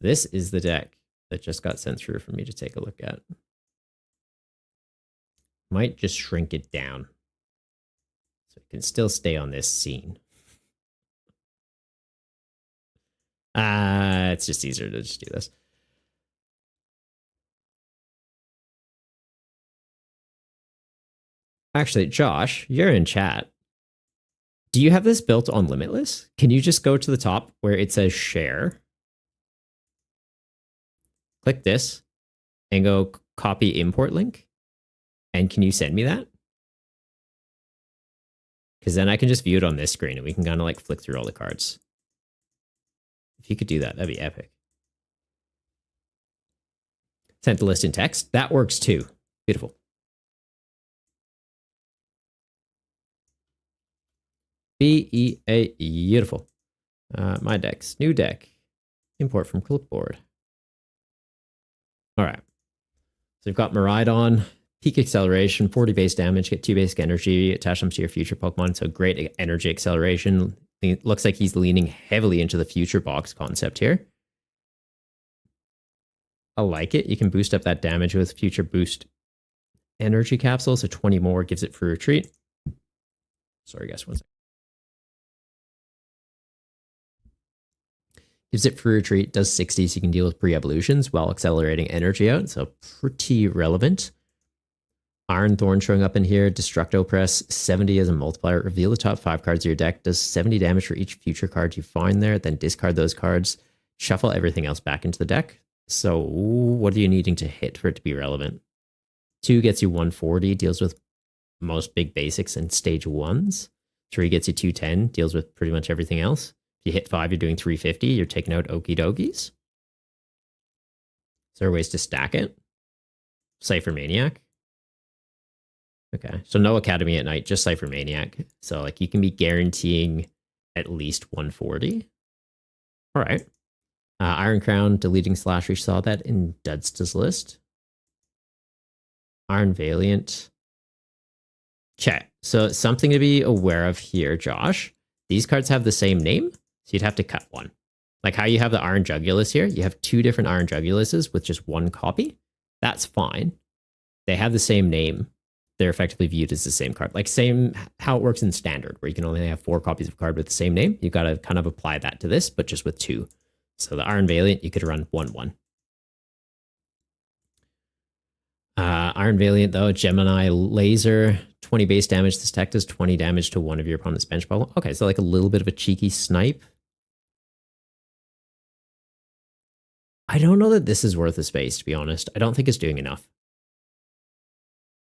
This is the deck that just got sent through for me to take a look at. Might just shrink it down so it can still stay on this scene. It's just easier to just do this. Actually, Josh, you're in chat. Do you have this built on Limitless? Can you just go to the top where it says share? Click this and go copy import link. And can you send me that? Because then I can just view it on this screen and we can kind of like flick through all the cards. If you could do that, that'd be epic. Sent the list in text. That works too. Beautiful. Beautiful. My decks. New deck. Import from clipboard. All right. So we've got Miraidon. Peak acceleration, 40 base damage, get 2 basic energy, attach them to your future Pokemon. So great energy acceleration. It looks like he's leaning heavily into the future box concept here. I like it. You can boost up that damage with future boost energy capsule. So 20 more gives it free retreat. Sorry, guys, 1 second. Gives it free retreat, does 60 so you can deal with pre-evolutions while accelerating energy out. So pretty relevant. Iron Thorn showing up in here. Destructo Press, 70 as a multiplier. Reveal the top 5 cards of your deck. Does 70 damage for each future card you find there. Then discard those cards. Shuffle everything else back into the deck. So what are you needing to hit for it to be relevant? 2 gets you 140. Deals with most big basics and stage 1s. 3 gets you 210. Deals with pretty much everything else. If you hit 5, you're doing 350. You're taking out Okie Dokies. Is there ways to stack it? Cypher Maniac. Okay, so no Academy at Night, just Cypher Maniac. So like you can be guaranteeing at least 140. All right. Iron Crown, deleting Slash. We saw that in Dudsta's list. Iron Valiant. Okay, so something to be aware of here, Josh. These cards have the same name, so you'd have to cut one. Like how you have the Iron Jugulus here. You have 2 different Iron Juguluses with just 1 copy. That's fine. They have the same name. They're effectively viewed as the same card. Like same how it works in standard, where you can only have 4 copies of a card with the same name. You've got to kind of apply that to this, but just with 2. So the Iron Valiant, you could run 1/1. Iron Valiant, though, Gemini Laser, 20 base damage. This tech does 20 damage to one of your opponent's bench Pokemon. Okay, so like a little bit of a cheeky snipe. I don't know that this is worth the space, to be honest. I don't think it's doing enough.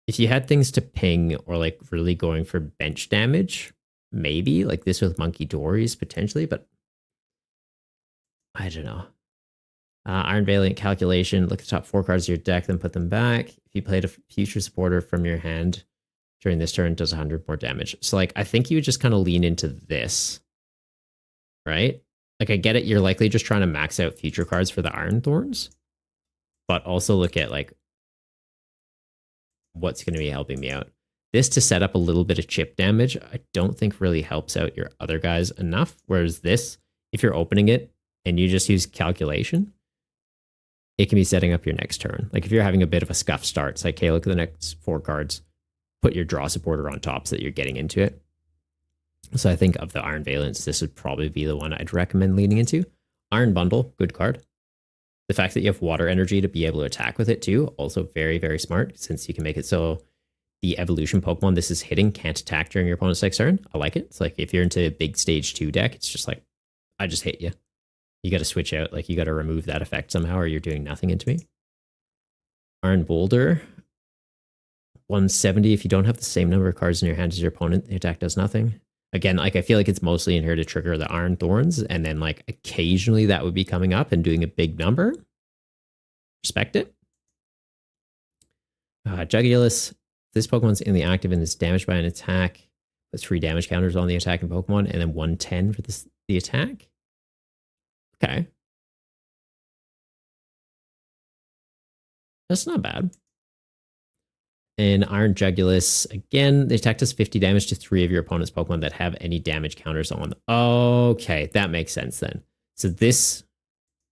If you had things to ping or like really going for bench damage, maybe like this with Monkey Dories potentially, but I don't know. Iron Valiant calculation, look at the top 4 cards of your deck, then put them back. If you played a future supporter from your hand during this turn, it does 100 more damage. So like, I think you would just kind of lean into this, right? Like I get it, you're likely just trying to max out future cards for the Iron Thorns, but also look at like, what's going to be helping me out. this to set up a little bit of chip damage, I don't think really helps out your other guys enough. Whereas this, if you're opening it and you just use calculation, it can be setting up your next turn. Like if you're having a bit of a scuff start, it's like, okay, look at the next 4 cards, put your draw supporter on top so that you're getting into it. So I think of the Iron Valence, this would probably be the one I'd recommend leaning into. Iron Bundle, good card. The fact that you have water energy to be able to attack with it too, also very, very smart, since you can make it so the evolution Pokemon this is hitting can't attack during your opponent's next turn. I like it. It's like if you're into a big stage 2 deck, it's just like, I just hit you. You got to switch out, like you got to remove that effect somehow or you're doing nothing into me. Iron Boulder, 170. If you don't have the same number of cards in your hand as your opponent, the attack does nothing. Again, like I feel like it's mostly in here to trigger the Iron Thorns, and then like occasionally that would be coming up and doing a big number. Respect it. Jugulus. This Pokemon's in the active and is damaged by an attack. Puts 3 damage counters on the attacking Pokemon, and then 110 for the attack. Okay. That's not bad. And Iron Jugulus, again, the attack does 50 damage to 3 of your opponent's Pokemon that have any damage counters on them. Okay, that makes sense then. So this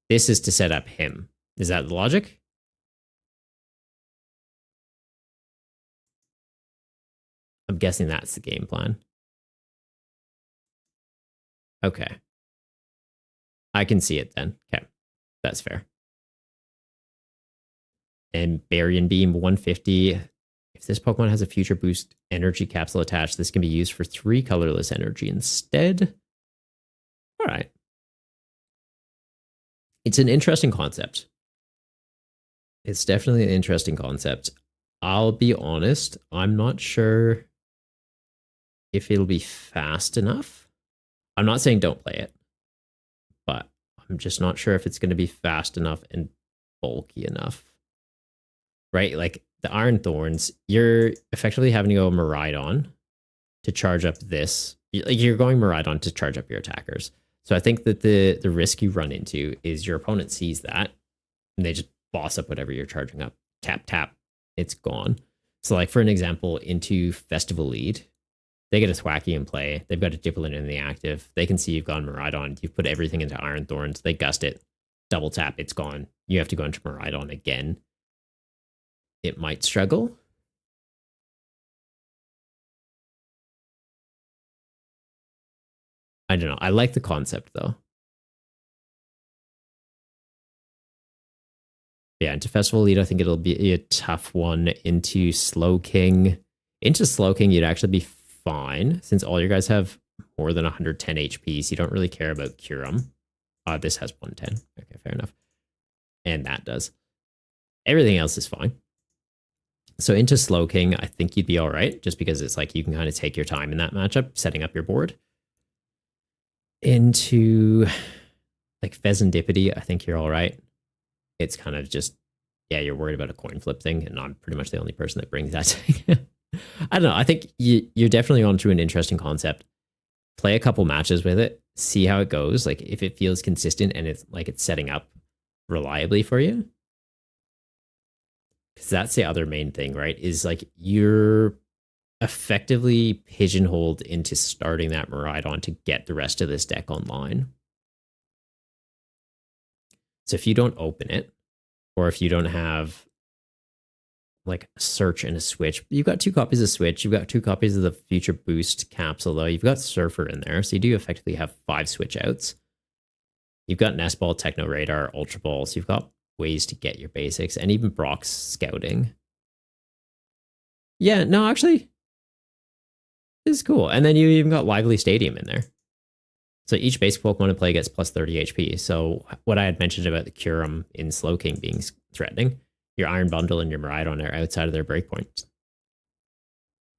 is to set up him. Is that the logic? I'm guessing that's the game plan. Okay. I can see it then. Okay, that's fair. And Baryon Beam, 150. If this Pokemon has a future boost energy capsule attached, this can be used for 3 colorless energy instead. All right. It's an interesting concept. It's definitely an interesting concept. I'll be honest, I'm not sure if it'll be fast enough. I'm not saying don't play it, but I'm just not sure if it's going to be fast enough and bulky enough. Right? Like the Iron Thorns, you're effectively having to go Miraidon to charge up this. Like you're going Miraidon to charge up your attackers. So I think that the risk you run into is your opponent sees that and they just boss up whatever you're charging up. Tap, tap, it's gone. So like for an example, into Festival Lead, they get a Thwackey in play. They've got a Dipplin in the active. They can see you've gone Miraidon. You've put everything into Iron Thorns. They gust it. Double tap, it's gone. You have to go into Miraidon again. It might struggle. I don't know. I like the concept though. Yeah, into Festival Lead, I think it'll be a tough one. Into Slowking. Into Slowking, you'd actually be fine since all your guys have more than 110 HP, so you don't really care about Kyurem. This has 110. Okay, fair enough. And that does. Everything else is fine. So into Slowking, I think you'd be all right, just because it's like you can kind of take your time in that matchup, setting up your board. Into like Pheasantipity, I think you're all right. It's kind of just, yeah, you're worried about a coin flip thing, and I'm pretty much the only person that brings that thing. I don't know. I think you're definitely onto an interesting concept. Play a couple matches with it, see how it goes. Like if it feels consistent and it's like it's setting up reliably for you. Because that's the other main thing, right? Is like you're effectively pigeonholed into starting that Miraidon to get the rest of this deck online. So if you don't open it, or if you don't have like a search and a switch, you've got 2 copies of Switch, you've got 2 copies of the Future Boost capsule, though. You've got Surfer in there, so you do effectively have 5 switch outs. You've got Nest Ball, Techno Radar, Ultra Ball, so you've got ways to get your basics, and even Brock's Scouting. Yeah, no, actually, this is cool. And then you even got Lively Stadium in there. So each basic Pokemon in play gets plus 30 HP. So what I had mentioned about the Kyurem in Slowking being threatening, your Iron Bundle and your Miraidon are outside of their breakpoints.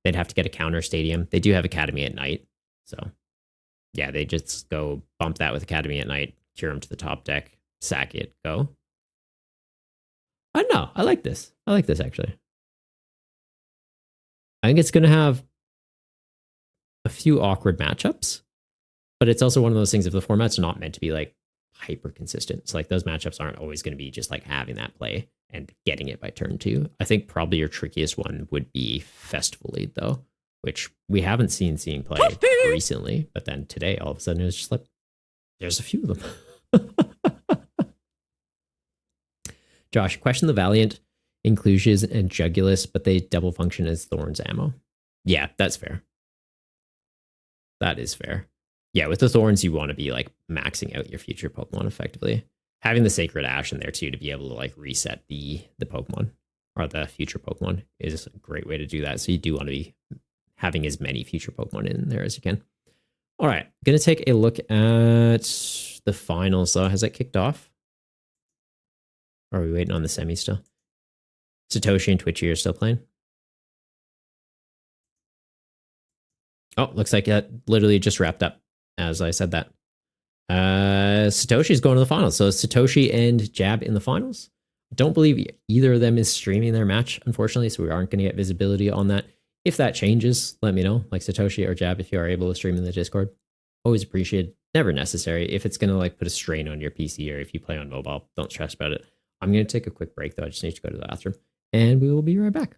They'd have to get a counter Stadium. They do have Academy at Night. So yeah, they just go bump that with Academy at Night, Kyurem to the top deck, sack it, go. I don't know. I like this. I like this, actually. I think it's going to have a few awkward matchups, but it's also one of those things, if the format's not meant to be like hyper consistent. So like those matchups aren't always going to be just like having that play and getting it by turn 2. I think probably your trickiest one would be Festival Lead though, which we haven't seen play recently, but then today all of a sudden it was just like there's a few of them. Josh, question the Valiant Inclusions and Jugulus, but they double function as Thorns ammo. Yeah, that's fair. That is fair. Yeah, with the Thorns, you want to be like maxing out your future Pokemon effectively. Having the Sacred Ash in there too to be able to like reset the Pokemon or the future Pokemon is a great way to do that. So you do want to be having as many future Pokemon in there as you can. All right, going to take a look at the finals though. Has that kicked off? Or are we waiting on the semi still? Satoshi and Twitchy are still playing. Oh, looks like it literally just wrapped up as I said that. Satoshi's going to the finals. So Satoshi and Jab in the finals. Don't believe either of them is streaming their match, unfortunately, so we aren't going to get visibility on that. If that changes, let me know. Like Satoshi or Jab, if you are able to stream in the Discord. Always appreciated. Never necessary. If it's going to like put a strain on your PC or if you play on mobile, don't stress about it. I'm going to take a quick break though. I just need to go to the bathroom and we will be right back.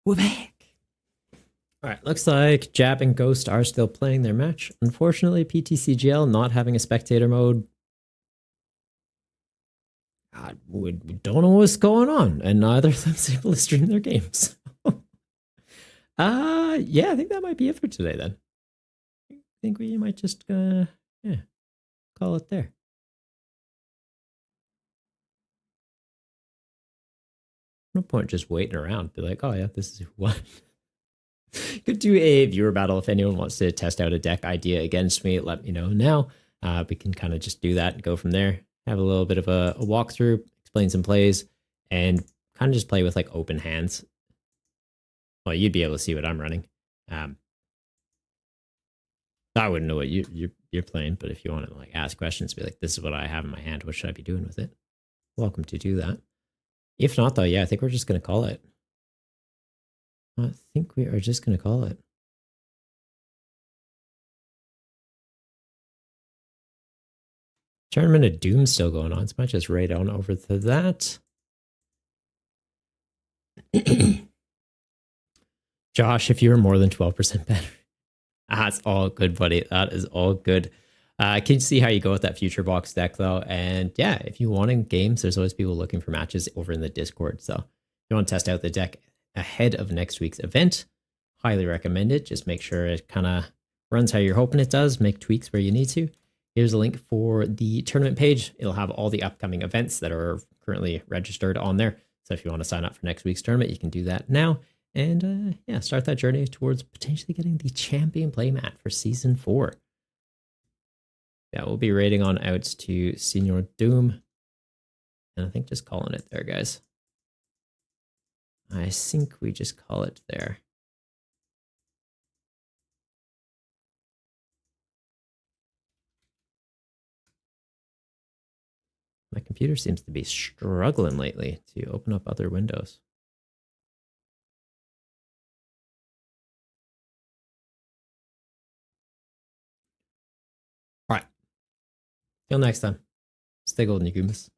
We're back. All right, looks like Jab and Ghost are still playing their match. Unfortunately, PTCGL not having a spectator mode. God, we don't know what's going on, and neither of them's able to stream their games. Yeah, I think that might be it for today then. I think we might just call it there. No point just waiting around. Be like, oh yeah, this is who won. Could do a viewer battle if anyone wants to test out a deck idea against me. Let me know now. We can kind of just do that and go from there. Have a little bit of a walkthrough, explain some plays, and kind of just play with like open hands. Well, you'd be able to see what I'm running. I wouldn't know what you're playing, but if you want to like ask questions, be like, this is what I have in my hand. What should I be doing with it? Welcome to do that. If not, though, yeah, I think we're just gonna call it. I think we are just gonna call it. Tournament of Doom still going on, so I might just raid on over to that. Josh, if you're more than 12% better, that's all good, buddy. That is all good. Can you see how you go with that Future Box deck, though? And yeah, if you want in games, there's always people looking for matches over in the Discord. So if you want to test out the deck ahead of next week's event, highly recommend it. Just make sure it kind of runs how you're hoping it does. Make tweaks where you need to. Here's a link for the tournament page. It'll have all the upcoming events that are currently registered on there. So if you want to sign up for next week's tournament, you can do that now. And yeah, start that journey towards potentially getting the champion playmat for season 4. Yeah, we'll be rating on outs to Senior Doom. And I think just calling it there, guys. I think we just call it there. My computer seems to be struggling lately to open up other windows. All right. Till next time. Stay golden, you Goombas.